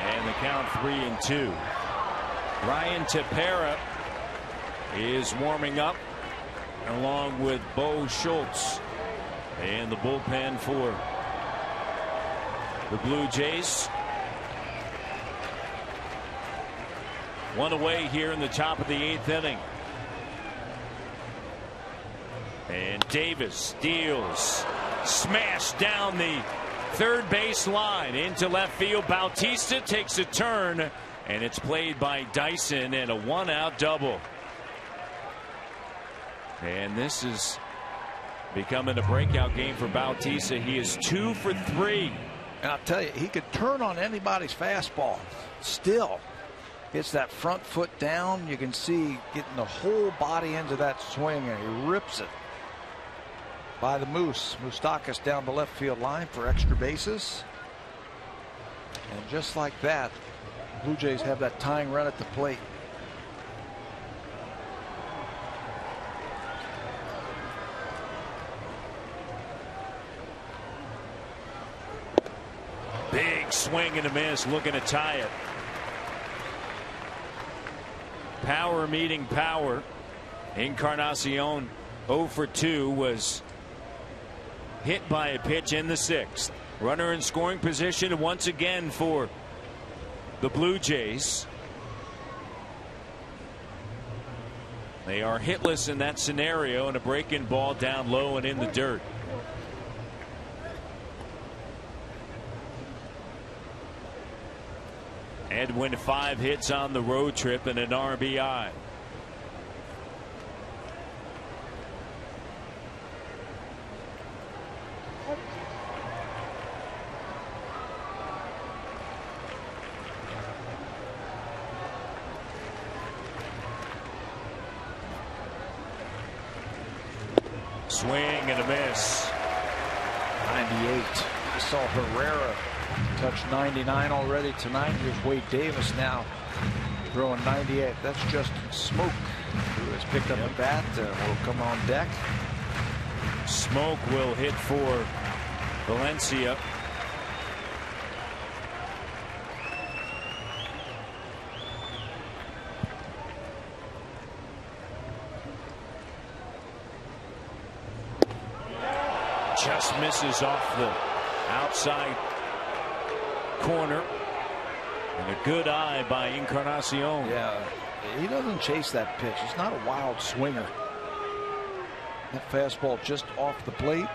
and the count 3-2. Ryan Tepera is warming up along with Bo Schultz in the bullpen for the Blue Jays. One away here in the top of the 8th inning. And Davis deals, smash down the third base line into left field. Bautista takes a turn, and it's played by Dyson, and a 1-out double. And this is becoming a breakout game for Bautista. He is 2 for 3. And I'll tell you, he could turn on anybody's fastball. Still gets that front foot down. You can see getting the whole body into that swing, and he rips it by the Moose. Moustakas down the left field line for extra bases. And just like that, Blue Jays have that tying run at the plate. Big swing and a miss, looking to tie it. Power meeting power. Encarnacion 0 for 2 was hit by a pitch in the 6th. Runner in scoring position once again for the Blue Jays. They are hitless in that scenario, and a breaking ball down low and in the dirt. Edwin 5 hits on the road trip and an RBI. Swing and a miss. 98. I saw Herrera touch 99 already tonight. Here's Wade Davis now throwing 98. That's Justin Smoke, who has picked up a bat. Will come on deck. Smoke will hit for Valencia. Just misses off the outside corner. And a good eye by Encarnacion. Yeah, he doesn't chase that pitch. He's not a wild swinger. That fastball just off the plate.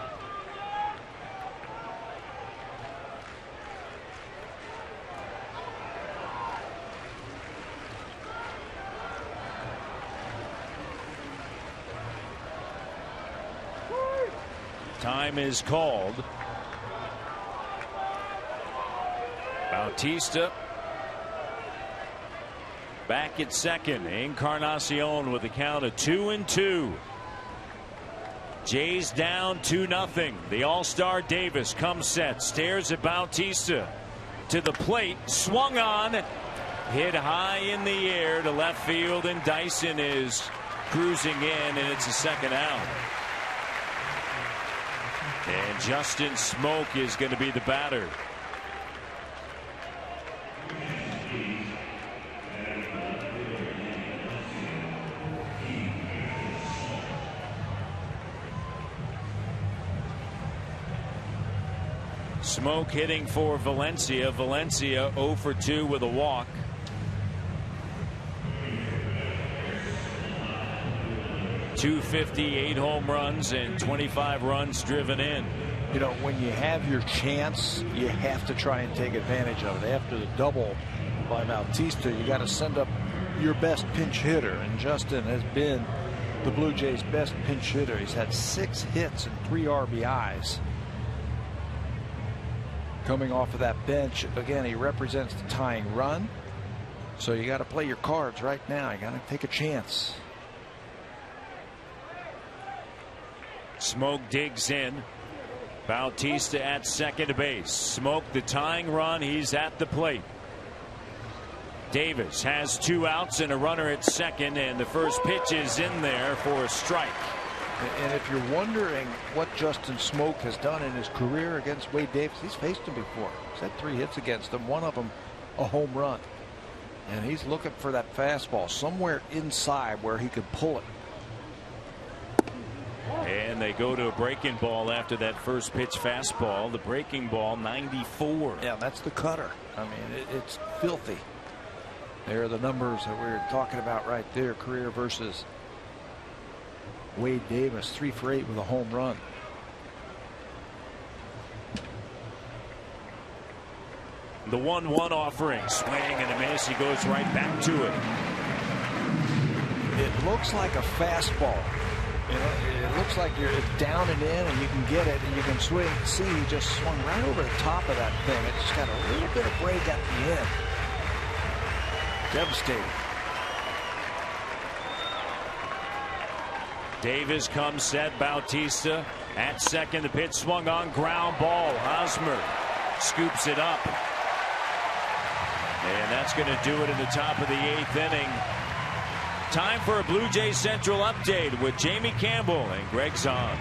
Time is called. Bautista back at second. Encarnacion with a count of 2-2. Jays down 2-0. The All-Star Davis comes set, stares at Bautista to the plate, swung on, hit high in the air to left field, and Dyson is cruising in, and it's a second out. And Justin Smoke is going to be the batter. Smoke hitting for Valencia. Valencia 0 for 2 with a walk. .250, 8 home runs and 25 runs driven in. You know, when you have your chance, you have to try and take advantage of it. After the double by Bautista, you got to send up your best pinch hitter, and Justin has been the Blue Jays' best pinch hitter. He's had 6 hits and 3 RBIs. Coming off of that bench, again, he represents the tying run. So you got to play your cards right now. You got to take a chance. Smoke digs in. Bautista at second base. Smoke the tying run. He's at the plate. Davis has 2 outs and a runner at second, and the first pitch is in there for a strike. And if you're wondering what Justin Smoke has done in his career against Wade Davis, he's faced him before. He's had 3 hits against him, one of them a home run. And he's looking for that fastball somewhere inside where he could pull it. And they go to a breaking ball after that first pitch fastball. The breaking ball, 94. Yeah, that's the cutter. I mean, it's filthy. There are the numbers that we were talking about right there. Career versus Wade Davis, 3 for 8 with a home run. The 1-1 offering, swing and a miss. He goes right back to it. It looks like a fastball. It looks like you're down and in, and you can get it, and you can swing. See, he just swung right over the top of that thing. It just got a little bit of break at the end. Devastating. Davis comes set. Bautista at second. The pitch swung on, ground ball. Hosmer scoops it up. And that's going to do it in the top of the 8th inning. Time for a Blue Jays Central update with Jamie Campbell and Greg Zahn.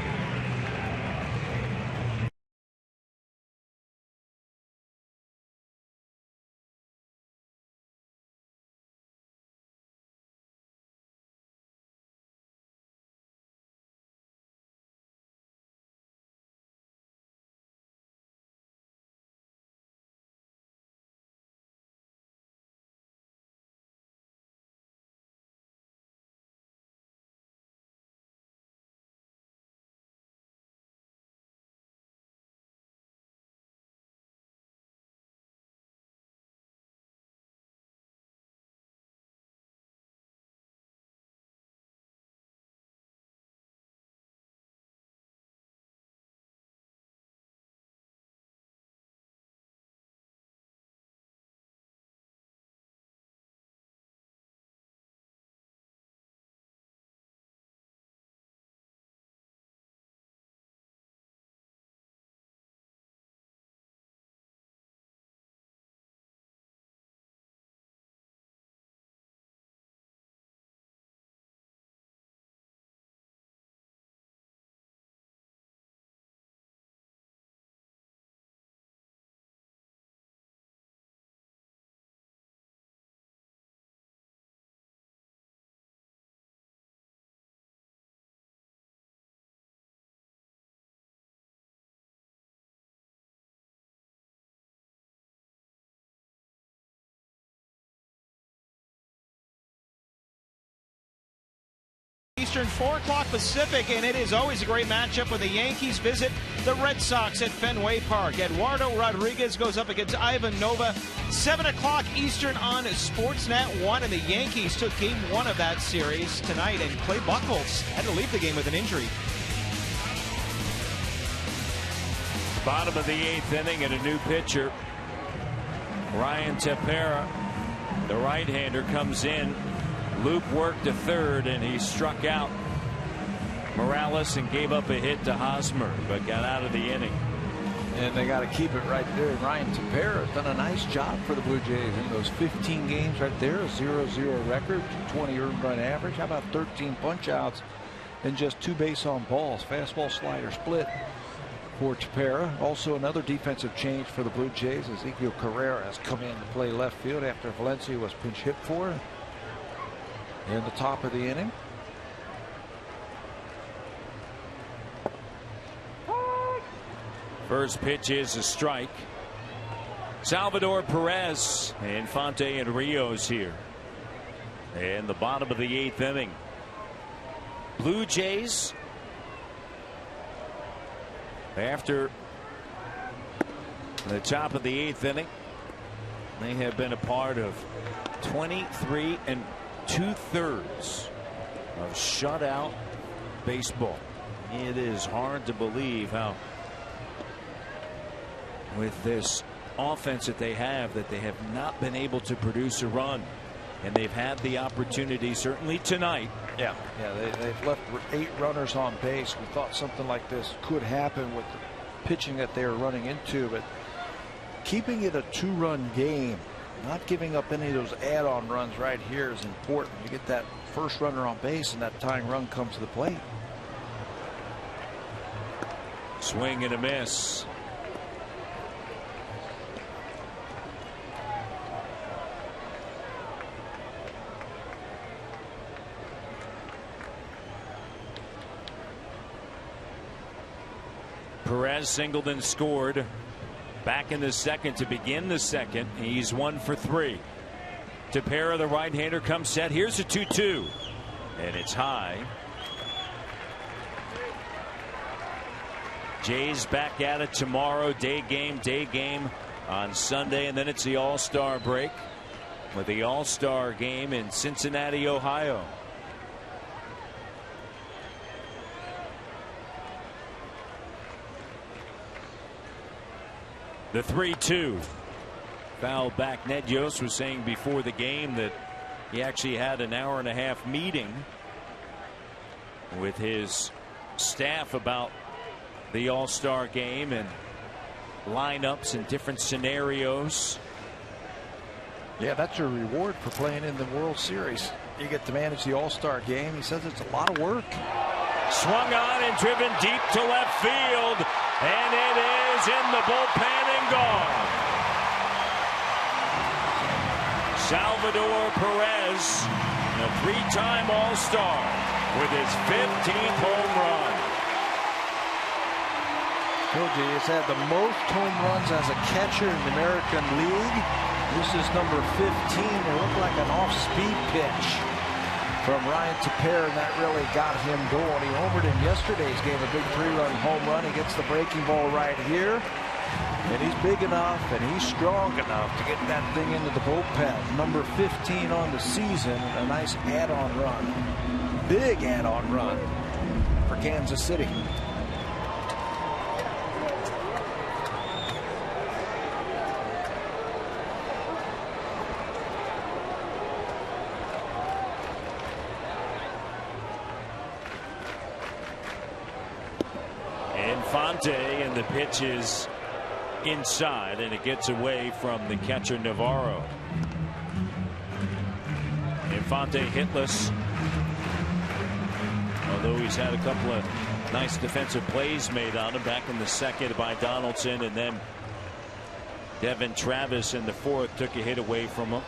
Eastern, 4 o'clock Pacific, and it is always a great matchup when the Yankees visit the Red Sox at Fenway Park. Eduardo Rodriguez goes up against Ivan Nova. 7 o'clock Eastern on Sportsnet 1, and the Yankees took game 1 of that series tonight, and Clay Buchholz had to leave the game with an injury. Bottom of the 8th inning and a new pitcher. Ryan Tepera, the right-hander, comes in. Loop worked to third, and he struck out Morales and gave up a hit to Hosmer, but got out of the inning. And they got to keep it right there. Ryan Tepera has done a nice job for the Blue Jays in those 15 games right there. A 0-0 record, 20 earned run average. How about 13 punch outs and just 2 base on balls? Fastball slider split for Tepera. Also another defensive change for the Blue Jays. Ezekiel Carrera has come in to play left field after Valencia was pinch hit for in the top of the inning. First pitch is a strike. Salvador Perez, Infante, and Rios here. And the bottom of the 8th inning. Blue Jays, after the top of the 8th inning, they have been a part of 23 2/3 of shutout baseball. It is hard to believe how, with this offense that they have not been able to produce a run, and they've had the opportunity, certainly tonight. Yeah, they've left 8 runners on base. We thought something like this could happen with the pitching that they are running into, but keeping it a 2-run game, not giving up any of those add-on runs right here is important. You get that first runner on base, and that tying run comes to the plate. Swing and a miss. Perez singled and scored back in the second to begin the second. He's 1 for 3. Tepera, the right-hander, comes set. Here's a 2-2, and it's high. Jays back at it tomorrow. Day game on Sunday, and then it's the All-Star break with the All-Star game in Cincinnati, Ohio. The 3-2. Foul back. Ned Yost was saying before the game that he actually had an hour-and-a-half meeting with his staff about the All-Star game and lineups and different scenarios. Yeah, that's your reward for playing in the World Series. You get to manage the All-Star game. He says it's a lot of work. Swung on and driven deep to left field, and it is in the bullpen and gone. Salvador Perez, a 3-time All-Star, with his 15th home run. Koji has had the most home runs as a catcher in the American League. This is number 15. It looked like an off-speed pitch from Ryan Tepera, and that really got him going. He homered in yesterday's game, a big 3-run home run. He gets the breaking ball right here, and he's big enough and he's strong enough to get that thing into the bullpen. Number 15 on the season, a nice add-on run. Big add-on run for Kansas City. And the pitch is inside, and it gets away from the catcher Navarro. Infante hitless, although he's had a couple of nice defensive plays made on him back in the second by Donaldson, and then Devin Travis in the fourth took a hit away from him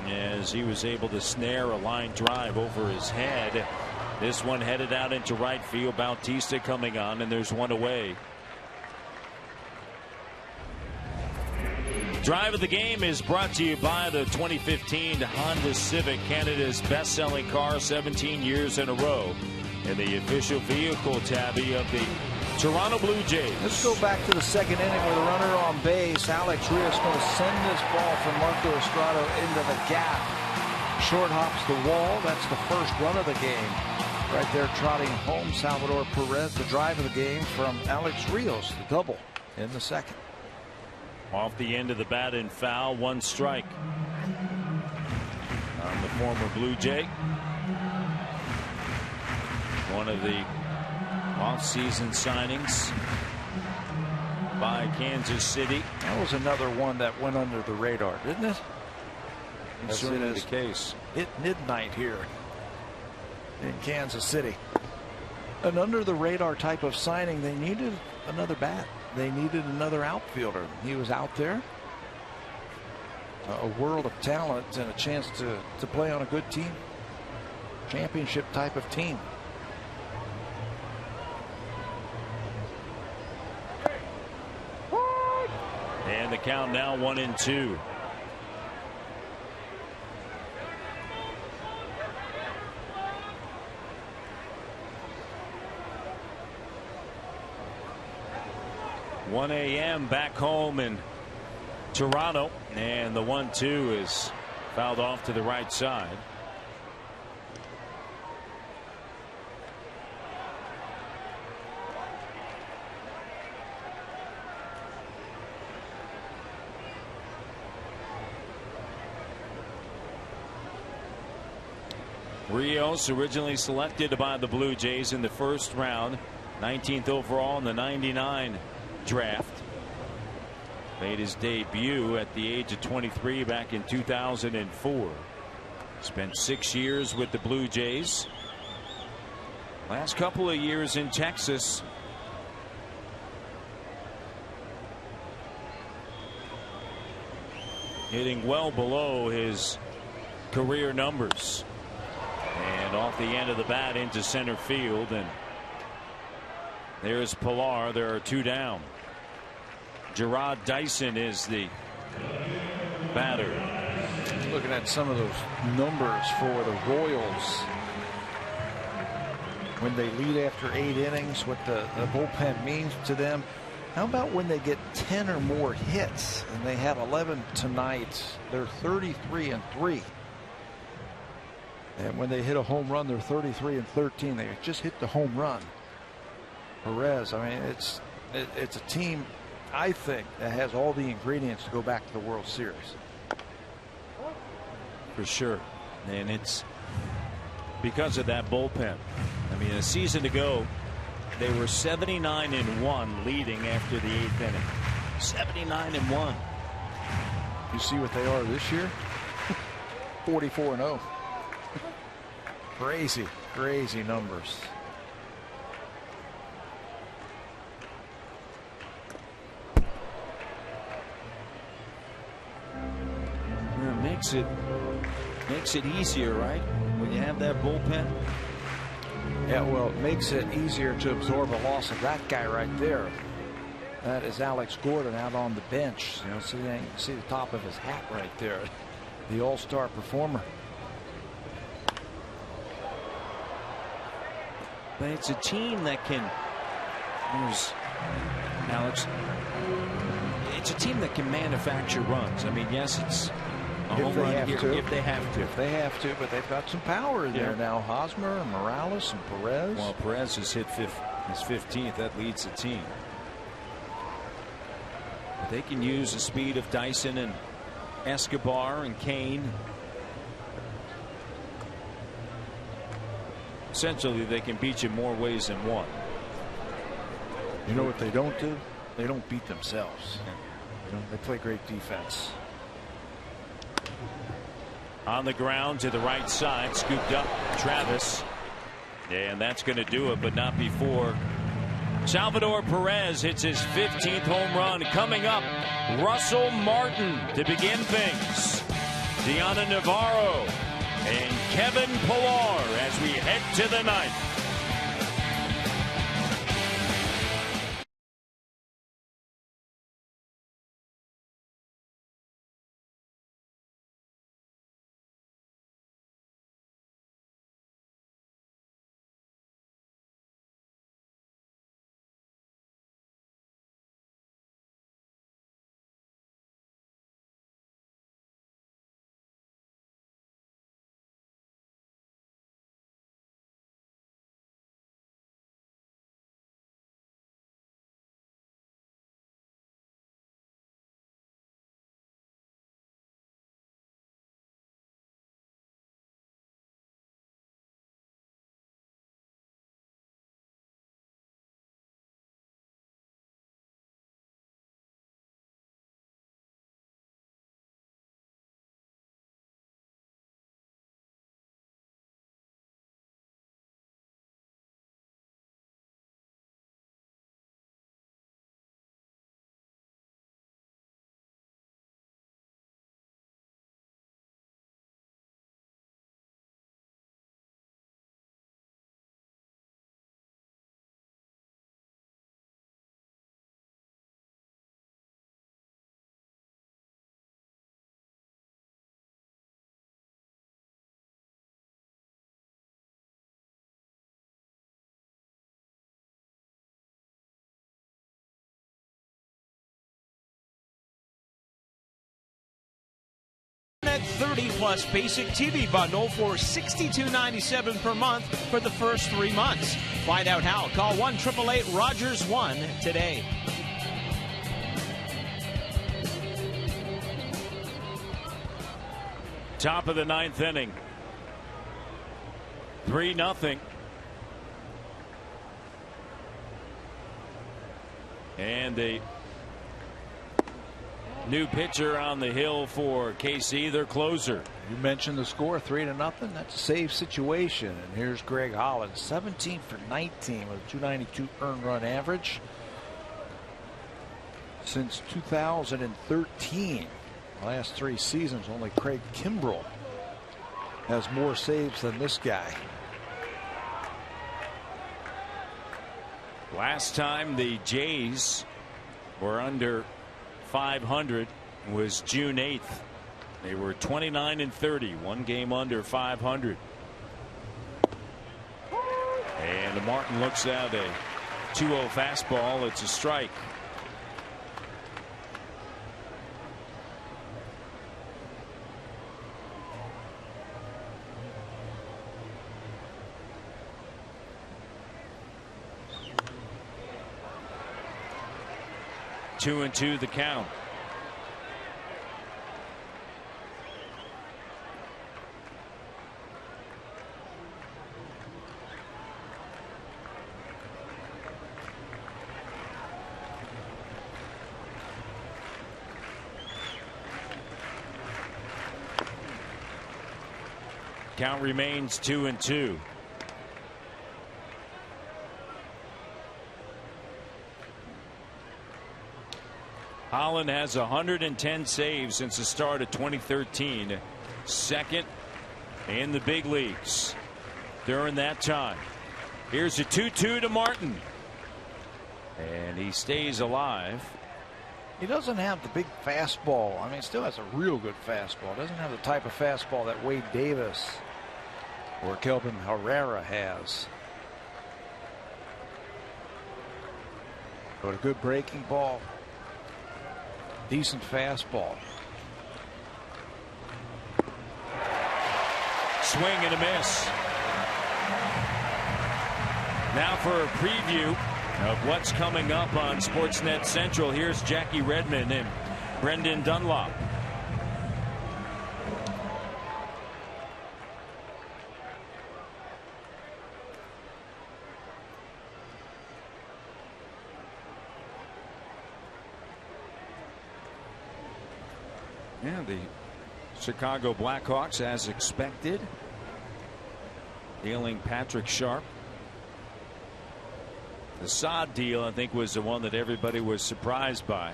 as he was able to snare a line drive over his head. This one headed out into right field. Bautista coming on, and there's one away. Drive of the Game is brought to you by the 2015 Honda Civic, Canada's best-selling car 17 years in a row, and the official vehicle tabby of the Toronto Blue Jays. Let's go back to the second inning with a runner on base. Alex Rios going to send this ball from Marco Estrada into the gap. Short hops the wall. That's the first run of the game. Right there trotting home Salvador Perez. The drive of the game from Alex Rios, the double in the second. Off the end of the bat and foul, 1 strike on the former Blue Jay. One of the off-season signings by Kansas City. That was another one that went under the radar, didn't it? That's certainly the case. Hit midnight here in Kansas City. An under the radar type of signing. They needed another bat. They needed another outfielder. He was out there. A world of talent and a chance to play on a good team. Championship type of team. And the count now 1-2. $1 a.m. back home in Toronto, and the 1-2 is fouled off to the right side. Rios, originally selected by the Blue Jays in the first round, 19th overall in the '99 draft. Made his debut at the age of 23 back in 2004. Spent 6 years with the Blue Jays. Last couple of years in Texas. Hitting well below his career numbers. And off the end of the bat into center field, and There's Pilar. There are 2 down. Gerard Dyson is the batter. Looking at some of those numbers for the Royals when they lead after 8 innings, what the bullpen means to them. How about when they get 10 or more hits, and they have 11 tonight? They're 33-3. And when they hit a home run, they're 33-13. They just hit the home run. Perez, I mean, it's a team, I think, that has all the ingredients to go back to the World Series. For sure. And it's because of that bullpen. I mean, a season ago, they were 79-1 leading after the 8th inning. 79-1. You see what they are this year? 44-0. Crazy numbers. Makes it easier, right? When you have that bullpen. Yeah, well, it makes it easier to absorb a loss of that guy right there. That is Alex Gordon out on the bench. You know, see the top of his hat right there. The all-star performer. But it's a team that can. There's Alex. It's a team that can manufacture runs. I mean, yes, it's a home run here if they have to. If they have to, but they've got some power in there now. Hosmer and Morales and Perez. Well, Perez has hit his 15th. That leads the team. But they can use the speed of Dyson and Escobar and Kane. Essentially, they can beat you more ways than one. You know what they don't do? They don't beat themselves. You know, they play great defense. On the ground to the right side, scooped up Travis, and that's going to do it, but not before Salvador Perez hits his 15th home run. Coming up, Russell Martin to begin things, Deanna Navarro and Kevin Pilar as we head to the ninth. That 30-plus basic TV bundle for $62.97 per month for the first 3 months. Find out how. Call 1-888-ROGERS-1 today. Top of the 9th inning. 3-0. And a new pitcher on the hill for KC, their closer. You mentioned the score, 3-0. That's a save situation. And here's Greg Holland, 17 for 19 with a 292 earned run average. Since 2013, last 3 seasons, only Craig Kimbrell has more saves than this guy. Last time the Jays were under 500 was June 8th. They were 29-30, one game under 500. And Martin looks out a 2-0 fastball. It's a strike. Two and two the count. Count remains 2-2. Holland has 110 saves since the start of 2013. Second in the big leagues during that time. Here's a 2-2 to Martin. And he stays alive. He doesn't have the big fastball. I mean, he still has a real good fastball. Doesn't have the type of fastball that Wade Davis or Kelvin Herrera has. But a good breaking ball. Decent fastball. Swing and a miss. Now for a preview of what's coming up on Sportsnet Central. Here's Jackie Redmond and Brendan Dunlop. Yeah, the Chicago Blackhawks, as expected, dealing Patrick Sharp. The Saad deal, I think, was the one that everybody was surprised by.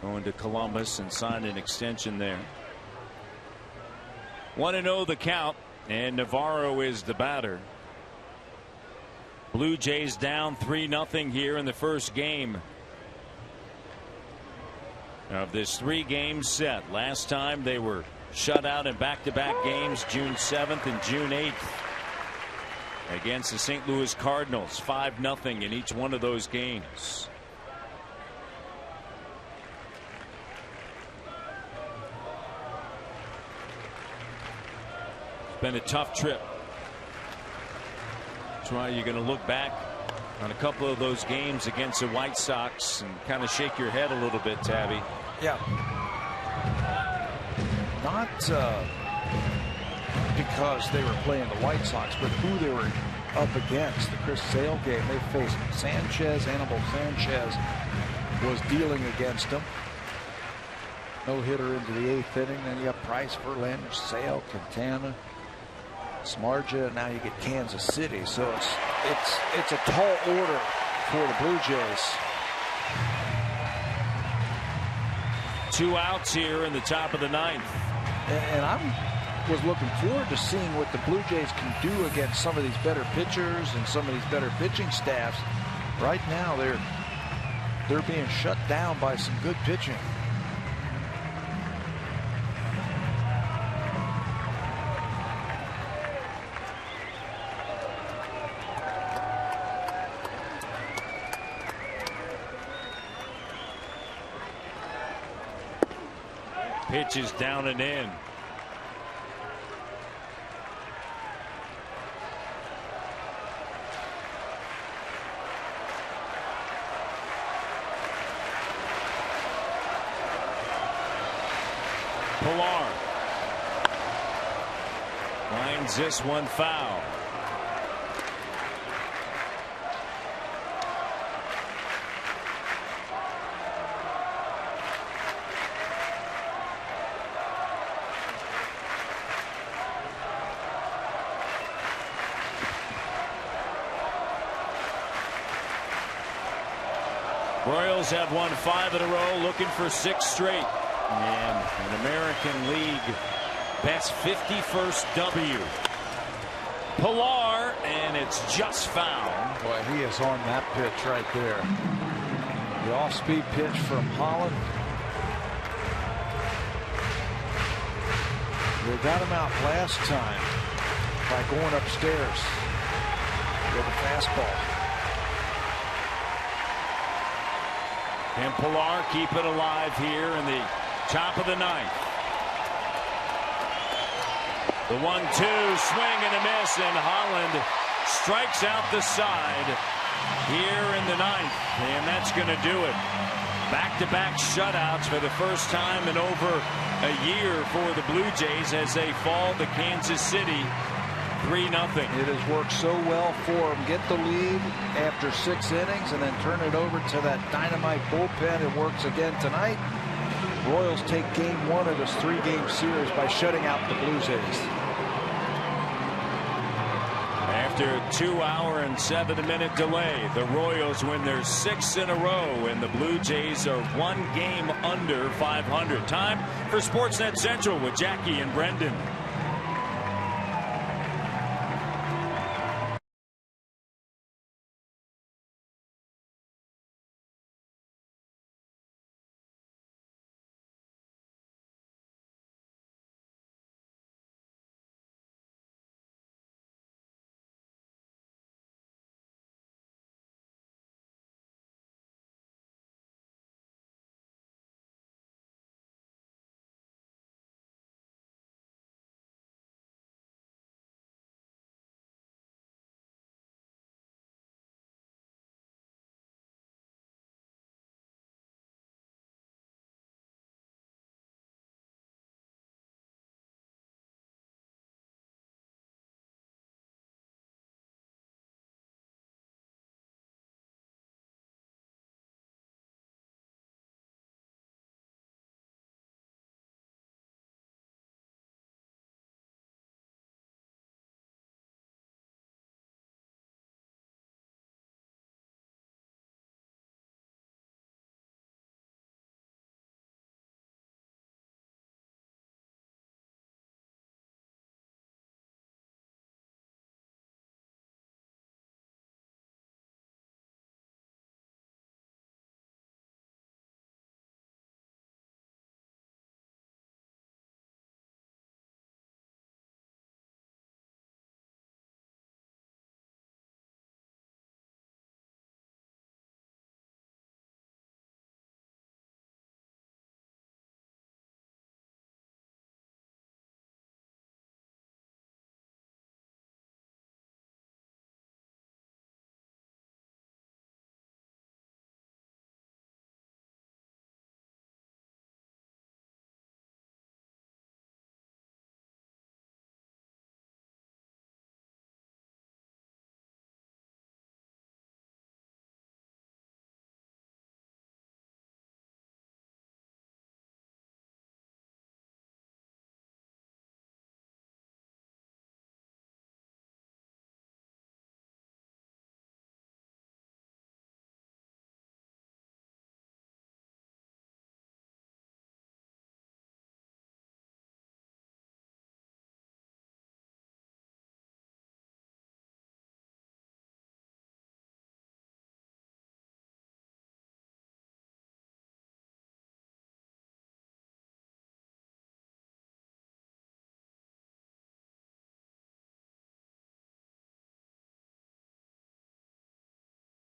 Going to Columbus and signed an extension there. 1-0 the count, and Navarro is the batter. Blue Jays down 3-0 here in the first game of this 3-game set. Last time they were shut out in back-to-back games, June 7th and June 8th against the St. Louis Cardinals. 5-0 in each one of those games. It's been a tough trip. That's why you're going to look back on a couple of those games against the White Sox and kind of shake your head a little bit, Tabby. Yeah. Not because they were playing the White Sox, but who they were up against. The Chris Sale game, they faced Sanchez. Anibal Sanchez was dealing against them. No hitter into the 8th inning. Then you got Price, Verlander, Sale, Quintana, Smarja. Now you get Kansas City. So it's a tall order for the Blue Jays. 2 outs here in the top of the 9th. And I was looking forward to seeing what the Blue Jays can do against some of these better pitchers and some of these better pitching staffs. Right now they're being shut down by some good pitching. Pitch is down and in. Pilar lines this one foul. Royals have won 5 in a row, looking for 6 straight. And an American League best 51st W. Pilar, and it's just foul. Boy, he is on that pitch right there. The off-speed pitch from Holland. They got him out last time by going upstairs with a fastball. And Pilar keep it alive here in the top of the ninth. The 1-2 swing and a miss, and Holland strikes out the side here in the ninth, and that's going to do it. Back-to-back shutouts for the first time in over a year for the Blue Jays as they fall to Kansas City 3-0. It has worked so well for them. Get the lead after 6 innings and then turn it over to that dynamite bullpen. It works again tonight. Royals take game 1 of this 3-game series by shutting out the Blue Jays. After a 2-hour and 7-minute delay, the Royals win their 6th in a row, and the Blue Jays are 1 game under 500. Time for Sportsnet Central with Jackie and Brendan.